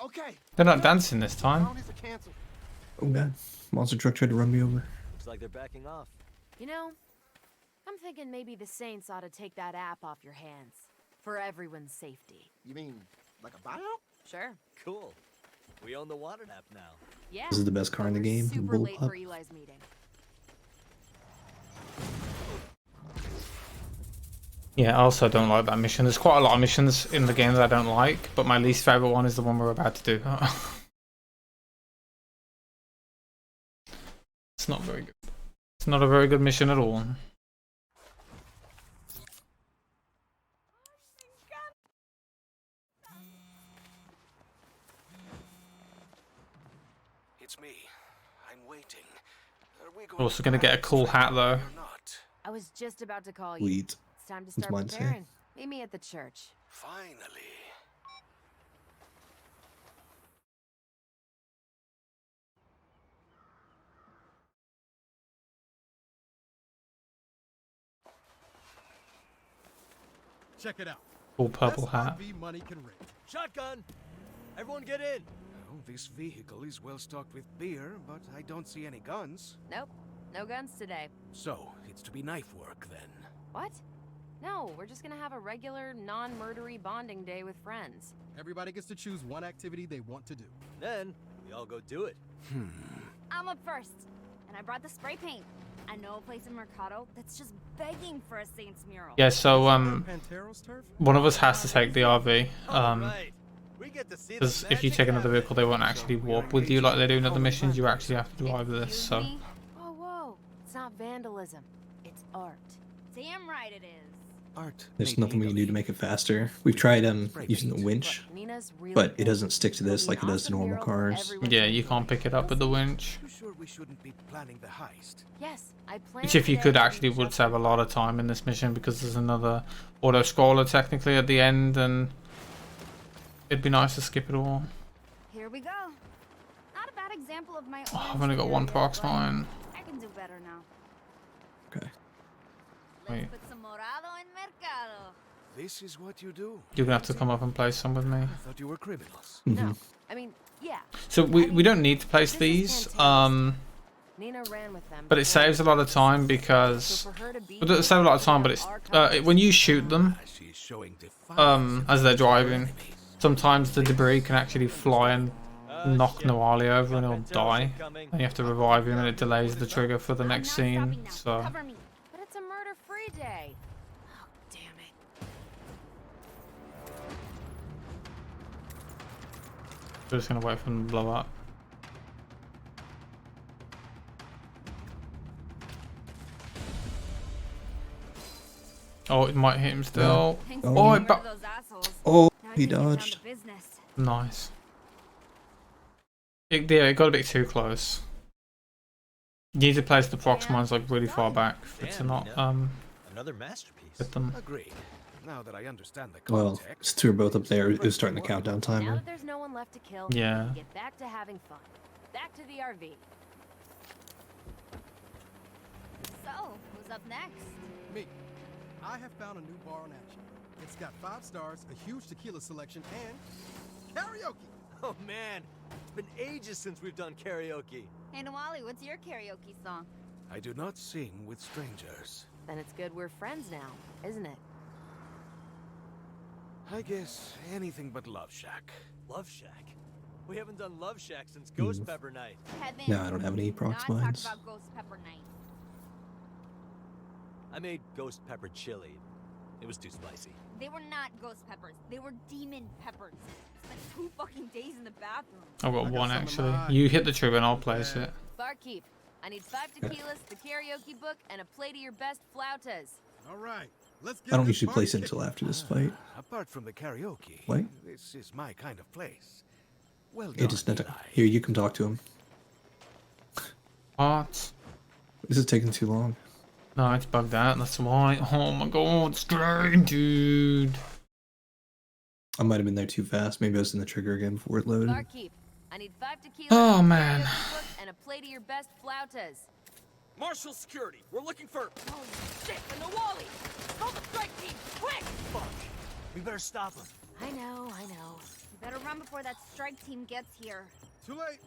Okay. They're not dancing this time. Bounties are canceled. Oh god, monster truck tried to run me over. Looks like they're backing off. You know, I'm thinking maybe the Saints ought to take that app off your hands. For everyone's safety. You mean like a buyout? Sure. Cool. We own the water nap now. Yeah. This is the best car in the game. Super Bull late pup. for Eli's meeting. Yeah, I also don't like that mission. There's quite a lot of missions in the game that I don't like, but my least favorite one is the one we're about to do. It's not very good. It's not a very good mission at all. It's me. I'm waiting. Are we We're also gonna get a cool hat though. I was just about to call you. Sweet. It's time to What's start mine say? preparing. Meet me at the church. Finally. Check it out. Cool purple Best hat. RV money can raise. Shotgun! Everyone get in! Oh, this vehicle is well stocked with beer, but I don't see any guns. Nope. No guns today. So, it's to be knife work then. What? No, we're just gonna have a regular, non-murdery bonding day with friends. Everybody gets to choose one activity they want to do. Then, we all go do it. I'm up first, and I brought the spray paint. I know a place in Mercado that's just begging for a Saints mural. Yeah, so Panteros turf? one of us has to take the RV. Right. We get to see the Because if you take another vehicle, they won't actually walk with you like they do in other missions. You actually have to drive this. So Whoa, whoa. It's not vandalism. It's art. Damn right it is. Art. There's nothing we can do to make it faster. We've tried using the winch, but it doesn't stick to this like it does to normal cars. yeah, you can't pick it up with the winch. You sure we shouldn't be planning the heist? Yes, I plan. Which if you could actually would save a lot of time in this mission because there's another auto scroller technically at the end and it'd be nice to skip it all. Here we go. Not a bad example of my Oh, I've only got one prox mine. I can do better now. Okay. Wait, Put some morado in Mercado. This is what you do? you're gonna have to come up and place some with me. I thought you were criminals. No, I mean, yeah. So we don't need to place these. Nina ran with them. But it saves a lot of time because it doesn't save a lot of time, but it's when you shoot them as they're driving, sometimes the debris can actually fly and knock Nawali over and he'll die. And you have to revive him and it delays the trigger for the next scene. So Cover me. But it's a murder-free day. Oh, damn it. we're just gonna wait for them to blow up. Oh, it might hit him still. Oh, oh, he dodged. Nice. Yeah, it got a bit too close. You need to place the prox mines like really far back for it to not Another masterpiece. hit them. Agreed. Now that I understand the Well, context. since we were both up there, it was starting the countdown Now timer. that there's no one left to kill, Yeah. get back to having fun. Back to the RV. So, who's up next? Me. I have found a new bar on action. It's got 5 stars, a huge tequila selection, and karaoke. Oh man, it's been ages since we've done karaoke. Hey, Nawali, what's your karaoke song? I do not sing with strangers. Then it's good we're friends now, isn't it? I guess anything but Love Shack. Love Shack? We haven't done Love Shack since Ghost Pepper Night. Heaven. No, I don't have any prox Now I mines. talk about Ghost Pepper Night. I made Ghost Pepper chili. It was too spicy. They were not ghost peppers. They were demon peppers. Spent 2 fucking days in the bathroom. I've got one actually. You hit the trigger and I'll place it. Barkeep, I need 5 tequilas, the karaoke book, and a plate of your best flautas. All right, let's get I don't this usually party place it until kicking. after this fight. Apart from the karaoke, What? this is my kind of place. Well It done, just not Eli. here. You can talk to him. What? This is taking too long. No, it's bugged out. That's why. Oh my god, strain, dude. I might have been there too fast. Maybe I was in the trigger again before it loaded. Barkeep, I need 5 tequilas, Oh, a man. karaoke book, and a plate of your best flautas. Marshal security, we're looking for... Holy shit, the Nawali! Call the strike team, quick! Fuck. We better stop him. I know. You better run before that strike team gets here. Too late.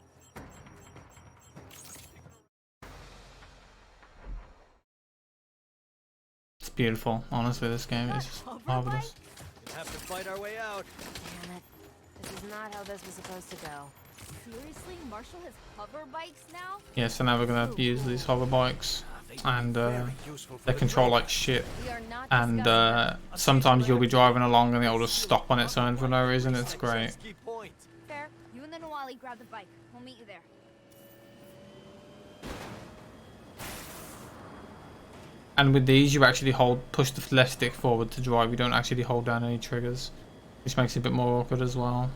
It's beautiful. Honestly, this game is just marvelous. We'll have to fight our way out. Damn it. This is not how this was supposed to go. Seriously? Marshall has hover bikes now? Yeah, so now we're gonna use these hover bikes, and they control like shit. And sometimes you'll be driving along and it'll just stop on its own for no reason. It's great. Fair. You and the Nawali grab the bike. We'll meet you there. And with these, you actually push the left stick forward to drive. You don't actually hold down any triggers, which makes it a bit more awkward as well.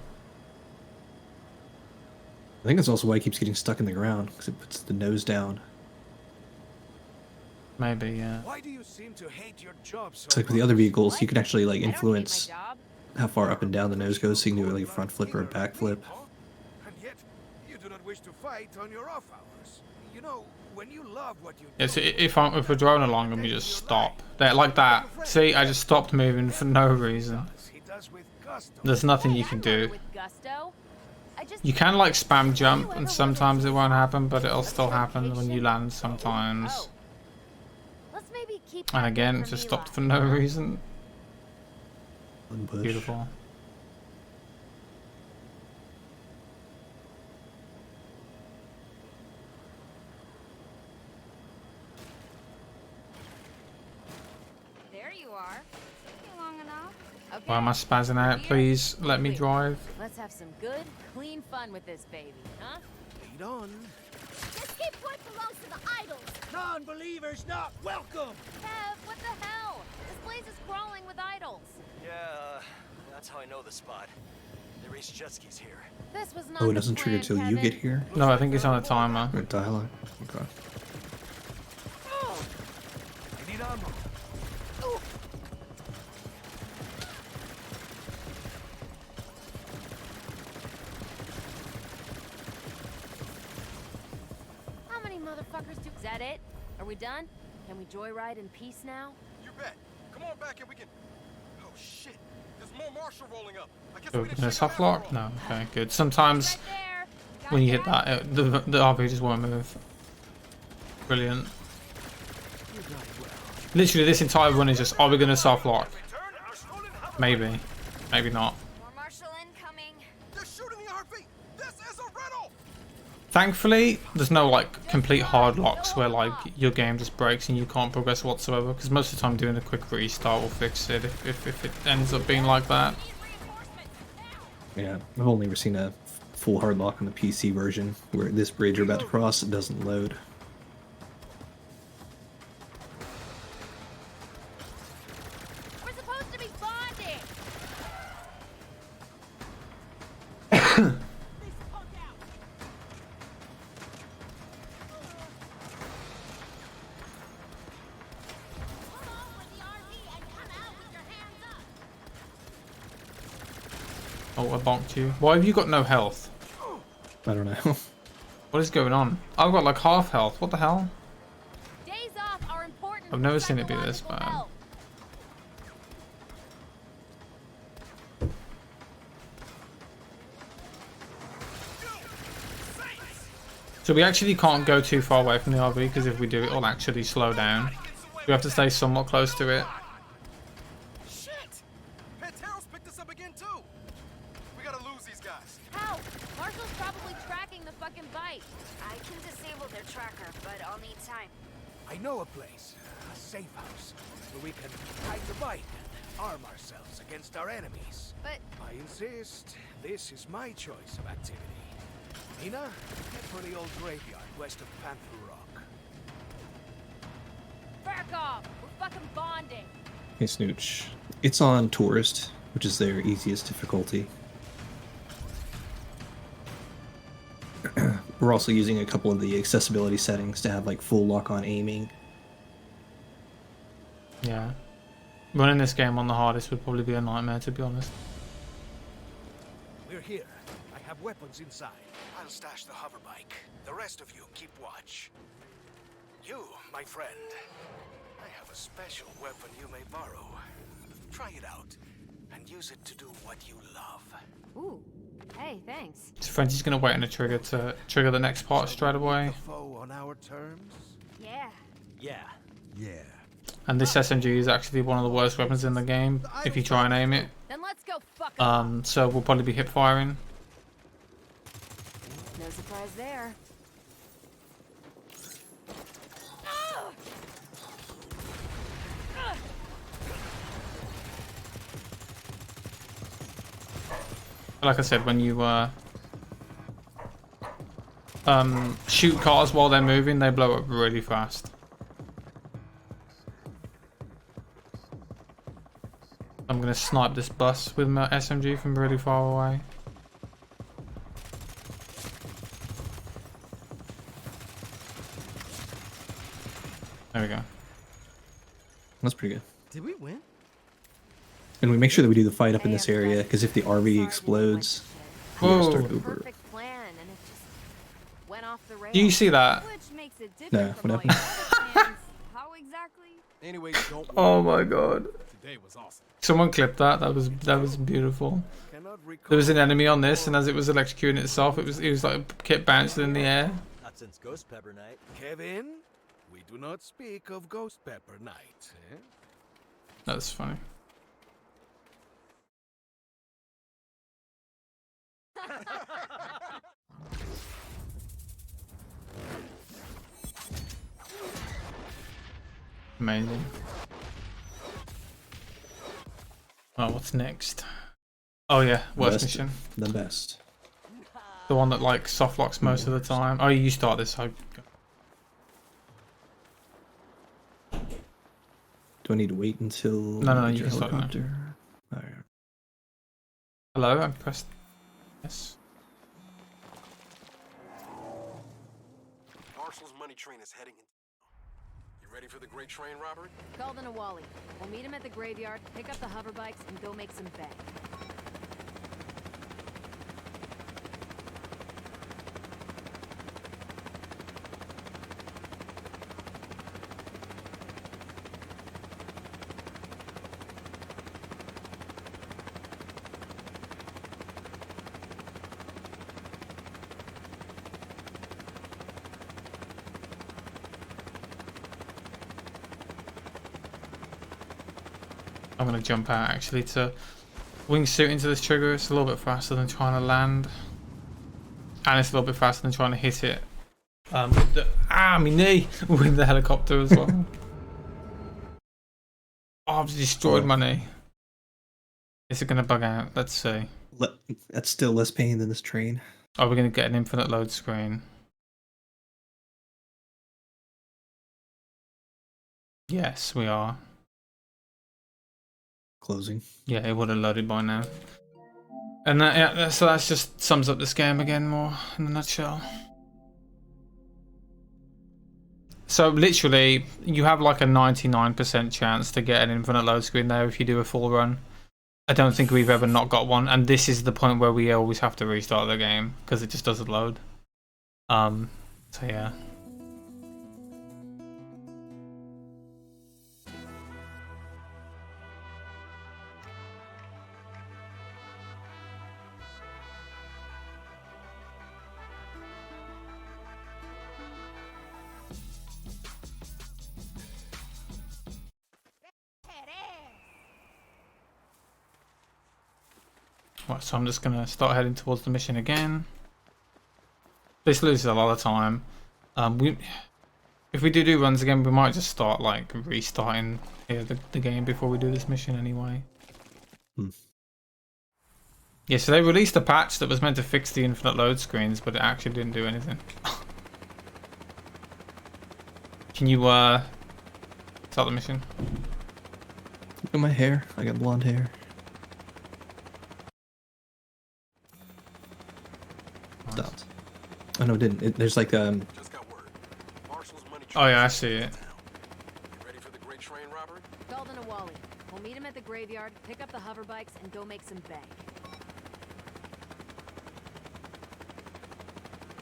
I think that's also why he keeps getting stuck in the ground, because it puts the nose down. Maybe, yeah. Why do you seem to hate your job so It's like with the other vehicles, you can actually like influence how far up and down the nose goes, so you can do like a front flip or a back flip. And yet, you do not wish to fight on your off hours. You know, when you love what you Yeah, so if we're driving along and we just stop, there like that. See, I just stopped moving for no reason. There's nothing you can do. You can like spam jump, and sometimes it won't happen, but it'll still happen when you land sometimes. Let's maybe keep And again, it just stopped for no reason. Unpush. Beautiful. There you are. Took you long enough. Okay. Why am I spazzing out? Please let me drive. Let's have some good, clean fun with this baby, huh? lead on. This kid point belongs to the idols. Non-believers not welcome! Kev, what the hell? This place is crawling with idols. Yeah, that's how I know the spot. They race jet skis here. This was not Oh, it the doesn't trigger plan, till you Kevin. get here? No, I think it's on a timer. Or dialogue? Okay. I need ammo. How many motherfuckers do... Is that it? Are we done? Can we joyride in peace now? You bet. Come on back and we can... Oh, shit. There's more Marshall rolling up. I guess So, we didn't in a check soft out lock? after all. No, okay, good. Sometimes when you hit that, the RV just won't move. Brilliant. Literally, this entire run is just, are we going to soft lock? Maybe. Maybe not. More Marshall incoming. They're shooting the RV. This is a riddle. Thankfully, there's no like complete hard locks where like your game just breaks and you can't progress whatsoever, because most of the time doing a quick restart will fix it if it ends up being like that. Yeah, I've only ever seen a full hard lock on the PC version, where this bridge you're about to cross, it doesn't load. We're supposed to be bonding. Oh, I bonked you. Why have you got no health? I don't know. What is going on? I've got like half health. What the hell? Days off are important. I've never seen it be this bad. So we actually can't go too far away from the RV, because if we do, it'll actually slow down. We have to stay somewhat close to it. Shit! Panteros picked us up again, too. We gotta lose these guys. How? Marshall's probably tracking the fucking bike. I can disable their tracker, but I'll need time. I know a place, a safe house, where we can hide the bike and arm ourselves against our enemies. But I insist, this is my choice of activity. Nina, head for the old graveyard west of Panther Rock. fucking bonding. Hey, Snooch. It's on Tourist, which is their easiest difficulty. We're also using a couple of the accessibility settings to have like full lock-on aiming. Yeah. Running this game on the hardest would probably be a nightmare, to be honest. We're here. I have weapons inside. I'll stash the hoverbike. The rest of you keep watch. You, my friend, I have a special weapon you may borrow. Try it out and use it to do what you love. Ooh. Hey, thanks. So Frenchie's gonna wait on the trigger to trigger the next part straight away. Foe on our terms? Yeah. Yeah. Yeah. And this SMG is actually one of the worst weapons in the game if you try and aim it. Then let's go fuck So we'll probably be hip firing. No surprise there. Like I said, when you shoot cars while they're moving, they blow up really fast. I'm gonna snipe this bus with my SMG from really far away. There we go. That's pretty good. Did we win? And we make sure that we do the fight up in this area, because if the RV explodes, we gotta start over. Perfect plan, and it just went off the rails. Do you see that? Which makes it Nah, different from what all your happened? other plans. How exactly? Anyway, don't Oh my god. Today was awesome. Someone clipped that. That was beautiful. There was an enemy on this, and as it was electrocuting itself, it was like kept bouncing in the air. Not since Ghost Pepper Night. Kevin, we do not speak of Ghost Pepper Night, eh? That's funny. Amazing. Oh, what's next? Oh yeah, worst mission. The best. The one that like soft locks most of the time. Oh, you start this. Do I need to wait until No, you can start now. Alright. Hello, I pressed yes. Marshall's money train is heading in. You ready for the great train robbery? Call the Nawali. We'll meet him at the graveyard, pick up the hoverbikes, and go make some bank. I'm gonna jump out actually to wingsuit into this trigger. It's a little bit faster than trying to land, and it's a little bit faster than trying to hit it. With the my knee with the helicopter as well. Oh, I've destroyed my knee. Is it gonna bug out? Let's see. That's still less pain than this train. Oh, we're gonna get an infinite load screen. Yes, we are. Closing. Yeah, it would have loaded by now. And that, yeah, so that just sums up this game again more in a nutshell. So literally, you have like a 99% chance to get an infinite load screen there if you do a full run. I don't think we've ever not got one, and this is the point where we always have to restart the game because it just doesn't load. So yeah. Right, so I'm just gonna start heading towards the mission again. This loses a lot of time. If we do runs again, we might just start like restarting the game before we do this mission anyway. Yeah, so they released a patch that was meant to fix the infinite load screens, but it actually didn't do anything. Can you Start the mission. Look at my hair. I got blonde hair. Stopped. Oh no, it didn't. There's like Oh yeah, I see it. Ready for the great train robbery? Dalton and Wally. We'll meet him at the graveyard, pick up the hover bikes, and go make some bank.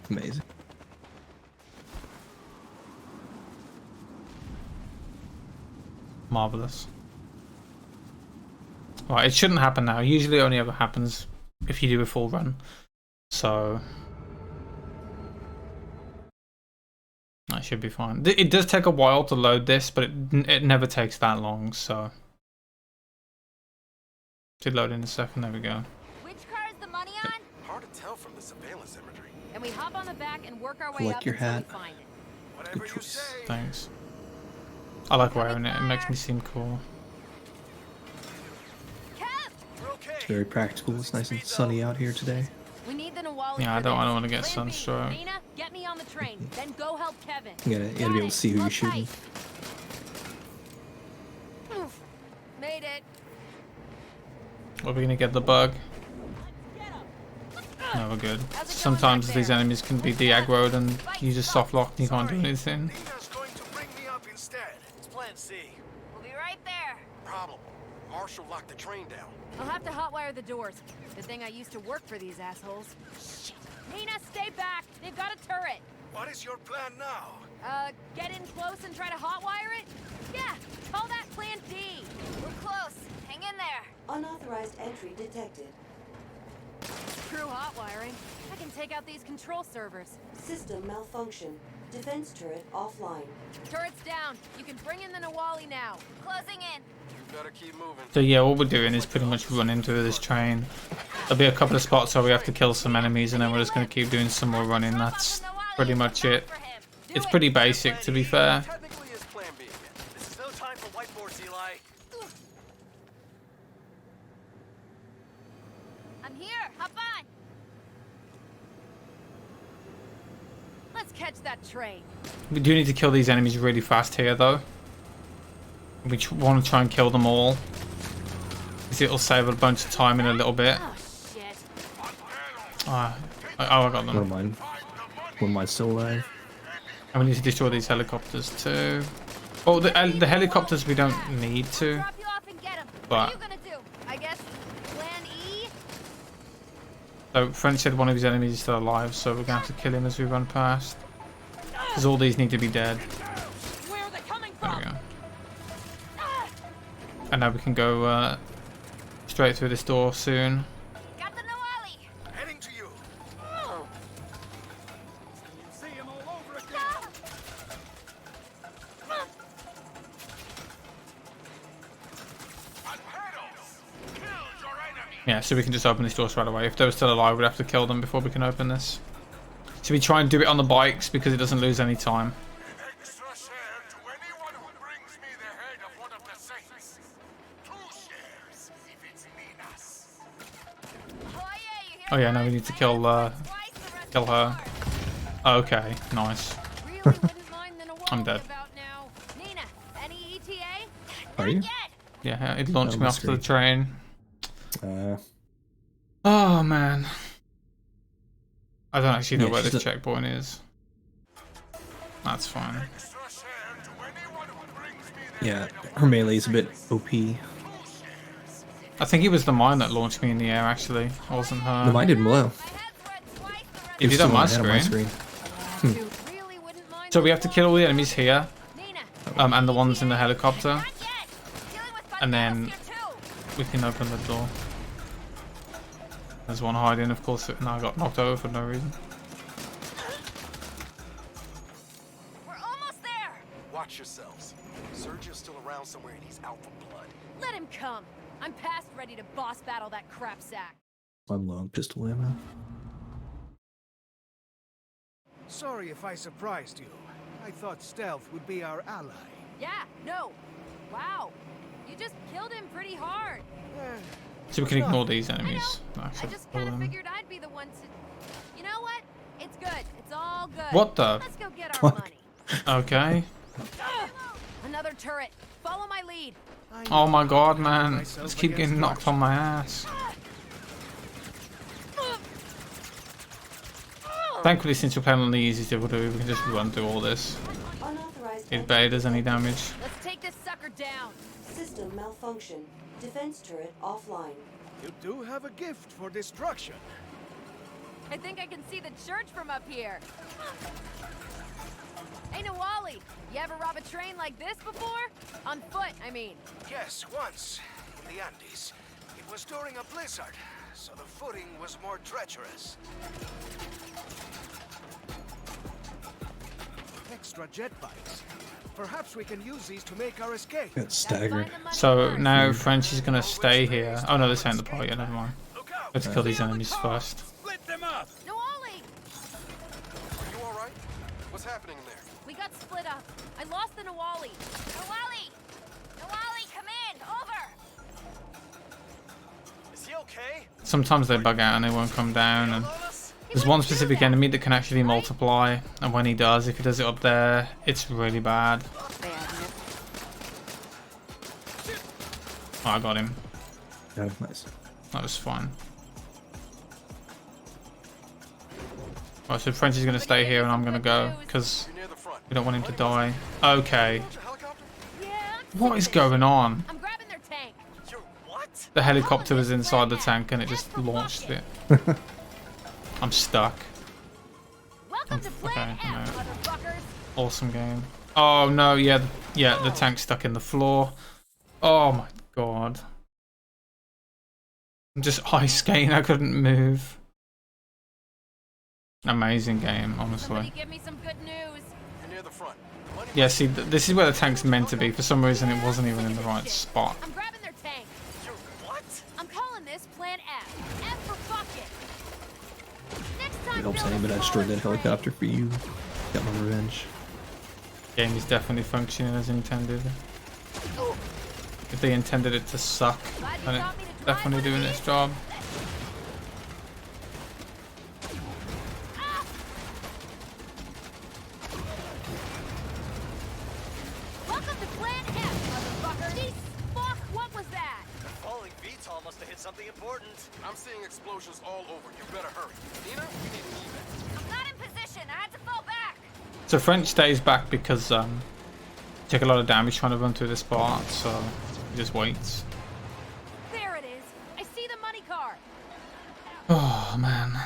Amazing. Marvelous. Right, it shouldn't happen now. Usually it only ever happens if you do a full run. So that should be fine. It does take a while to load this, but it never takes that long, so should load in a second. There we go. Which car is the money on? Hard to tell from the surveillance imagery. And we hop on the back and work our way Collect up your until hat. we find it. Whatever you say. Thanks. I like wearing it. It makes me seem cool. It's very practical. It's nice and sunny out here today. We need the Nawali. Yeah, I don't want to get Plan B. sunstroke. Nina, get me on the train. Then go help Kevin. You gotta be able to see who you're shooting. Oof. Made it. Are we gonna get the bug? No, we're good. Sometimes these enemies can be de-aggroed and you just soft lock and you can't do anything. Nina's going to bring me up instead. It's plan C. We'll be right there. Problem. Marshall locked the train down. I'll have to hotwire the doors. Good thing I used to work for these assholes. Shit. Nina, stay back. They've got a turret. What is your plan now? Get in close and try to hotwire it? Yeah, call that Plan D. We're close. Hang in there. Unauthorized entry detected. Screw hotwiring. I can take out these control servers. System malfunction. Defense turret offline. Turret's down. You can bring in the Nawali now. Closing in. You better keep moving. So yeah, what we're doing is pretty much run into this train. There'll be a couple of spots where we have to kill some enemies and then we're just going to keep doing some more running. That's pretty much it. It's pretty basic, to be fair. Technically is plan B again. This is no time for whiteboards, Eli. I'm here. Hop on. Let's catch that train. We do need to kill these enemies really fast here, though. We want to try and kill them all, because it'll save a bunch of time in a little bit. Oh, shit. I got them. Never mind. One might still alive. And we need to destroy these helicopters too. Oh, the helicopters we don't need to. Drop you off and get him. What But are you gonna do? I guess Plan E? so French said one of his enemies is still alive, so we're gonna have to kill him as we run past. Because all these need to be dead. Where are they coming There from? we go. And now we can go straight through this door soon. Got the Nawali. Heading to you. Oh. See him all over again. Yeah, so we can just open this door straight away. If they were still alive, we'd have to kill them before we can open this. So we try and do it on the bikes because it doesn't lose any time. Extra share to anyone who brings me the head of one of the saints. 2 shares if it's Nina's. Oh yeah, now we need to kill kill her. Okay, nice. I'm dead. Nina, any ETA? Are you? Yeah, it launched Oh, me my off to the screen. train. Oh man. I don't actually know Yeah, where she's this checkpoint is. That's fine. Yeah, her melee is a bit OP. I think it was the mine that launched me in the air actually. It wasn't her. The mine did blow. It did was on my still ahead screen. on my So we have to kill all the enemies here. And the ones in the helicopter. And then we can open the door. There's one hiding, of course, and I got knocked over for no reason. We're almost there. Watch yourselves. Sergio's still around somewhere and he's out for blood. Let him come. I'm past ready to boss battle that crap sack. I'm low on pistol ammo. Sorry if I surprised you. I thought stealth would be our ally. Yeah, no. Wow. You just killed him pretty hard. So we can ignore these enemies. I Actually, just kill kind of them. figured I'd be the one to... You know what? It's good. It's all good. What the? Let's go get our money. Okay. Another another turret. Follow my lead. Oh my god, man. Just keep getting knocked on my ass. Thankfully, since we're playing on the easiest difficulty, we can just run through all this. It barely does any damage. Let's take this sucker down. System malfunction. Defense turret offline. You do have a gift for destruction. I think I can see the church from up here. Hey, Nawali, you ever rob a train like this before? On foot, I mean. Yes, once. In the Andes. It was during a blizzard, so the footing was more treacherous. Extra jet bikes. Perhaps we can use these to make our escape. Got staggered. So now French is gonna stay here. Oh no, this ain't the part yet. Never mind. Let's kill these enemies first. Split them up! Nawali! Are you all right? What's happening in there? We got split up. I lost the Nawali. Nawali! Nawali, come in! Over! Is he okay? Sometimes they bug out and they won't come down. And there's one specific enemy that can actually multiply, and when he does, if he does it up there, it's really bad. Oh, I got him. Yeah, nice. That was fine. Right, so French is going to stay here and I'm going to go because we don't want him to die. Okay. What is going on? I'm grabbing their tank. The helicopter was inside the tank and it just launched it. I'm stuck. Okay, no. Awesome game. Oh no, yeah, the tank's stuck in the floor. Oh my god. I'm just ice skating, I couldn't move. Amazing game, honestly. Give me some good news. You're near the front. Yeah, see, this is where the tank's meant to be. For some reason, it wasn't even in the right spot. I'm grabbing their tank. What? I'm calling this Plan F. F for fuck it. Next time, It helps any, but I destroyed that helicopter for you. Got my revenge. Game is definitely functioning as intended. If they intended it to suck, then it's definitely doing its job. Welcome to Plan F, motherfucker. Fuck, what was that? The falling VTOL must have hit something important. I'm seeing explosions all over. You better hurry. Nina, we need an evac. I'm not in position. I had to fall back. So French stays back because took a lot of damage trying to run through this part, so he just waits. There it is. I see the money car. Oh man.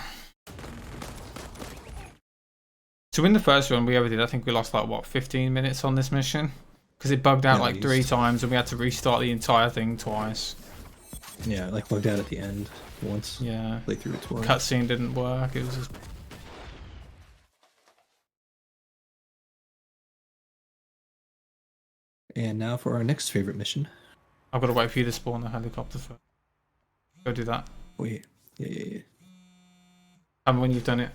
So in the first run we ever did, I think we lost like what 15 minutes on this mission because it bugged out like 3 times and we had to restart the entire thing twice. Yeah, like bugged out at the end once. Yeah. Play through it twice. Cutscene didn't work. It was just. And now for our next favorite mission. I've got to wait for you to spawn the helicopter first. Go do that. Wait. Yeah. And when you've done it.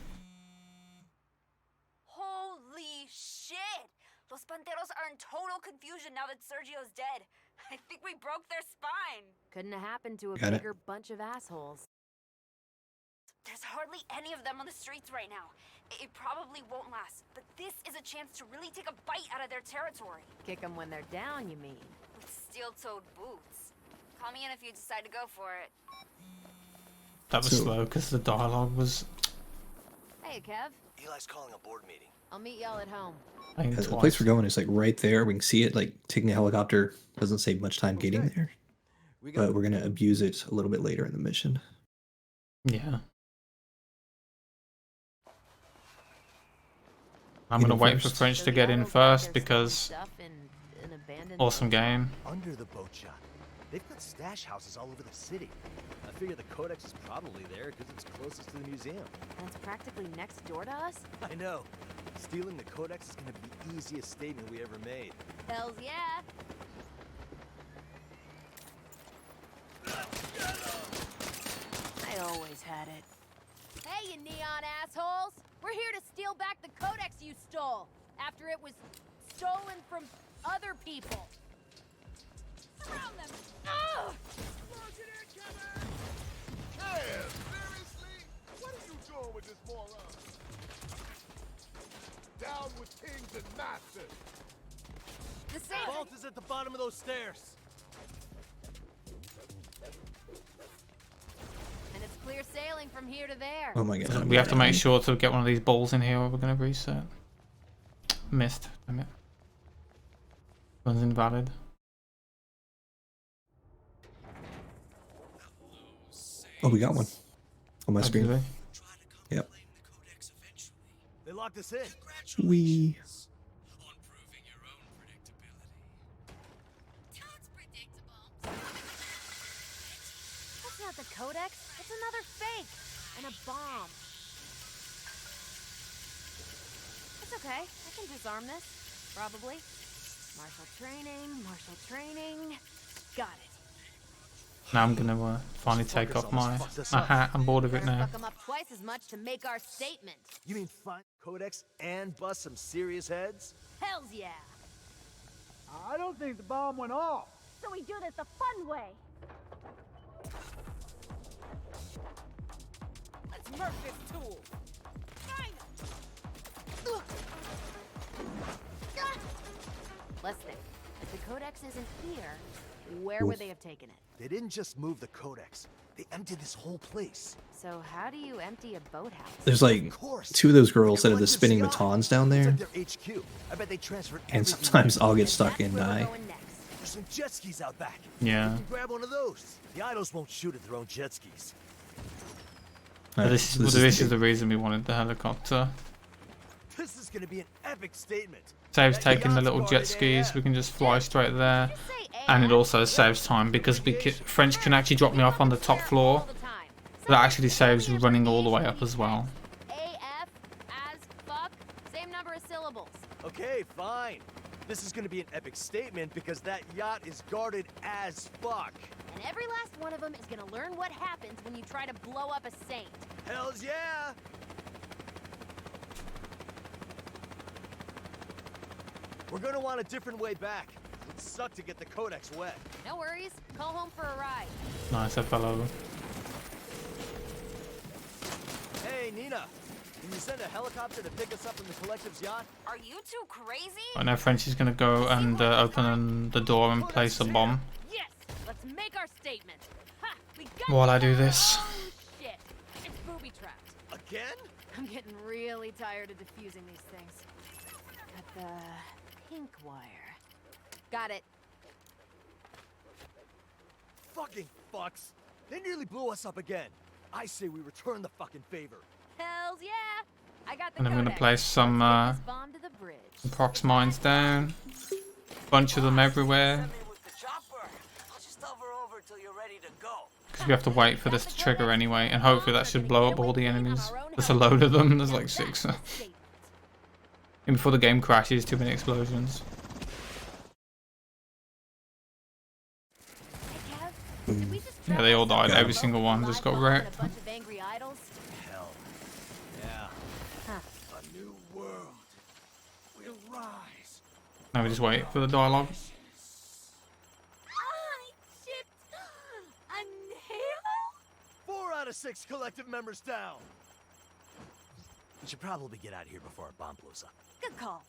Holy shit! Los Panteros are in total confusion now that Sergio's dead. I think we broke their spine. Couldn't have happened to a Got it. bigger bunch of assholes. There's hardly any of them on the streets right now. It probably won't last, but this is a chance to really take a bite out of their territory. Kick them when they're down, you mean? With steel-toed boots. Call me in if you decide to go for it. That was slow because the dialogue was. Hey, Kev. Eli's calling a board meeting. I'll meet y'all at home. The place we're going is like right there. We can see it. Like taking a helicopter doesn't save much time getting there, but we're gonna abuse it a little bit later in the mission. Yeah. I'm gonna wait for French to get in first because awesome game. Under the boat shop, they've got stash houses all over the city. I figure the Codex is probably there because it's closest to the museum. That's practically next door to us? I know. Stealing the Codex is gonna be the easiest statement we ever made. Hells yeah. I always had it. Hey, you neon assholes! We're here to steal back the Codex you stole after it was stolen from other people. Surround them! Ugh! Kev, seriously? What are you doing with this moron? Down with kings and masters. The same vault is at the bottom of those stairs. And it's clear sailing from here to there. Oh my god. We have to make sure to get one of these balls in here or we're going to reset. Missed. Damn it. One's invalid. Oh, we got one on my screen. Really? Yep. They locked us in. We. That's not the Codex. It's another fake. And a bomb. It's okay. I can disarm this. Probably. Martial training. Got it. Now I'm gonna finally take off my hat. I'm bored of it now. Fuck 'em up twice as much to make our statement. You mean find Codex and bust some serious heads? Hells yeah. I don't think the bomb went off. So we do this the fun way. Let's murk this tool. Let's think. If the Codex isn't here, where would they have taken it? They didn't just move the Codex. They emptied this whole place. So how do you empty a boathouse? There's like two of those girls that have the spinning batons down there. It's like their HQ. I bet they transferred And sometimes I'll get stuck and die. There's some jet skis out back. Yeah. You can grab one of those. The idols won't shoot at their own jet skis. This is the reason we wanted the helicopter. This is gonna be an epic statement. Saves taking the little jet skis. We can just fly straight there. And it also saves time because French can actually drop me off on the top floor. That actually saves running all the way up as well. AF as fuck. Same number of syllables. Okay, fine. This is gonna be an epic statement because that yacht is guarded as fuck. And every last one of them is gonna learn what happens when you try to blow up a saint. Hells yeah! We're gonna want a different way back. It would suck to get the Codex wet. No worries. Call home for a ride. Nice, I fell over. Hey, Nina. Can you send a helicopter to pick us up in the Collective's yacht? Are you two crazy? I know French is gonna go and open the door and place a bomb. Yes. Let's make our statement. Ha! We got While I do this. shit. It's booby trapped. Again? I'm getting really tired of defusing these things. Got the pink wire. Got it. Fucking fucks. They nearly blew us up again. I say we return the fucking favor. Hells yeah. I got the And I'm gonna Codex. place some Let's get this bomb to the bridge. prox mines down. Bunch of them everywhere. Because we have to wait for this to trigger anyway, and hopefully that should blow up all the enemies. There's a load of them. There's like 6. And before the game crashes, too many explosions. Yeah, they all died. Every single one just got wrecked. Hell. Yeah. A new world will rise. Now we just wait for the dialogue. Shit! A nail? 4 out of 6 Collective members down. We should probably get out of here before our bomb blows up. Good call.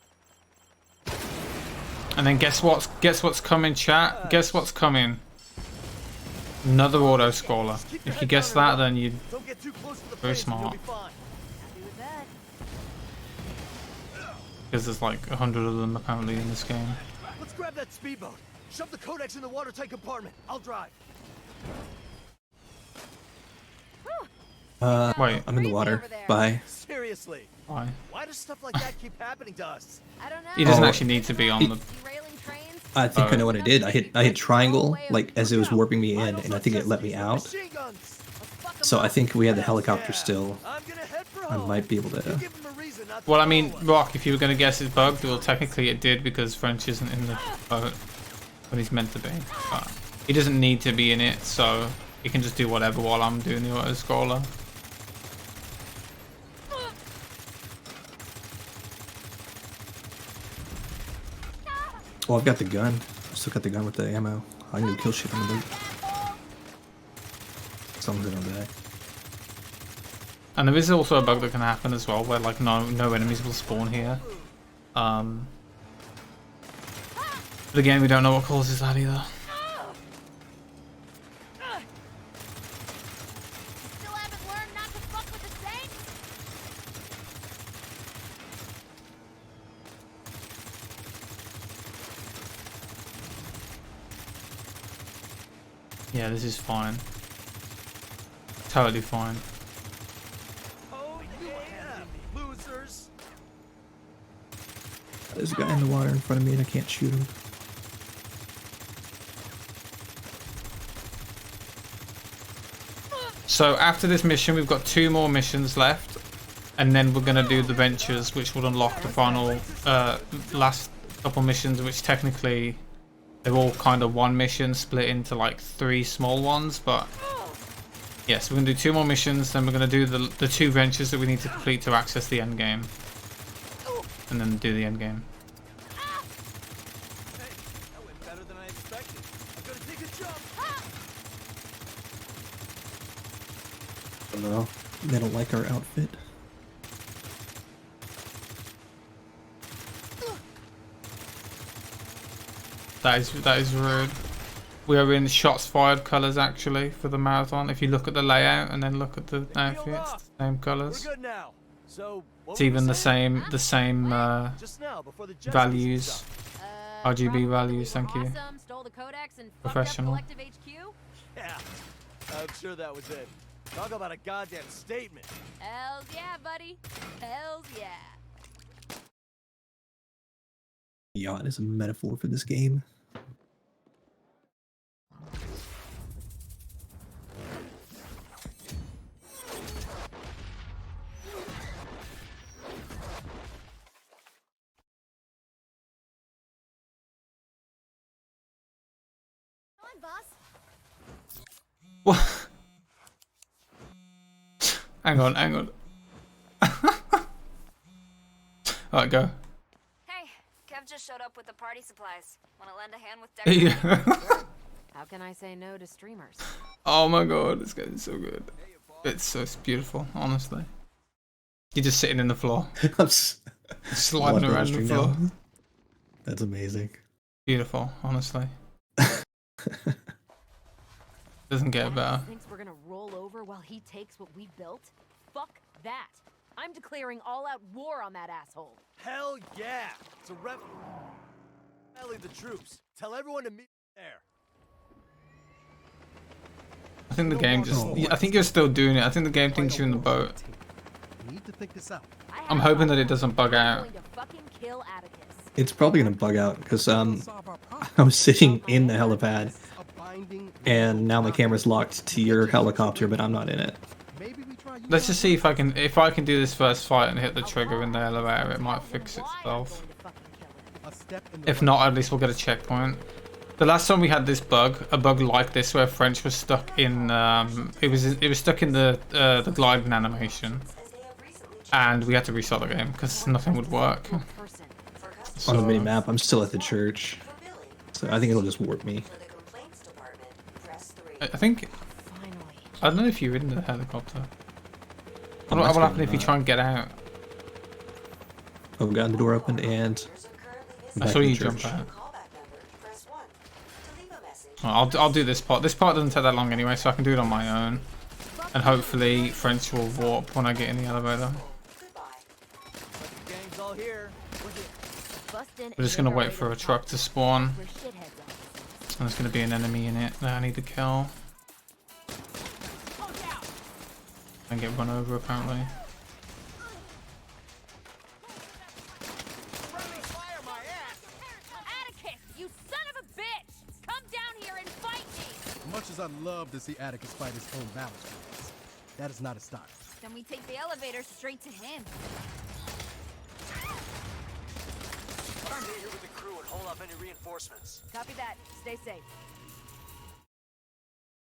And then guess what's coming, chat? Guess what's coming? Another auto scroller. If you guess that, then you're very smart. Because there's like 100 of them apparently in this game. Let's grab that speedboat. Shove the Codex in the watertight compartment. I'll drive. Wait, I'm in the water. Bye. Seriously. Why? Why does stuff like that keep happening to us? I don't know. He doesn't actually need to be on the... I think I know what I did. I hit triangle like as it was warping me in, and I think it let me out. So I think we had the helicopter still. I might be able to. Well, I mean, Rock, if you were going to guess it's bugged, well, technically it did because French isn't in the boat when he's meant to be. But he doesn't need to be in it, so he can just do whatever while I'm doing the auto scroller. Oh, I've got the gun. I still got the gun with the ammo. I can go kill shit on the boat. Someone's gonna die. And there is also a bug that can happen as well, where like no enemies will spawn here. But again, we don't know what causes that either. Still haven't learned not to fuck with the Saints? Yeah, this is fine. Totally fine. Oh yeah, losers. There's a guy in the water in front of me and I can't shoot him. So after this mission, we've got 2 more missions left, and then we're gonna do the ventures, which will unlock the final last couple missions, which technically they're all kind of one mission split into like 3 small ones. But yes, we're gonna do 2 more missions, then we're gonna do the 2 ventures that we need to complete to access the end game, and then do the end game. Hey, that went better than I expected. I'm gonna take a jump. No, they don't like our outfit. That is rude. We are in shots fired colors actually for the marathon. If you look at the layout and then look at the outfits, same colors. We're good now. So It's even the same just now before the values, RGB values. Thank you. Awesome, stole the codex and Professional. fucked up Collective HQ? Yeah, I'm sure that was it. Talk about a goddamn statement. Hells yeah, buddy. Hells yeah. Yacht is a metaphor for this game. Come on, boss. What? Hang on, hang on. Alright, go. Hey, Kev just showed up with the party supplies. Want to lend a hand with decorating? Yeah. How can I say no to streamers? Oh my god, it's getting so good. It's so beautiful, honestly. You're just sitting in the floor. I'm sliding around the floor. Now. That's amazing. Beautiful, honestly. Doesn't get better. Thinks we're gonna roll over while he takes what we built? Fuck that. I'm declaring all-out war on that asshole. Hell yeah! It's a rev. Rally the troops. Tell everyone to meet there. I think the game just... I think you're still doing it. I think the game thinks you're in the boat. Need to think this out. I'm hoping that it doesn't bug out. It's probably gonna bug out because I was sitting in the helipad and now my camera's locked to your helicopter, but I'm not in it. Let's just see if I can do this first fight and hit the trigger in the elevator. It might fix itself. If not, at least we'll get a checkpoint. The last time we had this bug, a bug like this, where French was stuck in it was stuck in the gliding animation, and we had to restart the game because nothing would work. On the mini map, I'm still at the church, so I think it'll just warp me. I think I don't know if you're in the helicopter. What will happen if you try and get out? Oh, we got the door opened and I saw you jump out. I'll do this part. This part doesn't take that long anyway, so I can do it on my own. And hopefully French will warp when I get in the elevator. We're just gonna wait for a truck to spawn. And there's gonna be an enemy in it that I need to kill. And get run over apparently. Atticus, you son of a bitch! Come down here and fight me! Much as I'd love to see Atticus fight his own battles, that is not his style. Then we take the elevator straight to him. Stay here with the crew and hold off any reinforcements. Copy that. Stay safe.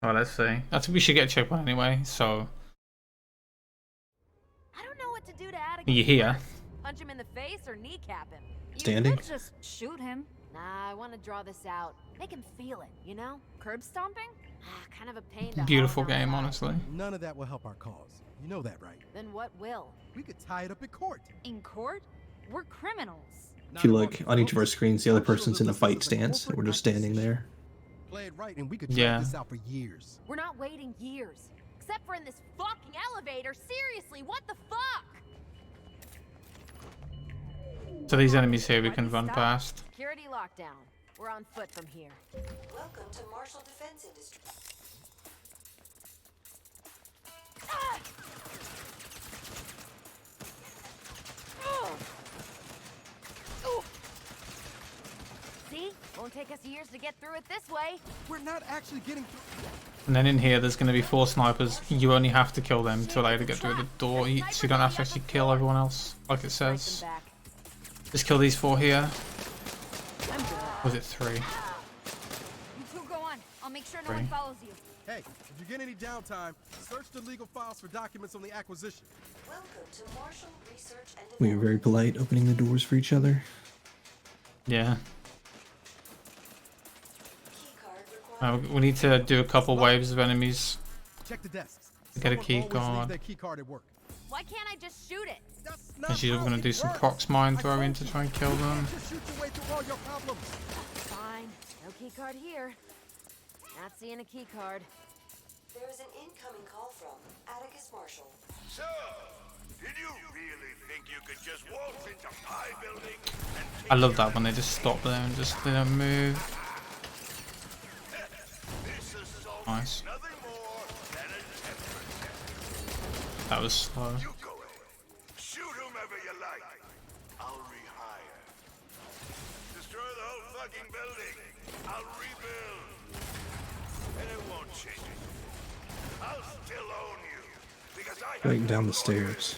Oh, let's see. I think we should get a checkpoint anyway, so... I don't know what to do to Atticus. You here? Punch him in the face or kneecap him? Standing? You could just shoot him. Nah, I want to draw this out. Make him feel it, you know? Curb stomping? Kind of a pain to Beautiful haul down game, the honestly. None of that will help our cause. You know that, right? Then what will? We could tie it up in court. In court? We're criminals. If you look on each of our screens, the other person's in a fight stance, and we're just standing there. Play it right, and we could Yeah. drag this out for years. We're not waiting years. Except for in this fucking elevator. Seriously, what the fuck? So these enemies here we can run past. Security lockdown. We're on foot from here. Welcome to Marshall Defense Industries. See? Won't take us years to get through it this way. We're not actually getting through. And then in here there's going to be 4 snipers. You only have to kill them to allow you to get through the door, so you don't have to actually kill everyone else, like it says. Just kill these 4 here. Was it 3? You two go on. I'll make sure no one follows you. Hey, if you get any downtime, search the legal files for documents on the acquisition. Welcome to Marshall Research and We were very polite, opening the doors for each other. Yeah. We need to do a couple waves of enemies Check the desks. to get a Someone key always leaves card. their key card at work. Why can't I just shoot it? And she's going to do some prox mine throwing to try and kill them. Just shoot your way through all your problems. Fine. No key card here. Not seeing a key card. There is an incoming call from Atticus Marshall. So, did you really think you could just waltz into my building and I love that when they just stop there and just they don't move. Nice. nothing more than a temper? That was slow. You go ahead. Shoot whomever you like. I'll rehire. Destroy the whole fucking building. I'll rebuild. And it won't change it. I'll still own you. Because I Going down the stairs.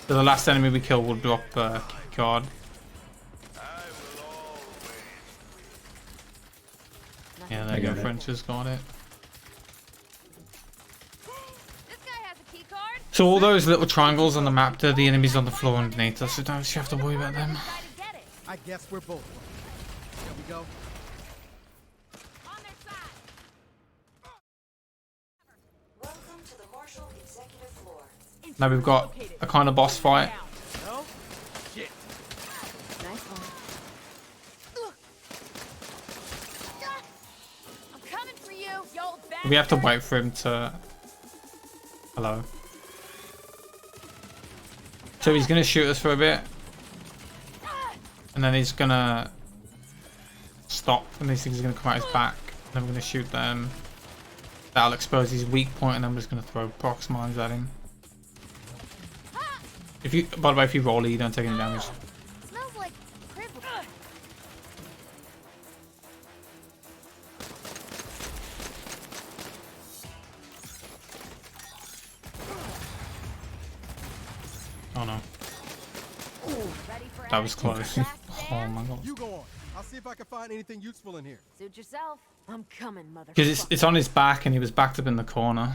So the last enemy we kill will drop a key card. Yeah, there you go. French has got it. This guy has a key card. So all those little triangles on the map, they're the enemies on the floor underneath us, so don't actually have to worry about them. I guess we're both. There we go. Welcome to the Marshall Executive Floor. Now we've got a kind of boss fight. No? Shit. Nice one. I'm coming for you, you old bastard. We have to wait for him to... Hello. So he's going to shoot us for a bit. And then he's going to stop. And these things are going to come out his back. And then we're going to shoot them. That'll expose his weak point, and then we're just going to throw prox mines at him. If you, by the way, if you roll it, you don't take any damage. Smells like privilege. Oh no. That was close. Oh my god. You go on. I'll see if I can find anything useful in here. Suit yourself. I'm coming, mother. Because it's on his back, and he was backed up in the corner.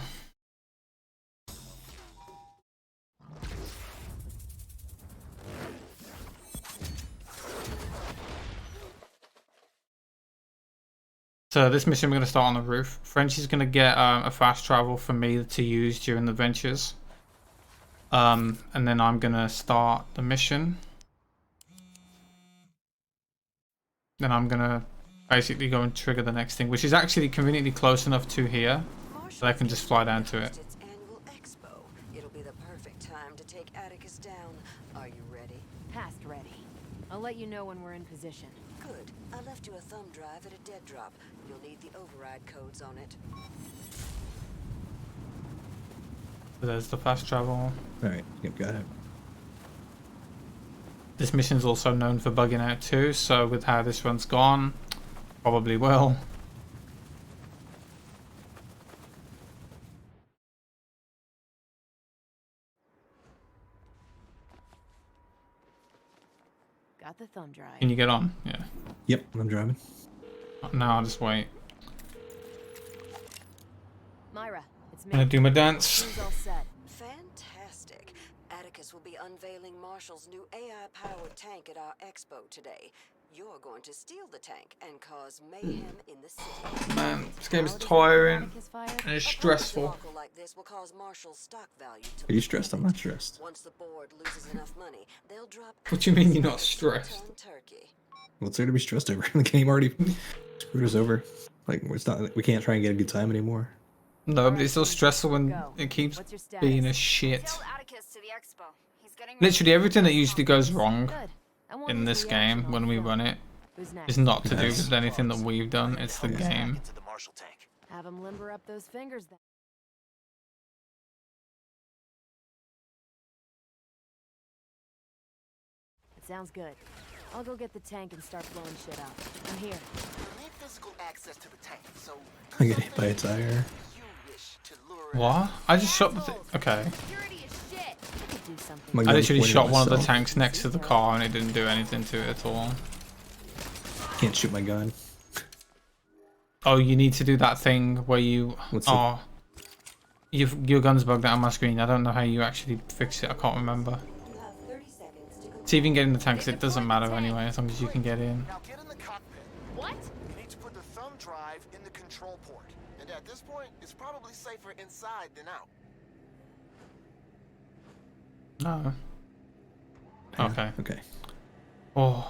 So this mission we're going to start on the roof. Frenchie's going to get a fast travel for me to use during the ventures. And then I'm going to start the mission. Then I'm going to basically go and trigger the next thing, which is actually conveniently close enough to here that I can just fly down to it. Its annual expo. It'll be the perfect time to take Atticus down. Are you ready? Past ready. I'll let you know when we're in position. Good. I left you a thumb drive at a dead drop. You'll need the override codes on it. So there's the fast travel. Alright, yep, got it. This mission's also known for bugging out too, so with how this one's gone, probably will. Got the thumb drive. Can you get on? Yeah. Yep, I'm driving. No, I'll just wait. Myra, it's me. I'm gonna do my dance. Things all set. Fantastic. Atticus will be unveiling Marshall's new AI-powered tank at our expo today. You're going to steal the tank and cause mayhem in the city. Man, this game is tiring and it's stressful. Like this will cause Marshall's stock value to Are you stressed? I'm not stressed. Once the board loses enough money, they'll drop. What do you mean you're not stressed? What's there to be stressed over? The game already screwed us over. Like it's not. We can't try and get a good time anymore. No, but it's still stressful when it keeps being a shit. Literally everything that usually goes wrong in this game when we run it is not to do with anything that we've done. It's the game. Have him limber up those fingers then. It sounds good. I'll go get the tank and start blowing shit up. I'm here. You need physical access to the tank, so I get hit by a tire. What? I just shot the okay. My I gun literally pointed shot at one of the myself. tanks next to the car and it didn't do anything to it at all. Can't shoot my gun. Oh, you need to do that thing where you your gun's bugged out on my screen. I don't know how you actually fix it. I can't remember. See if you can get in the tanks. It doesn't matter anyway, as long as you can get in. Now get in the cockpit. What? You need to put the thumb drive in the control port. And at this point, it's probably safer inside than out. No. Okay. Okay. Oh,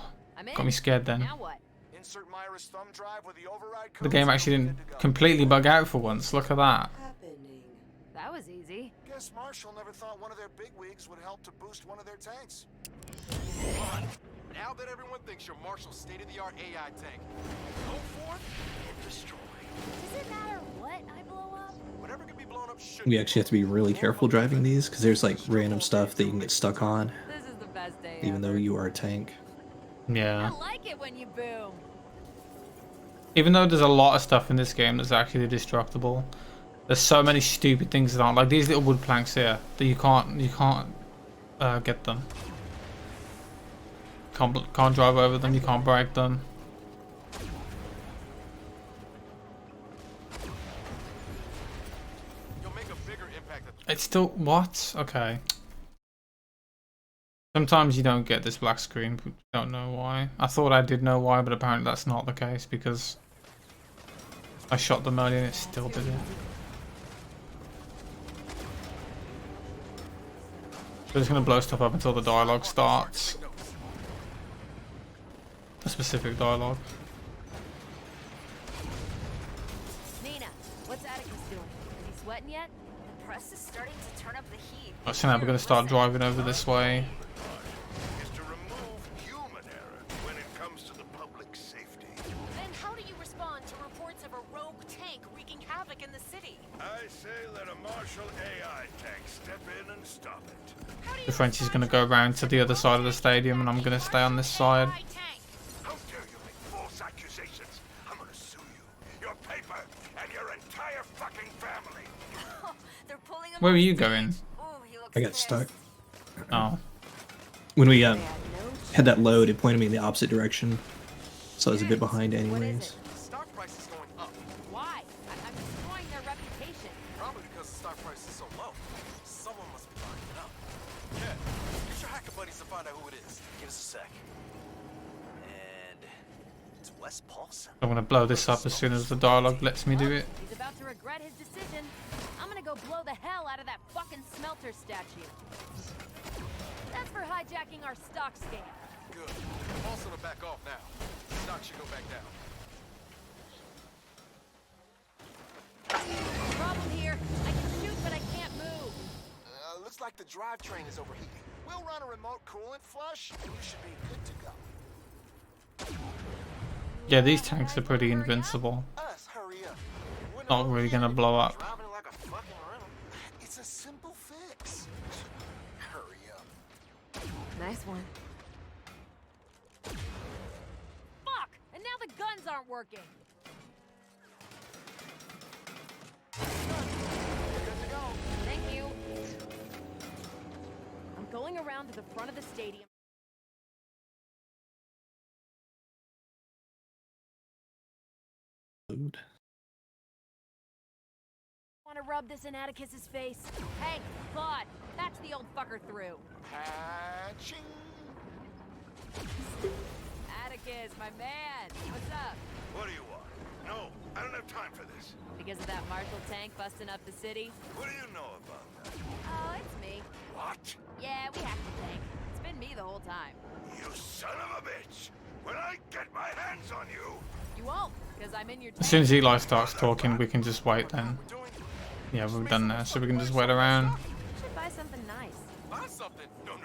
got me scared then. Now what? Insert Myra's thumb drive with the override The game actually didn't completely bug out for once. Look at that. That was easy. Guess Marshall never thought one of their bigwigs would help to boost one of their tanks. Now that everyone thinks you're Marshall's state-of-the-art AI tank, go forth and destroy. Does it matter what I blow up? Whatever can be blown up should. We actually have to be really careful driving these because there's like random stuff that you can get stuck on, This is the best day even though you are a tank. Yeah. I like it when you boom. Even though there's a lot of stuff in this game that's actually destructible, there's so many stupid things that aren't. Like these little wood planks here that you can't get them. Can't drive over them. You can't break them. You'll make a bigger impact. It's still what? Okay. Sometimes you don't get this black screen. But don't know why. I thought I did know why, but apparently that's not the case because I shot them earlier and it still did it. We're just gonna blow stuff up until the dialogue starts. A specific dialogue. Nina, what's Atticus doing? Is he sweating yet? The press is starting to turn up the heat. Oh, so now we're gonna start driving over this way. Is to remove human error when it comes to the public's safety. Then how do you respond to reports of a rogue tank wreaking havoc in the city? I say let a Marshall AI tank step in and stop it. The French is gonna go around to the other side of the stadium, and I'm gonna stay on this side. How dare you make false accusations? I'm gonna sue you, your paper, and your entire fucking family. They're pulling him. Where are you going? I got stuck. Oh. When we had that load, it pointed me in the opposite direction, so I was a bit behind anyways. Stock price is going up. Why? I'm destroying their reputation. Probably because the stock price is so low. Someone must be buying it up. Yeah, get your hacker buddies to find out who it is. Give us a sec. And it's Wes Paulson. I'm gonna blow this up as soon as the dialogue lets me do it. He's about to regret his decision. I'm gonna go blow the hell out of that fucking smelter statue. That's for hijacking our stock scam. Good. Also to back off now. Stock should go back down. Problem here. I can shoot, but I can't move. Looks like the drivetrain is overheating. We'll run a remote coolant flush, and you should be good to go. Yeah, these tanks are pretty invincible. Us, hurry up. Not really gonna blow up. Driving like a fucking rental. It's a simple fix. Hurry up. Nice one. Fuck! And now the guns aren't working. Thank you. I'm going around to the front of the stadium. Want to rub this in Atticus's face? Hey, Claude, patch the old fucker through. Patching. Atticus, my man. What's up? What do you want? No, I don't have time for this. Because of that Marshall tank busting up the city? What do you know about that? Oh, it's me. What? Yeah, we hacked the tank. It's been me the whole time. You son of a bitch! When I get my hands on you! You won't, because I'm in your tank. As soon as Eli starts talking, we can just wait then. Yeah, we've done that, so we can just wait around. Should buy something nice. Buy something? No.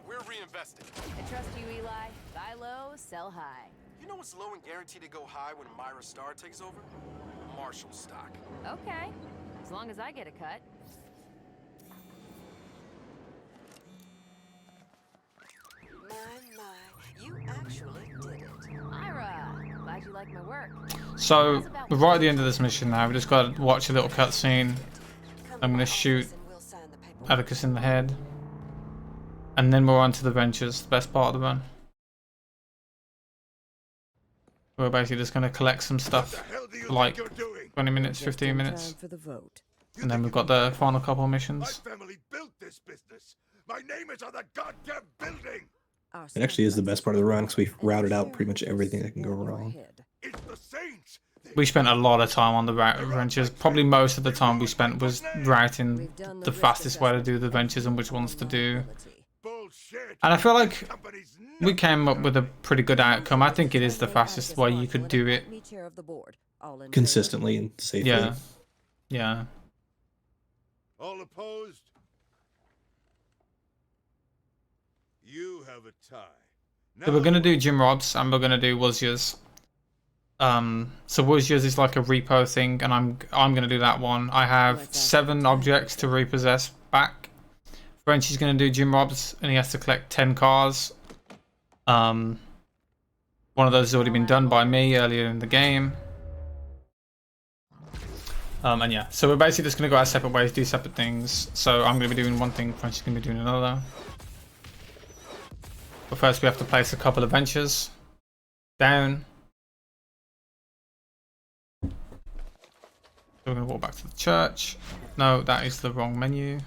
We're reinvesting. I trust you, Eli. Buy low, sell high. You know what's low and guaranteed to go high when Myra Star takes over? Marshall stock. Okay, as long as I get a cut. My, you actually did it. Myra, glad you like my work. So we're right at the end of this mission now. We just got to watch a little cutscene. I'm gonna shoot Atticus in the head, and then we're on to the ventures, the best part of the run. We're basically just gonna collect some stuff for like 20 minutes, 15 minutes, and then we've got the final couple of missions. My family built this business. My name is on the goddamn building. It actually is the best part of the run because we've routed out pretty much everything that can go wrong. It's the Saints. We spent a lot of time on the ventures. Probably most of the time we spent was routing the fastest way to do the ventures and which ones to do. And I feel like we came up with a pretty good outcome. I think it is the fastest way you could do it. Consistently and safely. Yeah. Yeah. All opposed? You have a tie. So we're gonna do Jim Rob's and we're gonna do Wuzya's. So Wuzya's is like a repo thing, and I'm gonna do that one. I have 7 objects to repossess back. Frenchie's gonna do Jim Rob's, and he has to collect 10 cars. One of those has already been done by me earlier in the game. And yeah, so we're basically just gonna go our separate ways, do separate things. So I'm gonna be doing one thing, Frenchie's gonna be doing another. But first we have to place a couple of ventures down. So we're going to walk back to the church. No, that is the wrong menu.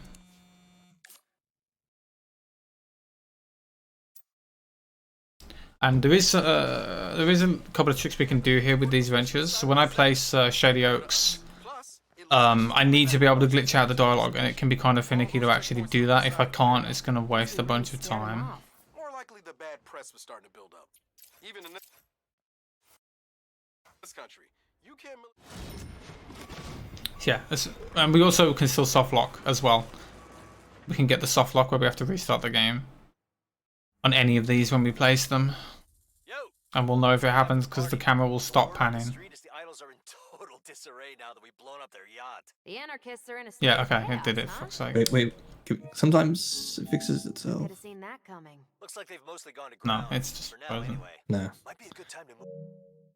And there is a couple of tricks we can do here with these ventures. So when I place Shady Oaks, I need to be able to glitch out the dialogue, and it can be kind of finicky to actually do that. If I can't, it's going to waste a bunch of time. More likely the bad press was starting to build up. Even in this country, you can't... Yeah, and we also can still soft lock as well. We can get the soft lock where we have to restart the game on any of these when we place them. And we'll know if it happens because the camera will stop panning. The idols are in total disarray now that we've blown up their yacht. The anarchists are in a state Yeah, of okay, chaos, it did it. huh? Fuck's sake. Wait. Sometimes it fixes itself. Could have seen that coming. Looks like they've mostly gone to No, ground. it's just for now frozen. anyway. No. Might be a good time to move.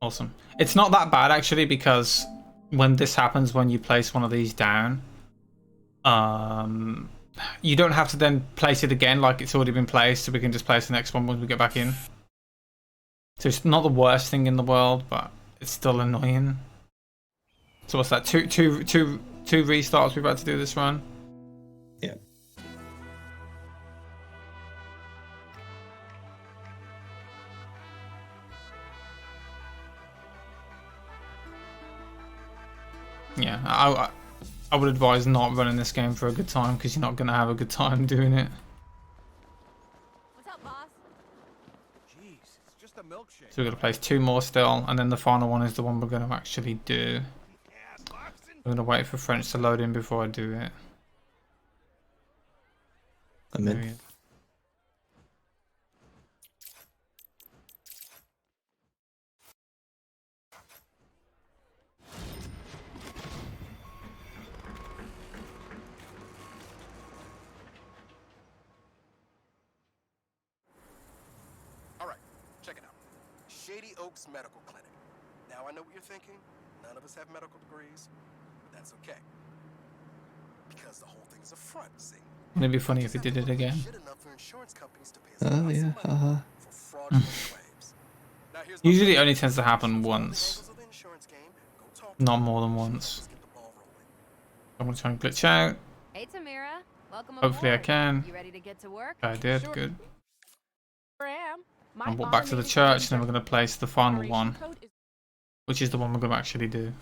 Awesome. It's not that bad actually, because when this happens, when you place one of these down, you don't have to then place it again like it's already been placed, so we can just place the next one when we get back in. So it's not the worst thing in the world, but it's still annoying. So what's that? Two restarts we've had to do this run? Yeah. Yeah, I would advise not running this game for a good time, because you're not going to have a good time doing it. What's up, boss? Jeez, it's just a milkshake. So we're going to place 2 more still, and then the final one is the one we're going to actually do. I'm going to wait for French to load in before I do it. I'm in. All right, check it out. Shady Oaks Medical Clinic. Now I know what you're thinking. None of us have medical degrees, but that's okay. Because the whole thing is a front, see? It'd be funny if we did it again. Shit enough for insurance companies to pay us Oh yeah, for fraudulent claims. Now here's my Usually it only tends to happen once. Not more than once. I'm gonna try and glitch out. Hey Tamira, welcome Hopefully I aboard. can. You ready to get to work? I did, Sure. good. Am. And walk back to the church, and then we're going to place the final one, which is the one we're going to actually do.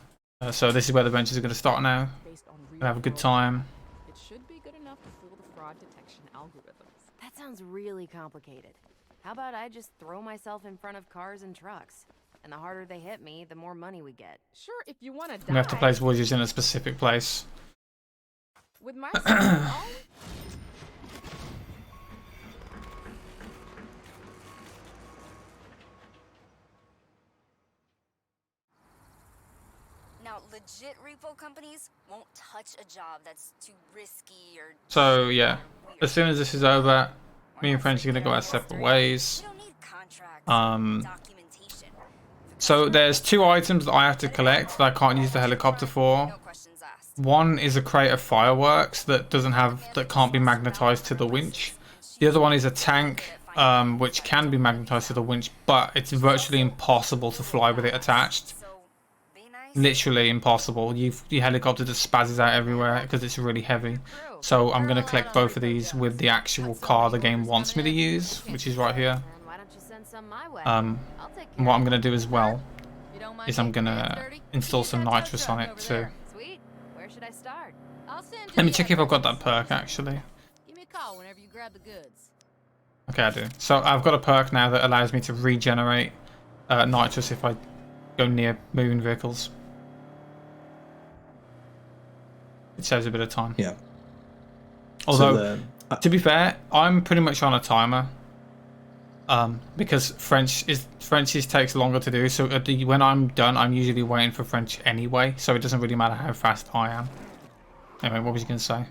So this is where the benches are going to start now. We're going to have a good time. It should be good enough to fool the fraud detection algorithms. That sounds really complicated. How about I just throw myself in front of cars and trucks? And the harder they hit me, the more money we get. Sure, if you want to die. We have to place wizards in a specific place. With my Now, legit repo companies won't touch a job that's too risky or... So yeah, as soon as this is over, me and French are going to go our separate ways. So there's 2 items that I have to collect that I can't use the helicopter for. One is a crate of fireworks that can't be magnetized to the winch. The other one is a tank which can be magnetized to the winch, but it's virtually impossible to fly with it attached. Literally impossible. Your helicopter just spazzes out everywhere because it's really heavy. So I'm going to collect both of these with the actual car the game wants me to use, which is right here. And what I'm going to do as well is I'm going to install some nitrous on it too. Sweet. Where should I start? I'll send you. Let me check if I've got that perk actually. Give me a call whenever you grab the goods. Okay, I do. So I've got a perk now that allows me to regenerate nitrous if I go near moving vehicles. It saves a bit of time. Yeah. Although, to be fair, I'm pretty much on a timer. Because French's takes longer to do. So when I'm done, I'm usually waiting for French anyway. So it doesn't really matter how fast I am. Anyway, what was you going to say?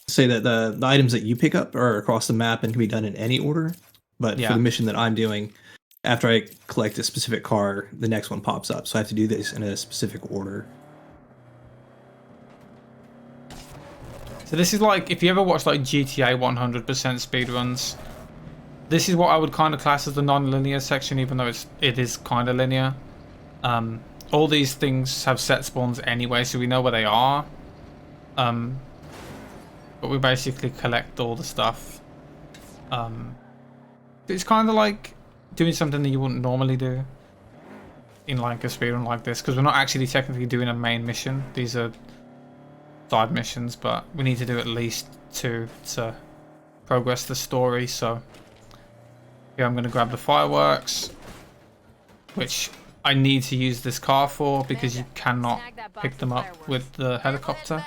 Say that the items that you pick up are across the map and can be done in any order. But for the mission that I'm doing, after I collect a specific car, the next one pops up. So I have to do this in a specific order. So this is like, if you ever watch like GTA 100% speedruns, this is what I would kind of class as the non-linear section, even though it is kind of linear. All these things have set spawns anyway, so we know where they are. But we basically collect all the stuff. It's kind of like doing something that you wouldn't normally do in like a speedrun like this, because we're not actually technically doing a main mission. These are side missions, but we need to do at least 2 to progress the story. So here I'm going to grab the fireworks, which I need to use this car for because you cannot pick them up with the helicopter.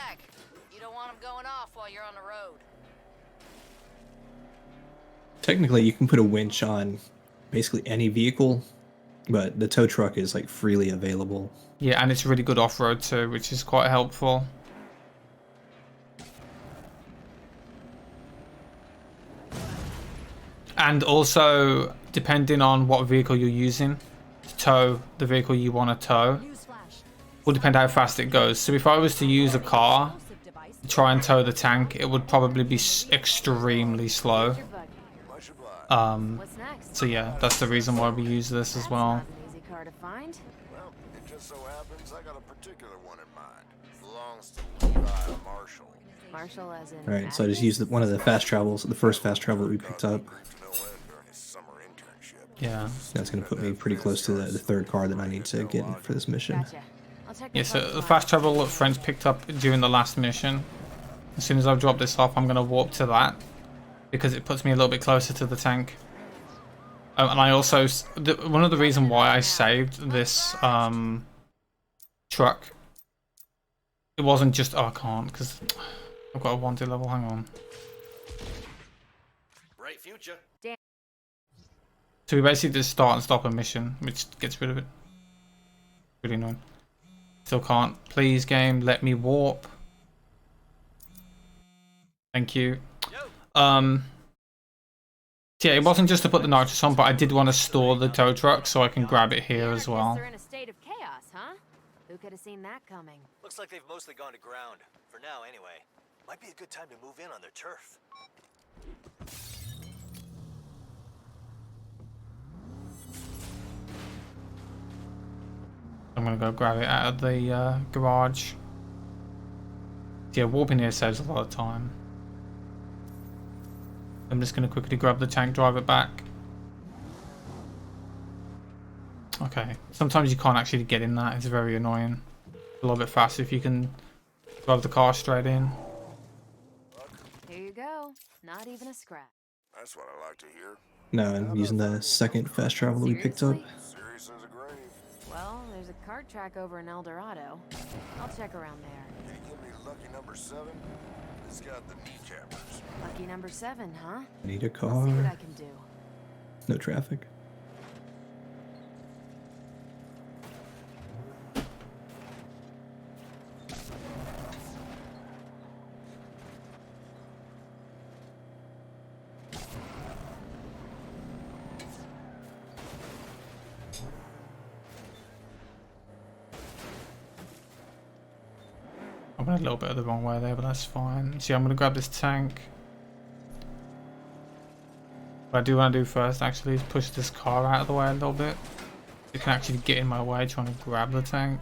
You don't want them going off while you're on the road. Technically, you can put a winch on basically any vehicle, but the tow truck is like freely available. Yeah, and it's really good off-road too, which is quite helpful. And also, depending on what vehicle you're using to tow the vehicle you want to tow, will depend how fast it goes. So if I was to use a car to try and tow the tank, it would probably be extremely slow. So yeah, that's the reason why we use this as well. Easy car to find. Well, it just so happens I got a particular one in mind. Belongs to Levi Marshall. Marshall as in. All right, so I just used one of the fast travels, the first fast travel that we picked up. Yeah. That's going to put me pretty close to the 3rd car that I need to get for this mission. Gotcha. I'll check Yeah, so the fast travel that French picked up during the last mission, as soon as I've dropped this off, I'm going to warp to that because it puts me a little bit closer to the tank. And I also, one of the reasons why I saved this truck, it wasn't just, oh I can't because I've got a wanted level, hang on. Bright future. So we basically just start and stop a mission, which gets rid of it. Really annoying. Still can't. Please, game, let me warp. Thank you. Yeah, it wasn't just to put the nitrous on, but I did want to store the tow truck so I can grab it here as well. They're in a state of chaos, huh? Who could have seen that coming? Looks like they've mostly gone to ground. For now, anyway. Might be a good time to move in on their turf. I'm gonna go grab it out of the garage. Yeah, warping here saves a lot of time. I'm just going to quickly grab the tank, drive it back. Okay, sometimes you can't actually get in that, it's very annoying. A little bit faster if you can drive the car straight in. Here you go. Not even a scratch. That's what I like to hear. No, I'm using the second fast travel that we picked up. Serious as a grave. Well, there's a cart track over in El Dorado. I'll check around there. Can you give me lucky number 7? It's got the kneecappers. Lucky number 7, huh? I need a I'll see what I car. can do. No traffic. I went a little bit of the wrong way there, but that's fine. See, I'm going to grab this tank. What I do want to do first, actually, is push this car out of the way a little bit. It can actually get in my way trying to grab the tank.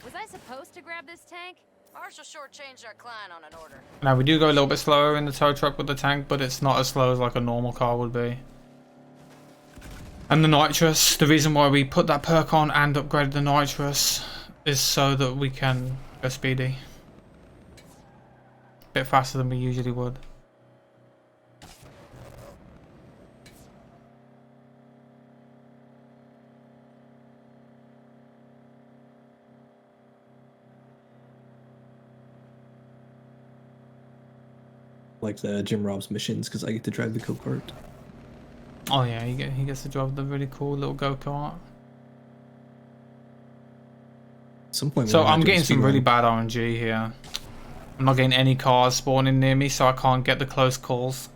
Was I supposed to grab this tank? Marshall shortchanged our client on an order. Now, we do go a little bit slower in the tow truck with the tank, but it's not as slow as like a normal car would be. And the nitrous, the reason why we put that perk on and upgraded the nitrous is so that we can go speedy. Bit faster than we usually would. Like the Jim Rob's missions because I get to drive the go-kart. Oh yeah, he gets to drive the really cool little go-kart. At some point, So I'm getting some really bad RNG here. I'm not getting any cars spawning near me, so I can't get the close calls.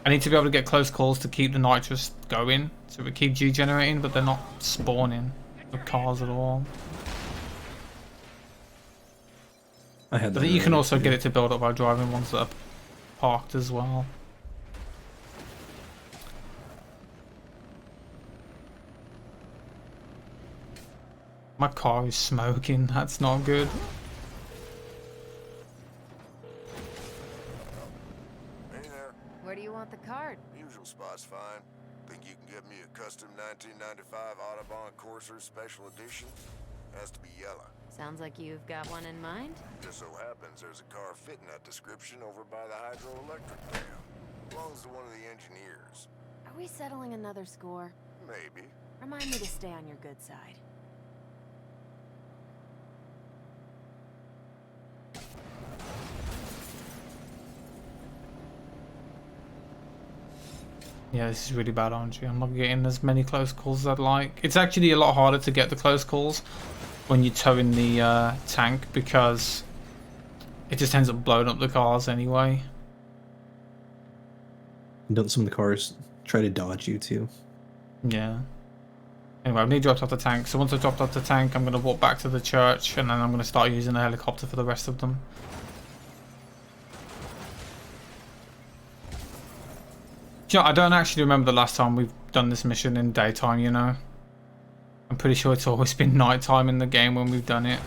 I need to be able to get close calls to keep the nitrous going, so we keep G-generating, but they're not spawning the cars at all. I had that. I think you can also get it to build up by driving ones that are parked as well. My car is smoking, that's not good. Hey there. Where do you want the cart? Usual spot's fine. Think you can get me a custom 1995 Autobahn Corsair Special Edition? Has to be yellow. Sounds like you've got one in mind. Just so happens there's a car fitting that description over by the hydroelectric dam. Belongs to one of the engineers. Are we settling another score? Maybe. Remind me to stay on your good side. Yeah, this is really bad RNG. I'm not getting as many close calls as I'd like. It's actually a lot harder to get the close calls when you're towing the tank because it just ends up blowing up the cars anyway. Don't some of the cars try to dodge you too? Yeah. Anyway, I've nearly dropped off the tank. So once I've dropped off the tank, I'm going to walk back to the church and then I'm going to start using the helicopter for the rest of them. You know, I don't actually remember the last time we've done this mission in daytime, you know. I'm pretty sure it's always been nighttime in the game when we've done it.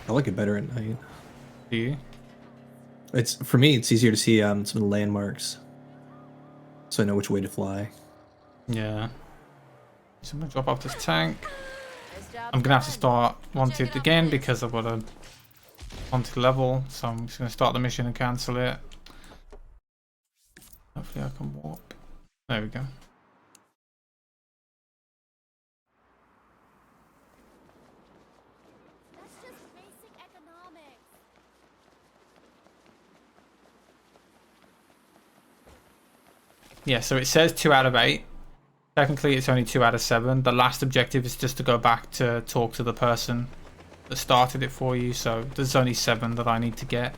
I like it better at night. Do you? It's for me. It's easier to see some of the landmarks, so I know which way to fly. Yeah. So I'm gonna drop off this tank. I'm gonna have to start wanted again because I've got a wanted level, so I'm just gonna start the mission and cancel it. Hopefully I can warp. There we go. That's just basic economics. Yeah, so it says 2 out of 8. Technically it's only 2 out of 7. The last objective is just to go back to talk to the person that started it for you, so there's only 7 that I need to get.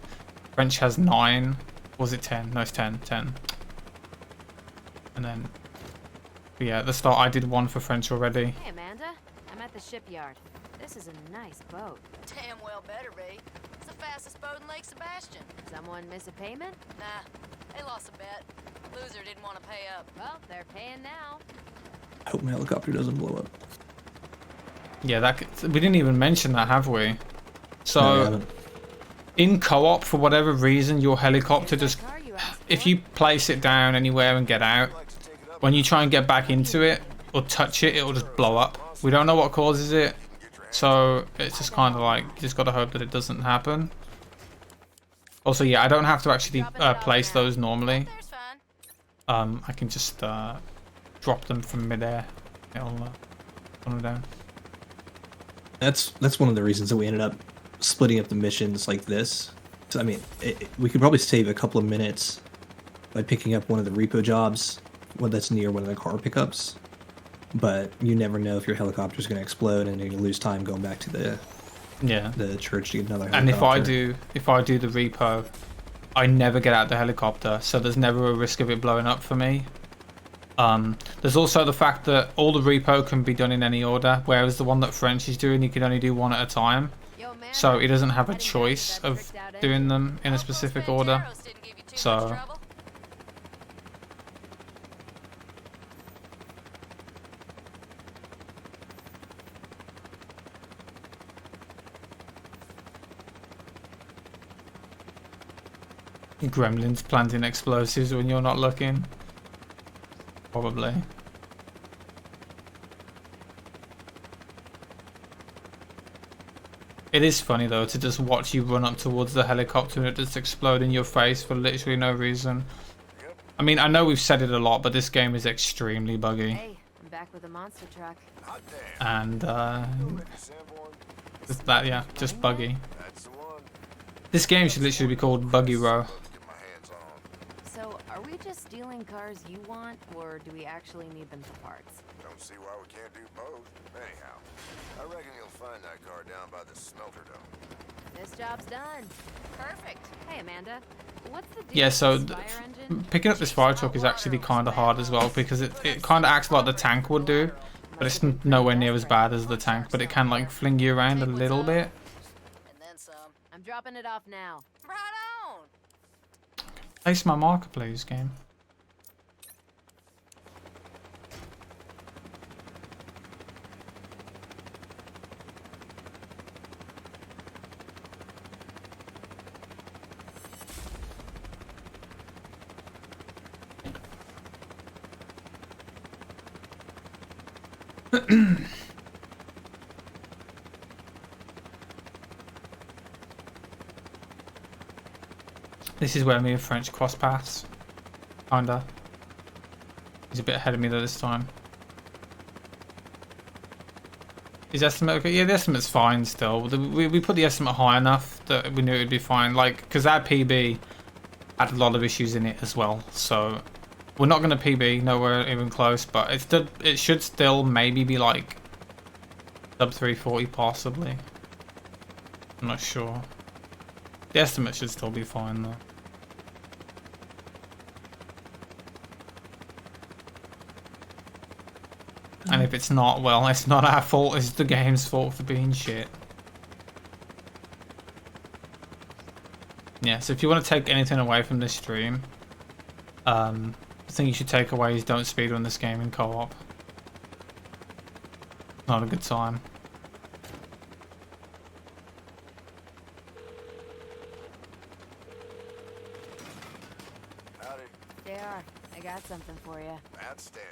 French has 9. Was it 10? No, it's 10. 10. And then, but yeah, at the start I did 1 for French already. Hey, Amanda. I'm at the shipyard. This is a nice boat. Damn well better be. It's the fastest boat in Lake Sebastian. Someone miss a payment? Nah, they lost a bet. Loser didn't want to pay up. Well, they're paying now. I hope my helicopter doesn't blow up. Yeah, we didn't even mention that, have we? So, No, we haven't. in co-op, for whatever reason, your helicopter just, if you place it down anywhere and get out, when you try and get back into it or touch it, it'll just blow up. We don't know what causes it, so it's just kind of like, you just gotta hope that it doesn't happen. Also, yeah, I don't have to actually place those normally. I can just drop them from midair. It'll put them down. That's one of the reasons that we ended up splitting up the missions like this. So, I mean, we could probably save a couple of minutes by picking up one of the repo jobs, one that's near one of the car pickups. But you never know if your helicopter is going to explode and you're going to lose time going back to the church to get another helicopter. And if I do the repo, I never get out the helicopter, so there's never a risk of it blowing up for me. There's also the fact that all the repo can be done in any order, whereas the one that French is doing, you can only do one at a time. So he doesn't have a choice of doing them in a specific order. So Gremlins planting explosives when you're not looking. Probably. It is funny though to just watch you run up towards the helicopter and it just explode in your face for literally no reason. I mean, I know we've said it a lot, but this game is extremely buggy. Hey, I'm back with a monster truck. And just that, yeah, just buggy. This game should literally be called Buggy Row. So, are we just stealing cars you want, or do we actually need them for parts? Don't see why we can't do both. Anyhow, I reckon you'll find that car down by the smelter dome. This job's done. Perfect. Hey, Amanda. What's the deal Yeah, so with this fire engine? picking up this fire truck is actually kind of hard as well, because it kind of acts like the tank would do, but it's nowhere near as bad as the tank, but it can like fling you around a little bit. And then some. I'm dropping it off now. Right on. Place my marker, please, game. This is where me and French cross paths. Kinda. He's a bit ahead of me though this time. Is estimate okay? Yeah, the estimate's fine still. We put the estimate high enough that we knew it would be fine. Like, because our PB had a lot of issues in it as well. So we're not going to PB, nowhere even close. But it should still maybe be like sub 340 possibly. I'm not sure. The estimate should still be fine though. And if it's not, well, it's not our fault, it's the game's fault for being shit. Yeah, so if you want to take anything away from this stream, the thing you should take away is don't speedrun this game in co-op. Not a good time. Howdy. JR, I got something for you. Outstanding.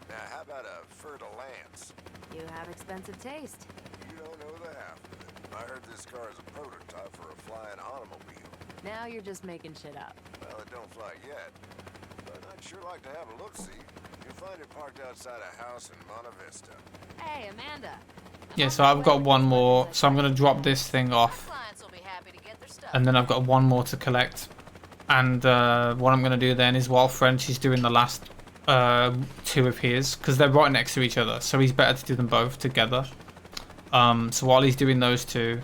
Now, how about a fur de lance? You have expensive taste. You don't know the half of it. I heard this car is a prototype for a flying automobile. Now you're just making shit up. Well, it don't fly yet, but I'd sure like to have a look-see. You'll find it parked outside a house in Monte Vista. Hey, Amanda. Yeah, so I've got one more, so I'm going to drop this thing off. And then I've got one more to collect. And what I'm going to do then is while French is doing the last two of his, because they're right next to each other, so he's better to do them both together. So while he's doing those two,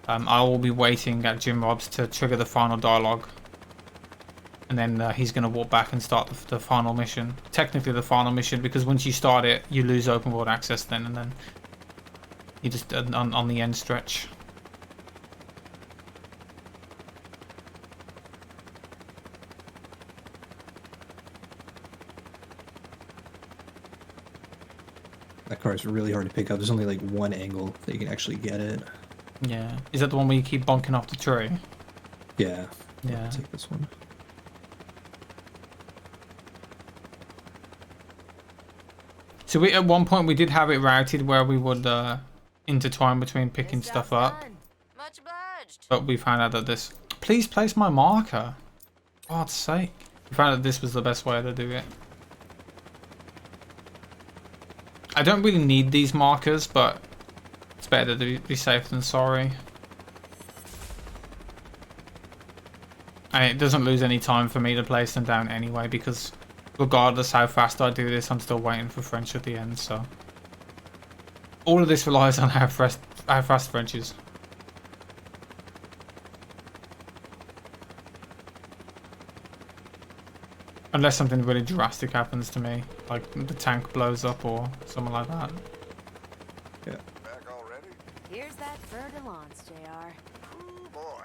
I will be waiting at Jim Rob's to trigger the final dialogue, and then he's going to walk back and start the final mission. Technically the final mission, because once you start it you lose open world access then, and then you just on the end stretch. That car is really hard to pick up. There's only like one angle that you can actually get it. Yeah. Is that the one where you keep bonking off the tree? Yeah. Yeah. I'll take this one. So we at one point we did have it routed where we would intertwine between picking stuff up. Much obliged. But we found out that this... Please place my marker. For God's sake. We found that this was the best way to do it. I don't really need these markers, but it's better to be safe than sorry. And it doesn't lose any time for me to place them down anyway, because regardless how fast I do this, I'm still waiting for French at the end, so... All of this relies on how fast French is. Unless something really drastic happens to me, like the tank blows up or something like that. Yeah. Back already? Here's that Fer de Lance, JR. Ooh, boy.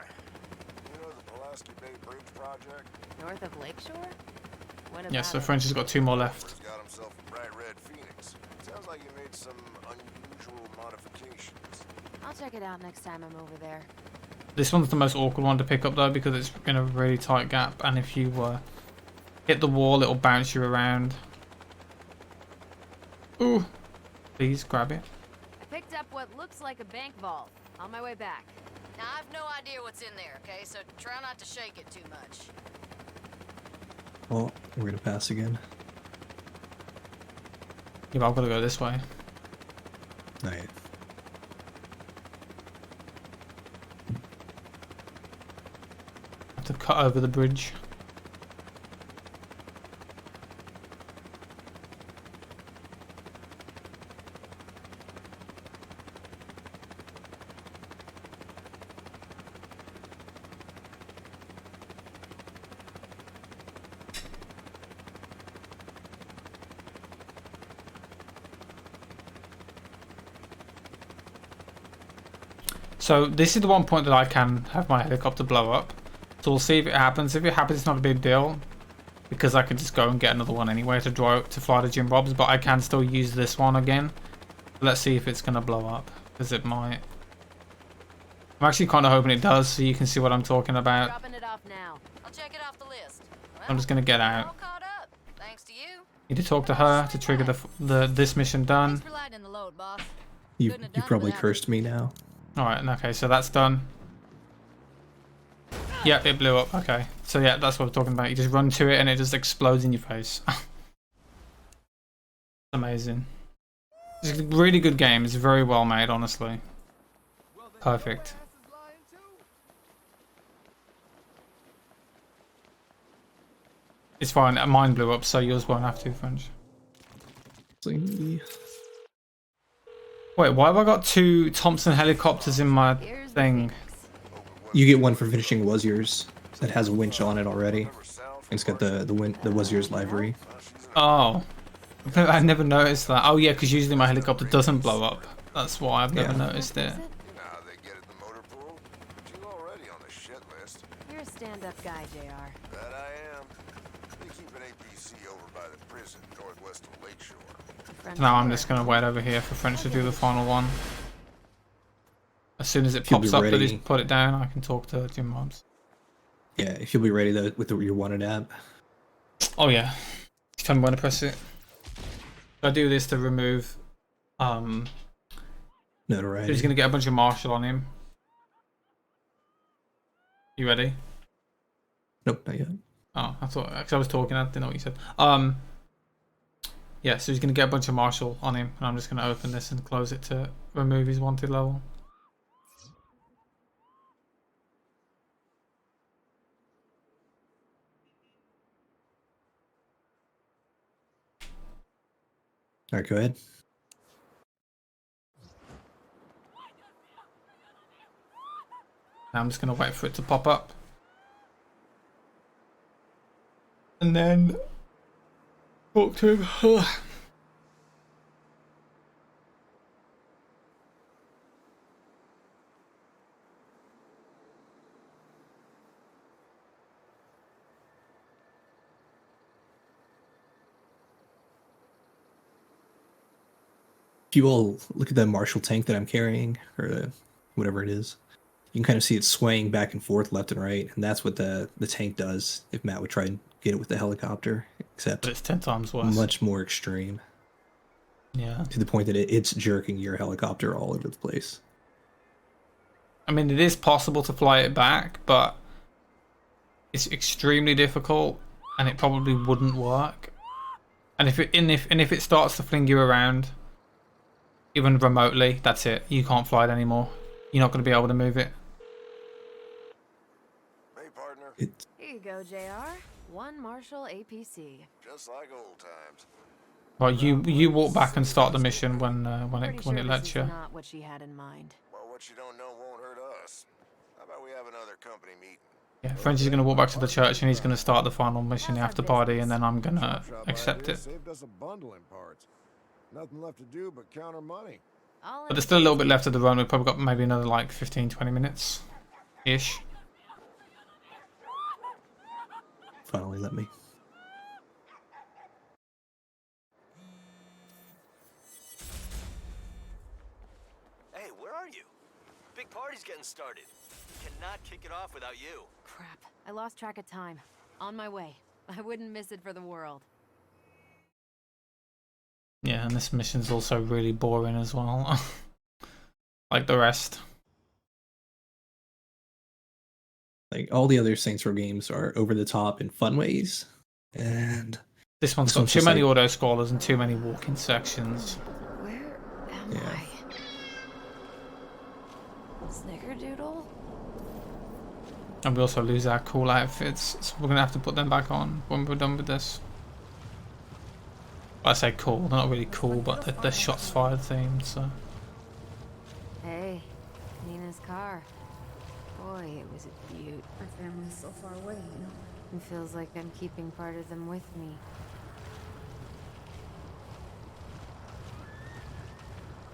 You know the Pulaski Bay Bridge project? North of Lakeshore? What about Yeah, so it? French has got 2 more left. He's got himself a bright red Phoenix. Sounds like you made some unusual modifications. I'll check it out next time I'm over there. This one's the most awkward one to pick up though, because it's in a really tight gap, and if you hit the wall, it'll bounce you around. Ooh. Please grab it. I picked up what looks like a bank vault. On my way back. Now, I've no idea what's in there, okay? So try not to shake it too much. Well, we're gonna pass again. Yeah, but I've got to go this way. Alright. Have to cut over the bridge. So this is the one point that I can have my helicopter blow up. So we'll see if it happens. If it happens, it's not a big deal, because I can just go and get another one anyway to fly to Jim Bob's. But I can still use this one again. Let's see if it's gonna blow up, because it might. I'm actually kind of hoping it does, so you can see what I'm talking about. Dropping it off now. I'll check it off the list. I'm just gonna get out. All caught up. Thanks to you. Need to talk to her to trigger this mission done. Thanks for lighting the load, boss. You probably cursed me now. Alright, okay, so that's done. Yeah, it blew up. Okay. So yeah, that's what I'm talking about. You just run to it and it just explodes in your face. Amazing. It's a really good game. It's very well made, honestly. Perfect. It's fine. Mine blew up, so yours won't have to, French. Wait, why have I got 2 Thompson helicopters in my thing? You get one for finishing Was Yours. That has a winch on it already. It's got the Was Yours livery. Oh. I never noticed that. Oh yeah, because usually my helicopter doesn't blow up. That's why I've never noticed it. You're a stand-up guy, JR. That I am. They keep an APC over by the prison northwest of Lakeshore. Now I'm just going to wait over here for French to do the final one. As soon as it pops up that he's put it down, I can talk to Jim Bob's. Yeah, if you'll be ready though with your wanted app. Oh yeah. Tell me when to press it. I do this to remove notoriety. He's going to get a bunch of martial on him. You ready? Nope, not yet. Oh, I thought, because I was talking, I didn't know what you said. Yeah, so he's going to get a bunch of martial on him, and I'm just going to open this and close it to remove his wanted level. Alright, go ahead. Now I'm just going to wait for it to pop up. And then talk to him. If you all look at the Marshall tank that I'm carrying, or whatever it is. You can kind of see it swaying back and forth left and right, and that's what the tank does if Matt would try and get it with the helicopter, except But it's 10 times worse. much more extreme. Yeah. To the point that it's jerking your helicopter all over the place. I mean, it is possible to fly it back, but it's extremely difficult, and it probably wouldn't work. And if it starts to fling you around, even remotely, that's it. You can't fly it anymore. You're not going to be able to move it. Hey, partner. Here you go, JR. One Marshall APC. Just like old times. Well, you walk back and start the mission when it lets you. Not what she had in mind. Well, what you don't know won't hurt us. How about we have another company meeting? Yeah, French is going to walk back to the church and he's going to start the final mission after party, and then I'm going to accept it. Saved us a bundle in parts. Nothing left to do but counter money. But there's still a little bit left of the run. We've probably got maybe another like 15-20 minutes ish. Finally, let me. Hey, where are you? Big party's getting started. Cannot kick it off without you. Crap. I lost track of time. On my way. I wouldn't miss it for the world. Yeah, and this mission's also really boring as well. Like the rest. Like all the other Saints Row games are over the top in fun ways, and this one's got too many auto scrollers and too many walking sections. Where am I? Snickerdoodle? And we also lose our cool outfits, so we're gonna have to put them back on when we're done with this. I say cool, they're not really cool, but they're shots fired themed, so. Hey, Nina's car. Boy, it was a beaut. Our family's so far away, you know. It feels like I'm keeping part of them with me.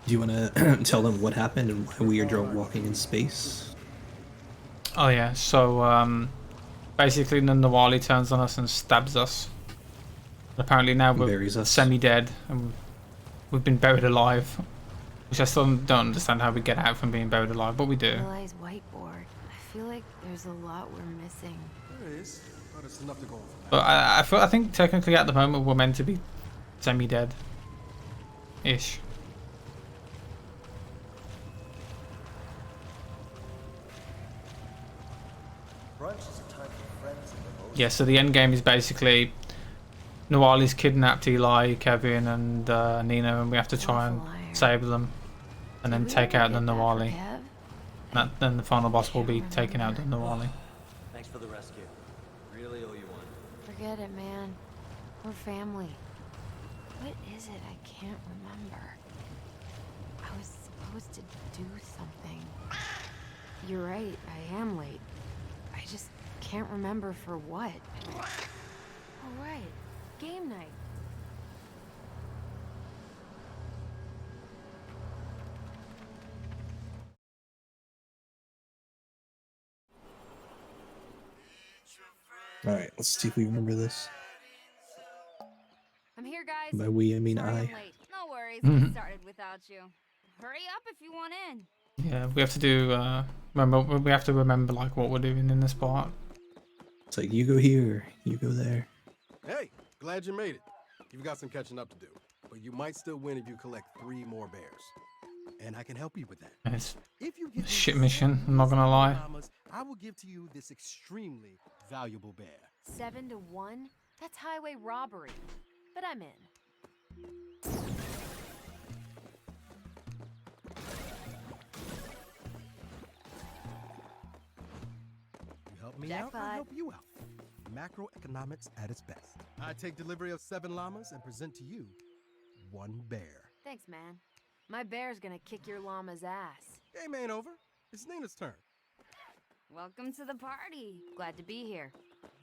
Do you want to tell them what happened and why we are walking in space? Oh yeah, so basically the Nawali turns on us and stabs us. Apparently now we're semi-dead and we've been buried alive, which I still don't understand how we get out from being buried alive, but we do. Realize whiteboard. I feel like there's a lot we're missing. There is, but it's enough to go over. But I think technically at the moment we're meant to be semi-dead, ish. Yeah, so the end game is basically Nawali's kidnapped Eli, Kevin, and Nina, and we have to try and save them, and then take out the Nawali. Then the final boss will be taking out the Nawali. Thanks for the rescue. Really owe you one. Forget it, man. We're family. What is it? I can't remember. I was supposed to do something. You're right, I am late. I just can't remember for what. All right, game night. All right, let's see if we remember this. I'm here, guys. By we, I mean Sorry I. I'm late. No worries, we started without you. Hurry up if you want in. Yeah, we have to do. Remember, we have to remember like what we're doing in this part. It's like you go here, you go there. Hey, glad you made it. You've got some catching up to do, but you might still win if you collect 3 more bears. And I can help you with that. It's If you a get shit mission, I'm not gonna lie. I will give to you this extremely valuable bear. 7 to 1? That's highway robbery. But I'm in. You help me out, I help you out. Macroeconomics at its best. I take delivery of 7 llamas and present to you 1 bear. Thanks, man. My bear's gonna kick your llama's ass. Game ain't over. It's Nina's turn. Welcome to the party. Glad to be here.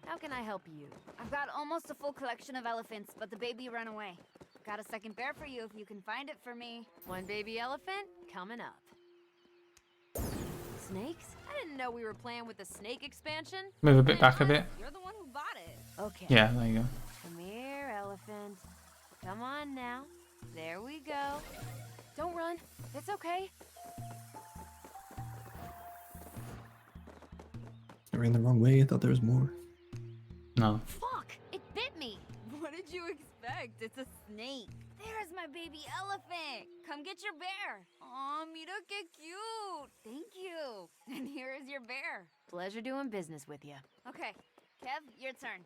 How can I help you? I've got almost a full collection of elephants, but the baby ran away. Got a second bear for you if you can find it for me. 1 baby elephant coming up. Snakes? I didn't know we were playing with the snake expansion. Move a bit back a bit. You're the one who bought it. Okay. Yeah, there you go. Come here, elephant. Come on now. There we go. Don't run. It's okay. ran the wrong way. I thought there was more. No. Fuck! It bit me! What did you expect? It's a snake. There's my baby elephant. Come get your bear. Aw, mira que cute. Thank you. And here is your bear. Pleasure doing business with you. Okay, Kev, your turn.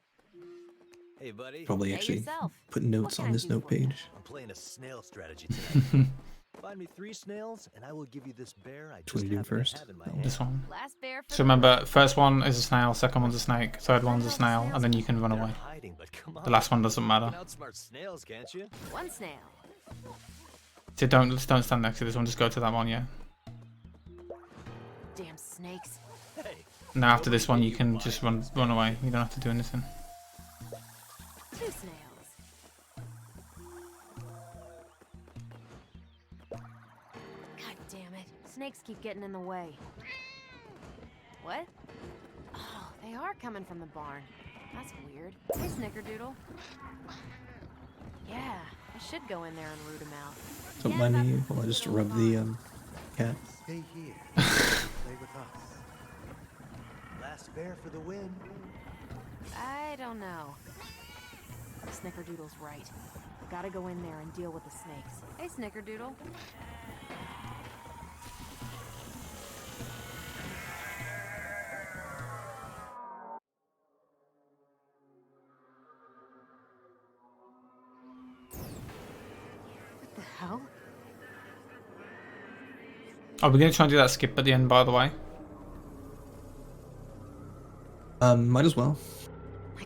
Hey, buddy. Probably Say actually yourself. put notes on this note page. I'm playing a snail strategy tonight. Find me 3 snails, and I will give you this bear I Which one just you doing happen to first? have in my That hand. This one. Last bear for So remember, first one is a snail, second one's a snake, third one's a snail, and then you can run away. Hiding, but come on. The last one doesn't matter. You can outsmart snails, can't you? one snail. So don't stand next to this one, just go to that one, yeah. Damn snakes. Hey. Now after this one you can just run away. You don't have to do anything. 2 snails. God damn it. Snakes keep getting in the way. What? Oh, they are coming from the barn. That's weird. Hey, Snickerdoodle. Yeah, I should go in there and root him out. Don't mind me while I just rub the cat. Stay here. Play with us. Last bear for the win. I don't know. Snickerdoodle's right. Gotta go in there and deal with the snakes. Hey, Snickerdoodle. What the hell? Are we going to try and do that skip at the end, by the way? Might as well.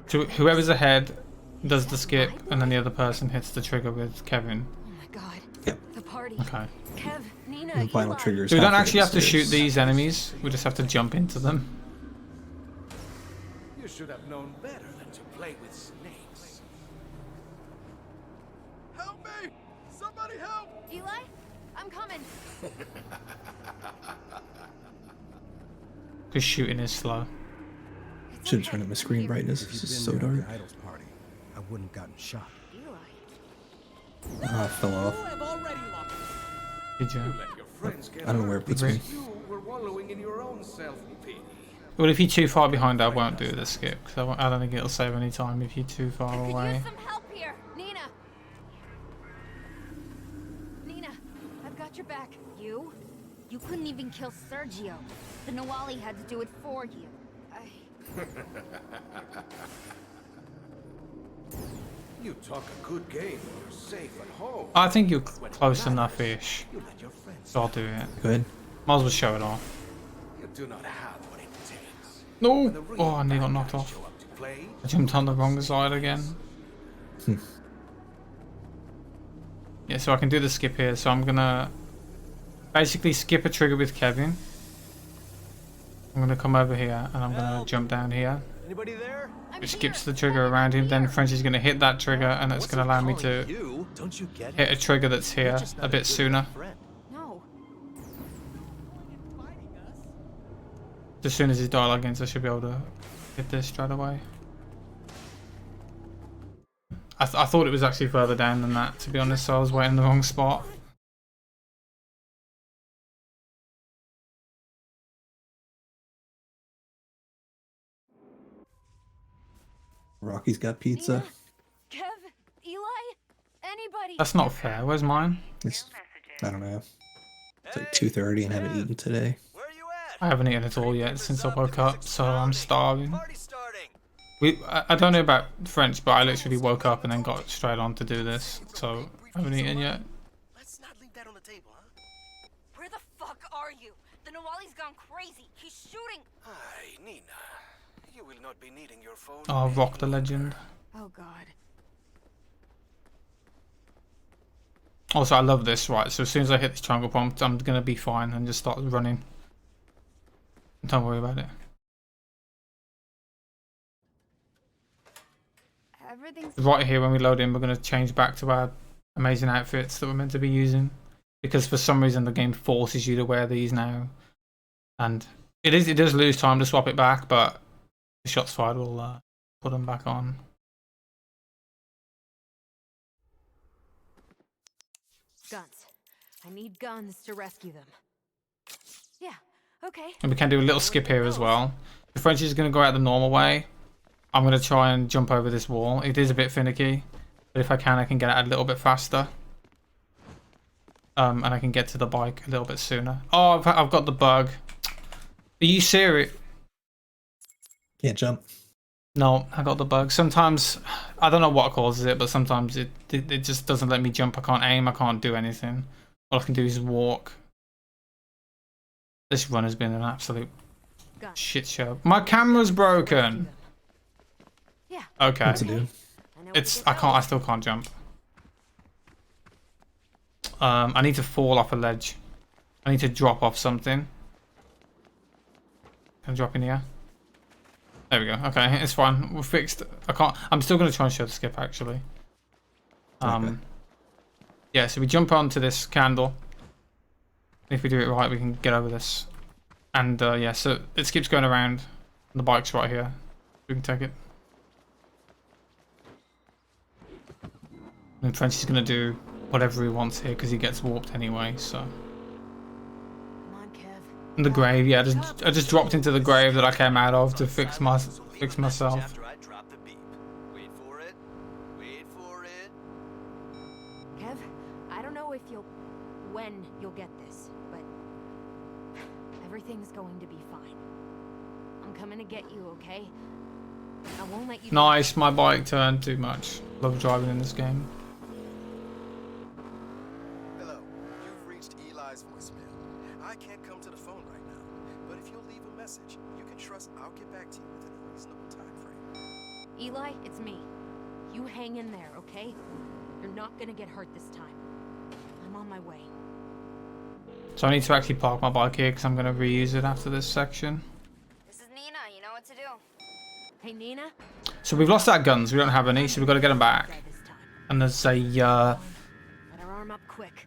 So whoever's ahead does the skip, and then the other person hits the trigger with Kevin. Oh my god. Yep. The party. Okay. Kev, Nina, The final Eli. trigger is So we don't halfway actually have to shoot upstairs. these enemies, we just have to jump into them. You should have known better than to play with snakes. Help me! Somebody help! Eli, I'm coming. Because shooting is slow. Should have turned up my screen brightness. If This you'd is been so there at dark. the Idol's party, I wouldn't have gotten shot. Ah, I fell off. Did you? Let your friends get I don't know where it puts me. You were wallowing in your own self-pity. Well, if you're too far behind, I won't do the skip, because I don't think it'll save any time if you're too far Could away. use some help here. Nina. Nina, I've got your back. You? You couldn't even kill Sergio. The Nawali had to do it for you. You talk a good game when you're safe at home. I think you're close enough-ish, You let your friends. so I'll do it. Good. Might as well show it off. You do not have what it takes. No! Oh, I nearly got knocked off. Show up to play. I jumped on the wrong side again. Yeah, so I can do the skip here. So I'm gonna basically skip a trigger with Kevin. I'm gonna come over here and I'm gonna jump down here. Anybody there? Which skips the trigger around him. Then French is gonna hit that trigger, and that's gonna allow me to You? Don't you get hit a it? trigger that's You're here just not a as bit good as sooner. your friend. No. As soon as his dialogue ends, I should be able to hit this straight away. I thought it was actually further down than that, to be honest, so I was waiting in the wrong spot. Rocky's got pizza. Kev, Eli, anybody. That's not fair. Where's mine? It's, I don't know. It's like 2:30 and I haven't eaten today. I haven't eaten at all yet since I woke up, so I'm starving. I don't know about French, but I literally woke up and then got straight on to do this, so I haven't eaten yet. Let's not leave that on the table, huh? Where the fuck are you? The Nawali's gone crazy. He's shooting. Hi, Nina. You will not be needing your phone. Oh, Rock the Legend. Oh god. Also, I love this, right? So as soon as I hit this triangle prompt, I'm gonna be fine and just start running. Don't worry about it. Everything's Right here, when we load in, we're gonna change back to our amazing outfits that we're meant to be using, because for some reason the game forces you to wear these now, and it does lose time to swap it back, but the shots fired will put them back on. guns. I need guns to rescue them. Yeah, Okay. And we can do a little skip here as well. The French is going to go out the normal way. I'm going to try and jump over this wall. It is a bit finicky, but if I can get out a little bit faster. And I can get to the bike a little bit sooner. Oh, I've got the bug. Are you serious? Can't jump. No, I got the bug. Sometimes, I don't know what causes it, but sometimes it just doesn't let me jump. I can't aim, I can't do anything. All I can do is walk. This run has been an absolute shit show. My camera's broken. Yeah. Okay. What's it do? I still can't jump. I need to fall off a ledge. I need to drop off something. Can I drop in here? There we go. Okay, it's fine. We're fixed. I'm still going to try and show the skip, actually. Okay. Yeah, so we jump onto this candle. If we do it right, we can get over this. And, yeah, so it skips going around. And the bike's right here. We can take it. And French is going to do whatever he wants here, because he gets warped anyway, so... In the grave, yeah, I just dropped into the grave that I came out of to fix myself. Kev, I don't know when you'll get this, but everything's going to be fine. I'm coming to get you, okay? I won't let you. Nice, my bike turned too much. Love driving in this game. Hello, you've reached Eli's voicemail. I can't come to the phone right now, but if you'll leave a message, you can trust I'll get back to you within a reasonable time frame. Eli, it's me. You hang in there, okay? You're not gonna get hurt this time. I'm on my way. So I need to actually park my bike here because I'm going to reuse it after this section. This is Nina. You know what to do. Hey, Nina? So we've lost our guns. We don't have any, so we've got to get them back. And there's a Better arm up quick.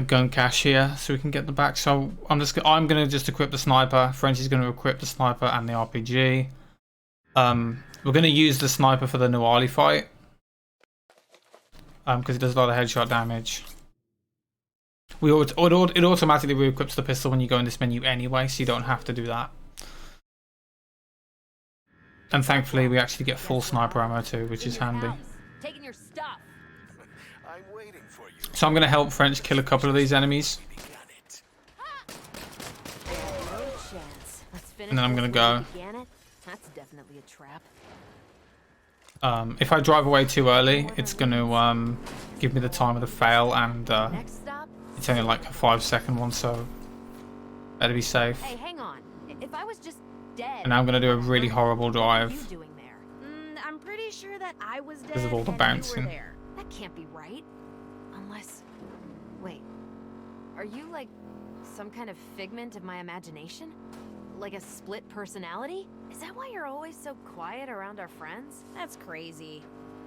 gun cache here, so we can get them back. So I'm going to just equip the sniper. French is going to equip the sniper and the RPG. We're going to use the sniper for the Nuwali fight. Because it does a lot of headshot damage. It automatically re-equips the pistol when you go in this menu anyway, so you don't have to do that. And thankfully we actually get full sniper ammo too, which is handy. Taking your stuff. I'm waiting for you. So I'm going to help French kill a couple of these enemies. No chance. Let's finish And then I'm going to go. That's definitely a trap. If I drive away too early, it's going to give me the time to fail, and it's only like a 5-second one, so better be safe. Hey, hang on. If I was just dead. And now I'm going to do a really horrible drive What are you doing there? I'm pretty sure that I was dead because of all the and bouncing. you were there. That can't be right. Unless... Wait. Are you like some kind of figment of my imagination? Like a split personality? Is that why you're always so quiet around our friends? That's crazy.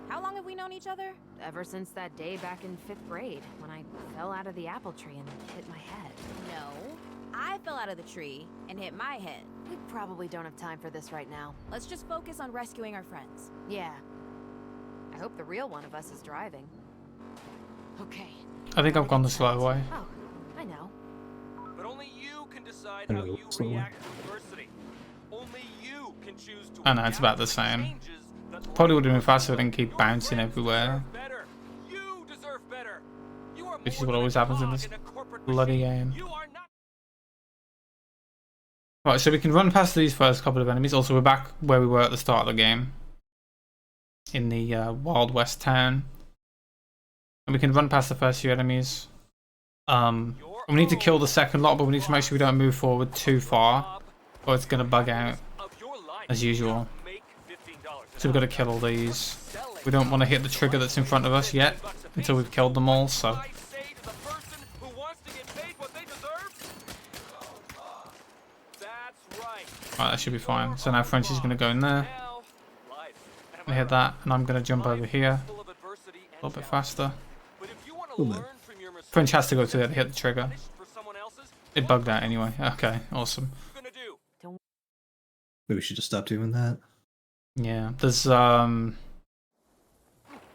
How long have we known each other? Ever since that day back in 5th grade, when I fell out of the apple tree and hit my head. No, I fell out of the tree and hit my head. We probably don't have time for this right now. Let's just focus on rescuing our friends. Yeah. I hope the real one of us is driving. Okay. I think I've gone the slow way. Oh, I know. But only you can decide how you react to adversity. Only you can choose to I know, it's about the same. Probably would have been faster if I didn't keep bouncing everywhere. You deserve better. You are Which is what always happens in this bloody game. Right, so we can run past these first couple of enemies. Also, we're back where we were at the start of the game. In the Wild West town. And we can run past the first few enemies. We need to kill the second lot, but we need to make sure we don't move forward too far, or it's going to bug out, as usual. So we've got to kill all these. We don't want to hit the trigger that's in front of us yet, until we've killed them all, so... Right, that should be fine. So now French is going to go in there. And hit that, and I'm going to jump over here. A little bit faster. French has to go to there to hit the trigger. It bugged out anyway. Okay, awesome. Maybe we should just stop doing that. Yeah, there's so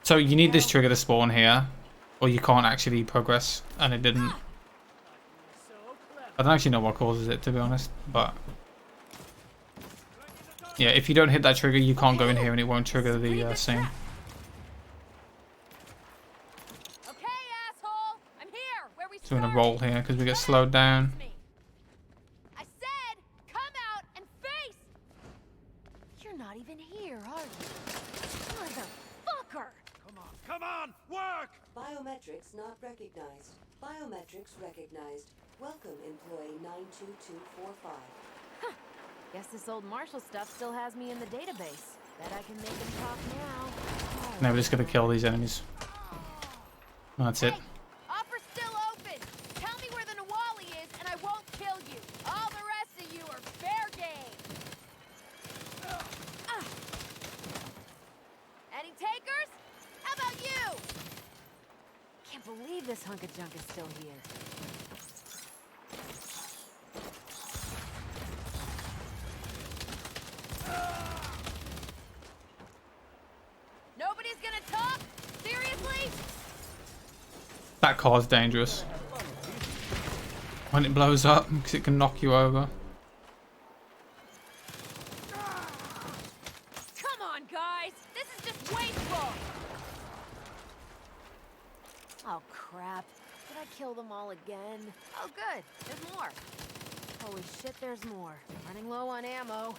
you need this trigger to spawn here, or you can't actually progress, and it didn't. I don't actually know what causes it, to be honest, but yeah, if you don't hit that trigger, you can't go in here and it won't trigger the scene. Okay, asshole, I'm here. Where we So we're gonna roll here because we get slowed down. I said, come out and face. You're not even here, are you? Motherfucker! Come on, work! Biometrics not recognized. Biometrics recognized. Welcome, employee 92245. Huh. Guess this old Marshall stuff still has me in the database. Bet I can make him talk now. Now we're just gonna kill these enemies. That's it. Offer's still open. Tell me where the Nawali is and I won't kill you. All the rest of you are fair game. Any takers? How about you? Can't believe this hunk of junk is still here. Nobody's gonna talk? Seriously? That car's dangerous. When it blows up, because it can knock you over. Come on, guys! This is just wasteful! Oh, crap. Did I kill them all again? Oh, good. There's more. Holy shit, there's more. Running low on ammo.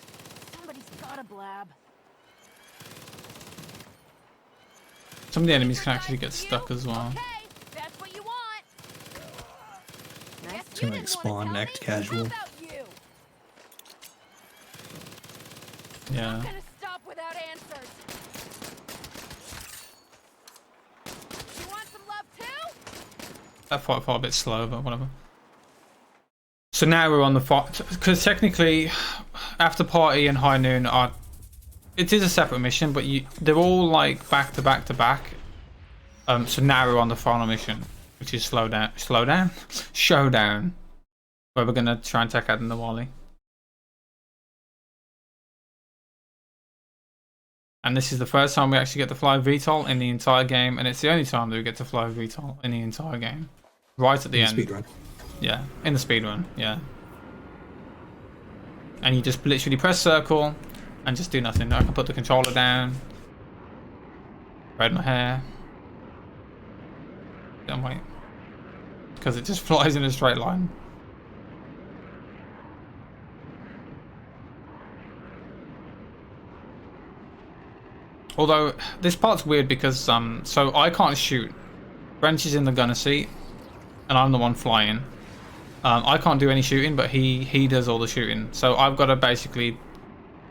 Somebody's got a blab. Some of the enemies can actually get stuck as well. Okay, that's what you want. Nice. It's gonna like spawn next casual. Yeah. I'm gonna stop without answers. You want some love too? That fought a bit slow, but whatever. So now we're on the fight, because technically, After Party and High Noon are. It is a separate mission, but they're all like back to back to back. So now we're on the final mission, which is Showdown, where we're gonna try and take out the Nawali. And this is the first time we actually get to fly VTOL in the entire game, and it's the only time that we get to fly VTOL in the entire game. Right at the end. Speedrun. Yeah, in the speedrun, yeah. And you just literally press circle and just do nothing. I can put the controller down, braid my hair, don't wait, because it just flies in a straight line. Although this part's weird because so I can't shoot. French is in the gunner seat, and I'm the one flying. I can't do any shooting, but he does all the shooting. So I've got to basically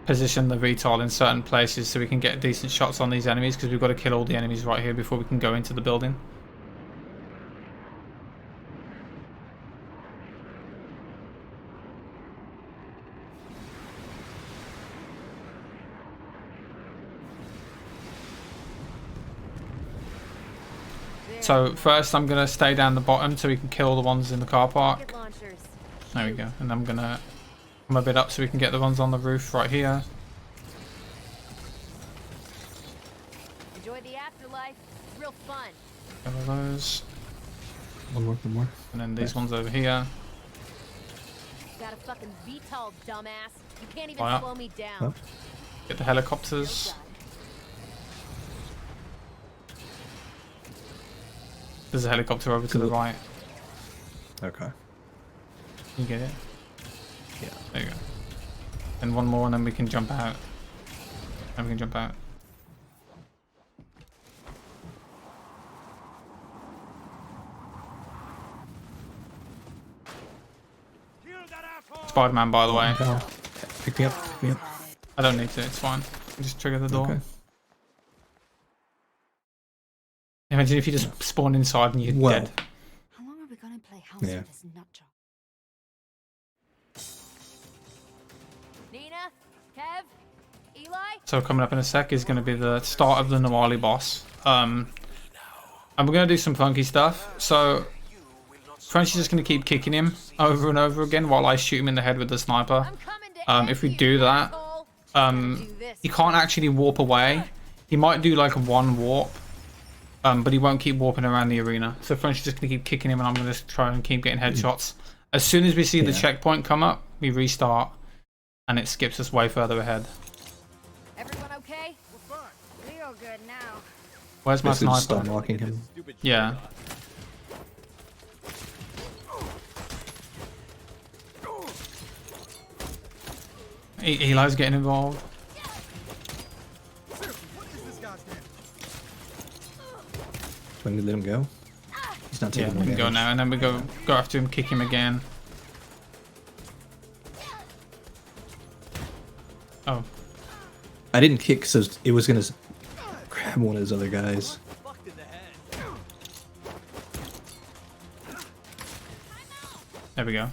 position the VTOL in certain places so we can get decent shots on these enemies, because we've got to kill all the enemies right here before we can go into the building. So first I'm going to stay down the bottom so we can kill the ones in the car park. There we go. And I'm going to come a bit up so we can get the ones on the roof right here. Enjoy the afterlife. It's real fun. One of those. One more. And then these ones over here. Got a fucking VTOL, dumbass. You can't even slow me down. Get the helicopters. There's a helicopter over to the right. Okay. You get it? Yeah. There you go. And one more and then we can jump out. And we can jump out. Spider-Man, by the way. Pick me up. I don't need to, it's fine. Just trigger the door. Okay. Imagine if you just spawn inside and you're dead. How long are we gonna play house with this nut job? Nina, Kev, Eli. So coming up in a sec is going to be the start of the Nawali boss. And we're going to do some funky stuff. So French is just going to keep kicking him over and over again while I shoot him in the head with the sniper. If we do that, he can't actually warp away. He might do like one warp. But he won't keep warping around the arena. So French is just going to keep kicking him, and I'm going to try and keep getting headshots. As soon as we see the Yeah. checkpoint come up, we restart, and it skips us way further ahead. Everyone okay? Real good now. Where's my Basically just sniper? stop walking him. Yeah. Eli's getting involved. When we let him go? He's not taking Yeah, more we can go damage. now, and then we go after him, kick him again. Oh. I didn't kick so it was gonna grab one of his other guys. There we go.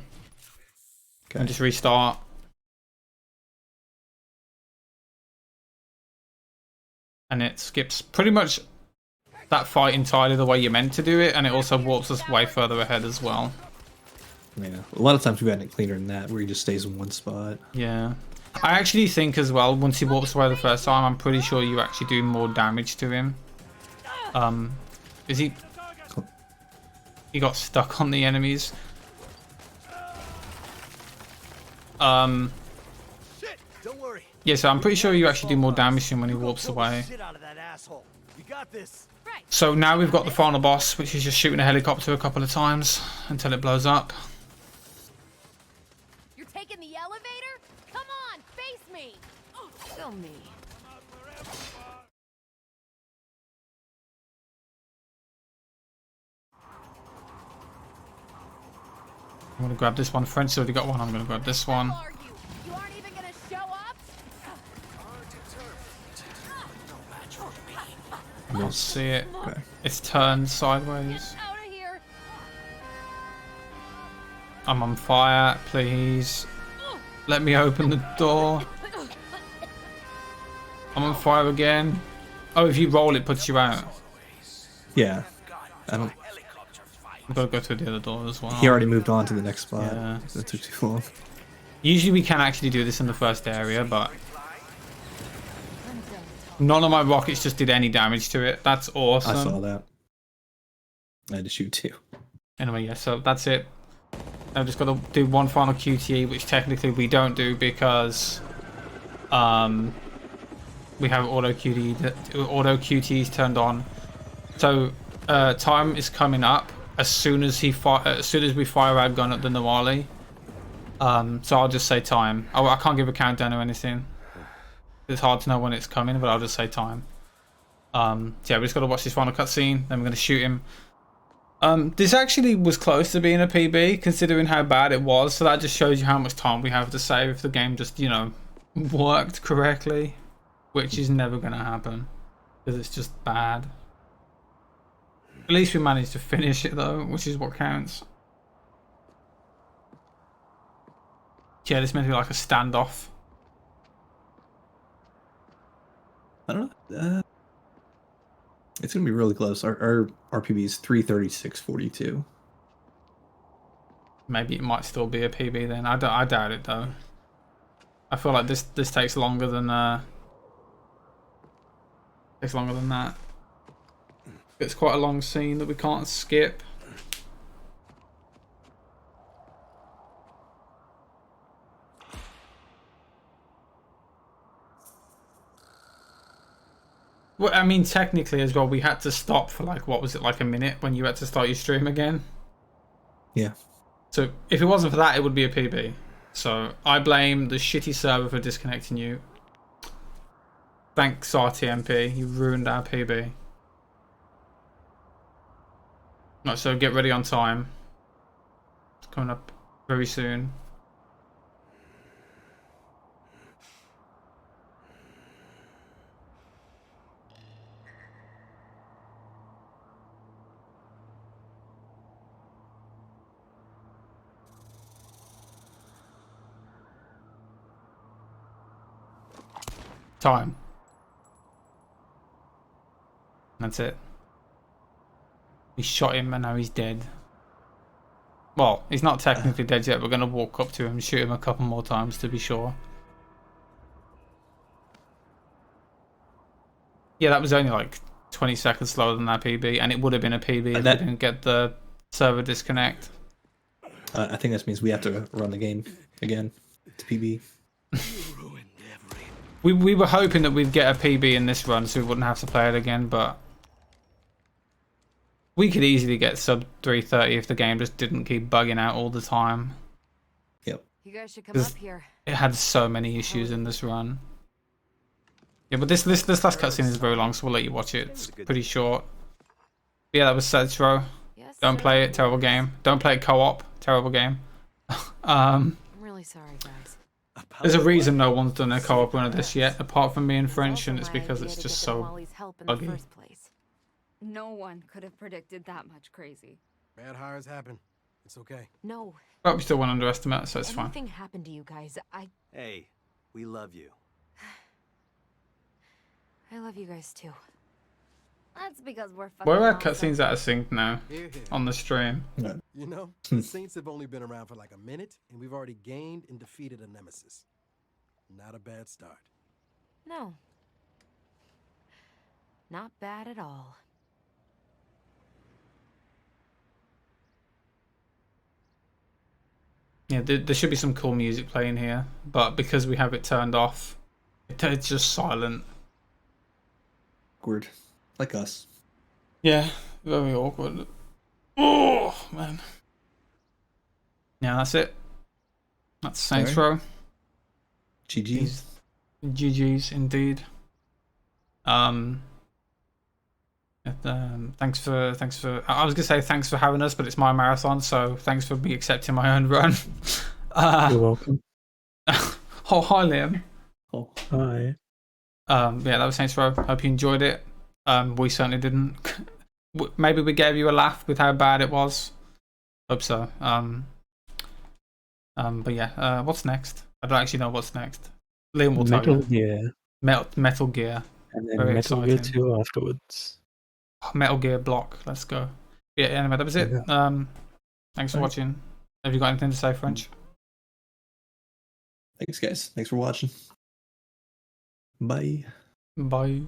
And just restart. And it skips pretty much that fight entirely the way you're meant to do it, and it also warps us way further ahead as well. Yeah. A lot of times we've gotten it cleaner than that, where he just stays in one spot. Yeah. I actually think as well, once he warps away the first time, I'm pretty sure you actually do more damage to him. Is he... He got stuck on the enemies. Shit, don't worry. Yeah, so I'm pretty sure you actually do more damage to him when he warps away. Shit out of that asshole. You got this. So now we've got the final boss, which is just shooting a helicopter a couple of times until it blows up. You're taking the elevator? Come on, face me! Kill me. I'm gonna grab this one. French's already got one. I'm gonna grab this one. You aren't even gonna show up? I don't see it. It's turned sideways. Out of here! I'm on fire. Please. Let me open the door. I'm on fire again. Oh, if you roll, it puts you out. Yeah. I don't... We've got to go through the other door as well. He already moved on to the next spot. Yeah. That took too long. Usually we can actually do this in the first area, but none of my rockets just did any damage to it. That's awesome. I saw that. I had to shoot too. Anyway, yeah, so that's it. I've just got to do one final QTE, which technically we don't do because we have auto QTEs turned on. So time is coming up as soon as we fire our gun at the Nawali. So I'll just say time. I can't give a countdown or anything. It's hard to know when it's coming, but I'll just say time. So yeah, we just got to watch this final cutscene. Then we're going to shoot him. This actually was close to being a PB, considering how bad it was. So that just shows you how much time we have to save if the game just, you know, worked correctly, which is never going to happen because it's just bad. At least we managed to finish it though, which is what counts. Yeah, this meant to be like a standoff. I don't know. It's gonna be really close. Our RPB is 336.42. Maybe it might still be a PB then. I doubt it though. I feel like this takes longer than that. It's quite a long scene that we can't skip. Well, I mean, technically as well, we had to stop for like, what was it, like a minute when you had to start your stream again? Yeah. So if it wasn't for that, it would be a PB. So I blame the shitty server for disconnecting you. Thanks, RTMP. You ruined our PB. Right, so get ready on time. It's coming up very soon. Time. That's it. We shot him and now he's dead. Well, he's not technically dead yet. We're going to walk up to him and shoot him a couple more times to be sure. Yeah, that was only like 20 seconds slower than that PB, and it would have been a PB if we didn't get the server disconnect. I think that means we have to run the game again. It's PB. We were hoping that we'd get a PB in this run so we wouldn't have to play it again, but we could easily get sub 330 if the game just didn't keep bugging out all the time. Yep. You guys should come up here. It had so many issues in this run. Yeah, but this last cutscene is very long, so we'll let you watch it. It's pretty short. But yeah, that was Saints Row. Don't play it, terrible game. Don't play it co-op, terrible game. I'm really sorry, guys. There's a reason no one's done a co-op run of this yet, apart from me and French, and it's because it's just so buggy. No one could have predicted that much crazy. Bad hires happen. It's okay. No. But we still won't underestimate it, so it's fine. Anything happened to you guys, Hey, we love you. I love you guys too. That's because we're fucking Where are awesome. cutscenes out of sync now on the stream? You know, the Saints have only been around for like a minute, and we've already gained and defeated a nemesis. Not a bad start. No. Not bad at all. Yeah, there should be some cool music playing here, but because we have it turned off, it's just silent. Awkward. Like us. Yeah, very awkward. Oh, man. Yeah, that's it. That's Saints Row. GG's. GG's indeed. Thanks for I was gonna say thanks for having us, but it's my marathon, so thanks for me accepting my own run. You're welcome. Oh, hi Liam. Oh, hi. Yeah, that was Saints Row. Hope you enjoyed it. We certainly didn't. Maybe we gave you a laugh with how bad it was. Hope so. But yeah, what's next? I don't actually know what's next. Liam will tell you. Metal Gear. And then Very Metal exciting. Gear 2 afterwards. Metal Gear Block. Let's go. Yeah, anyway, that was it. Thanks for watching. Have you got anything to say, French? Thanks, guys. Thanks for watching. Bye. Bye.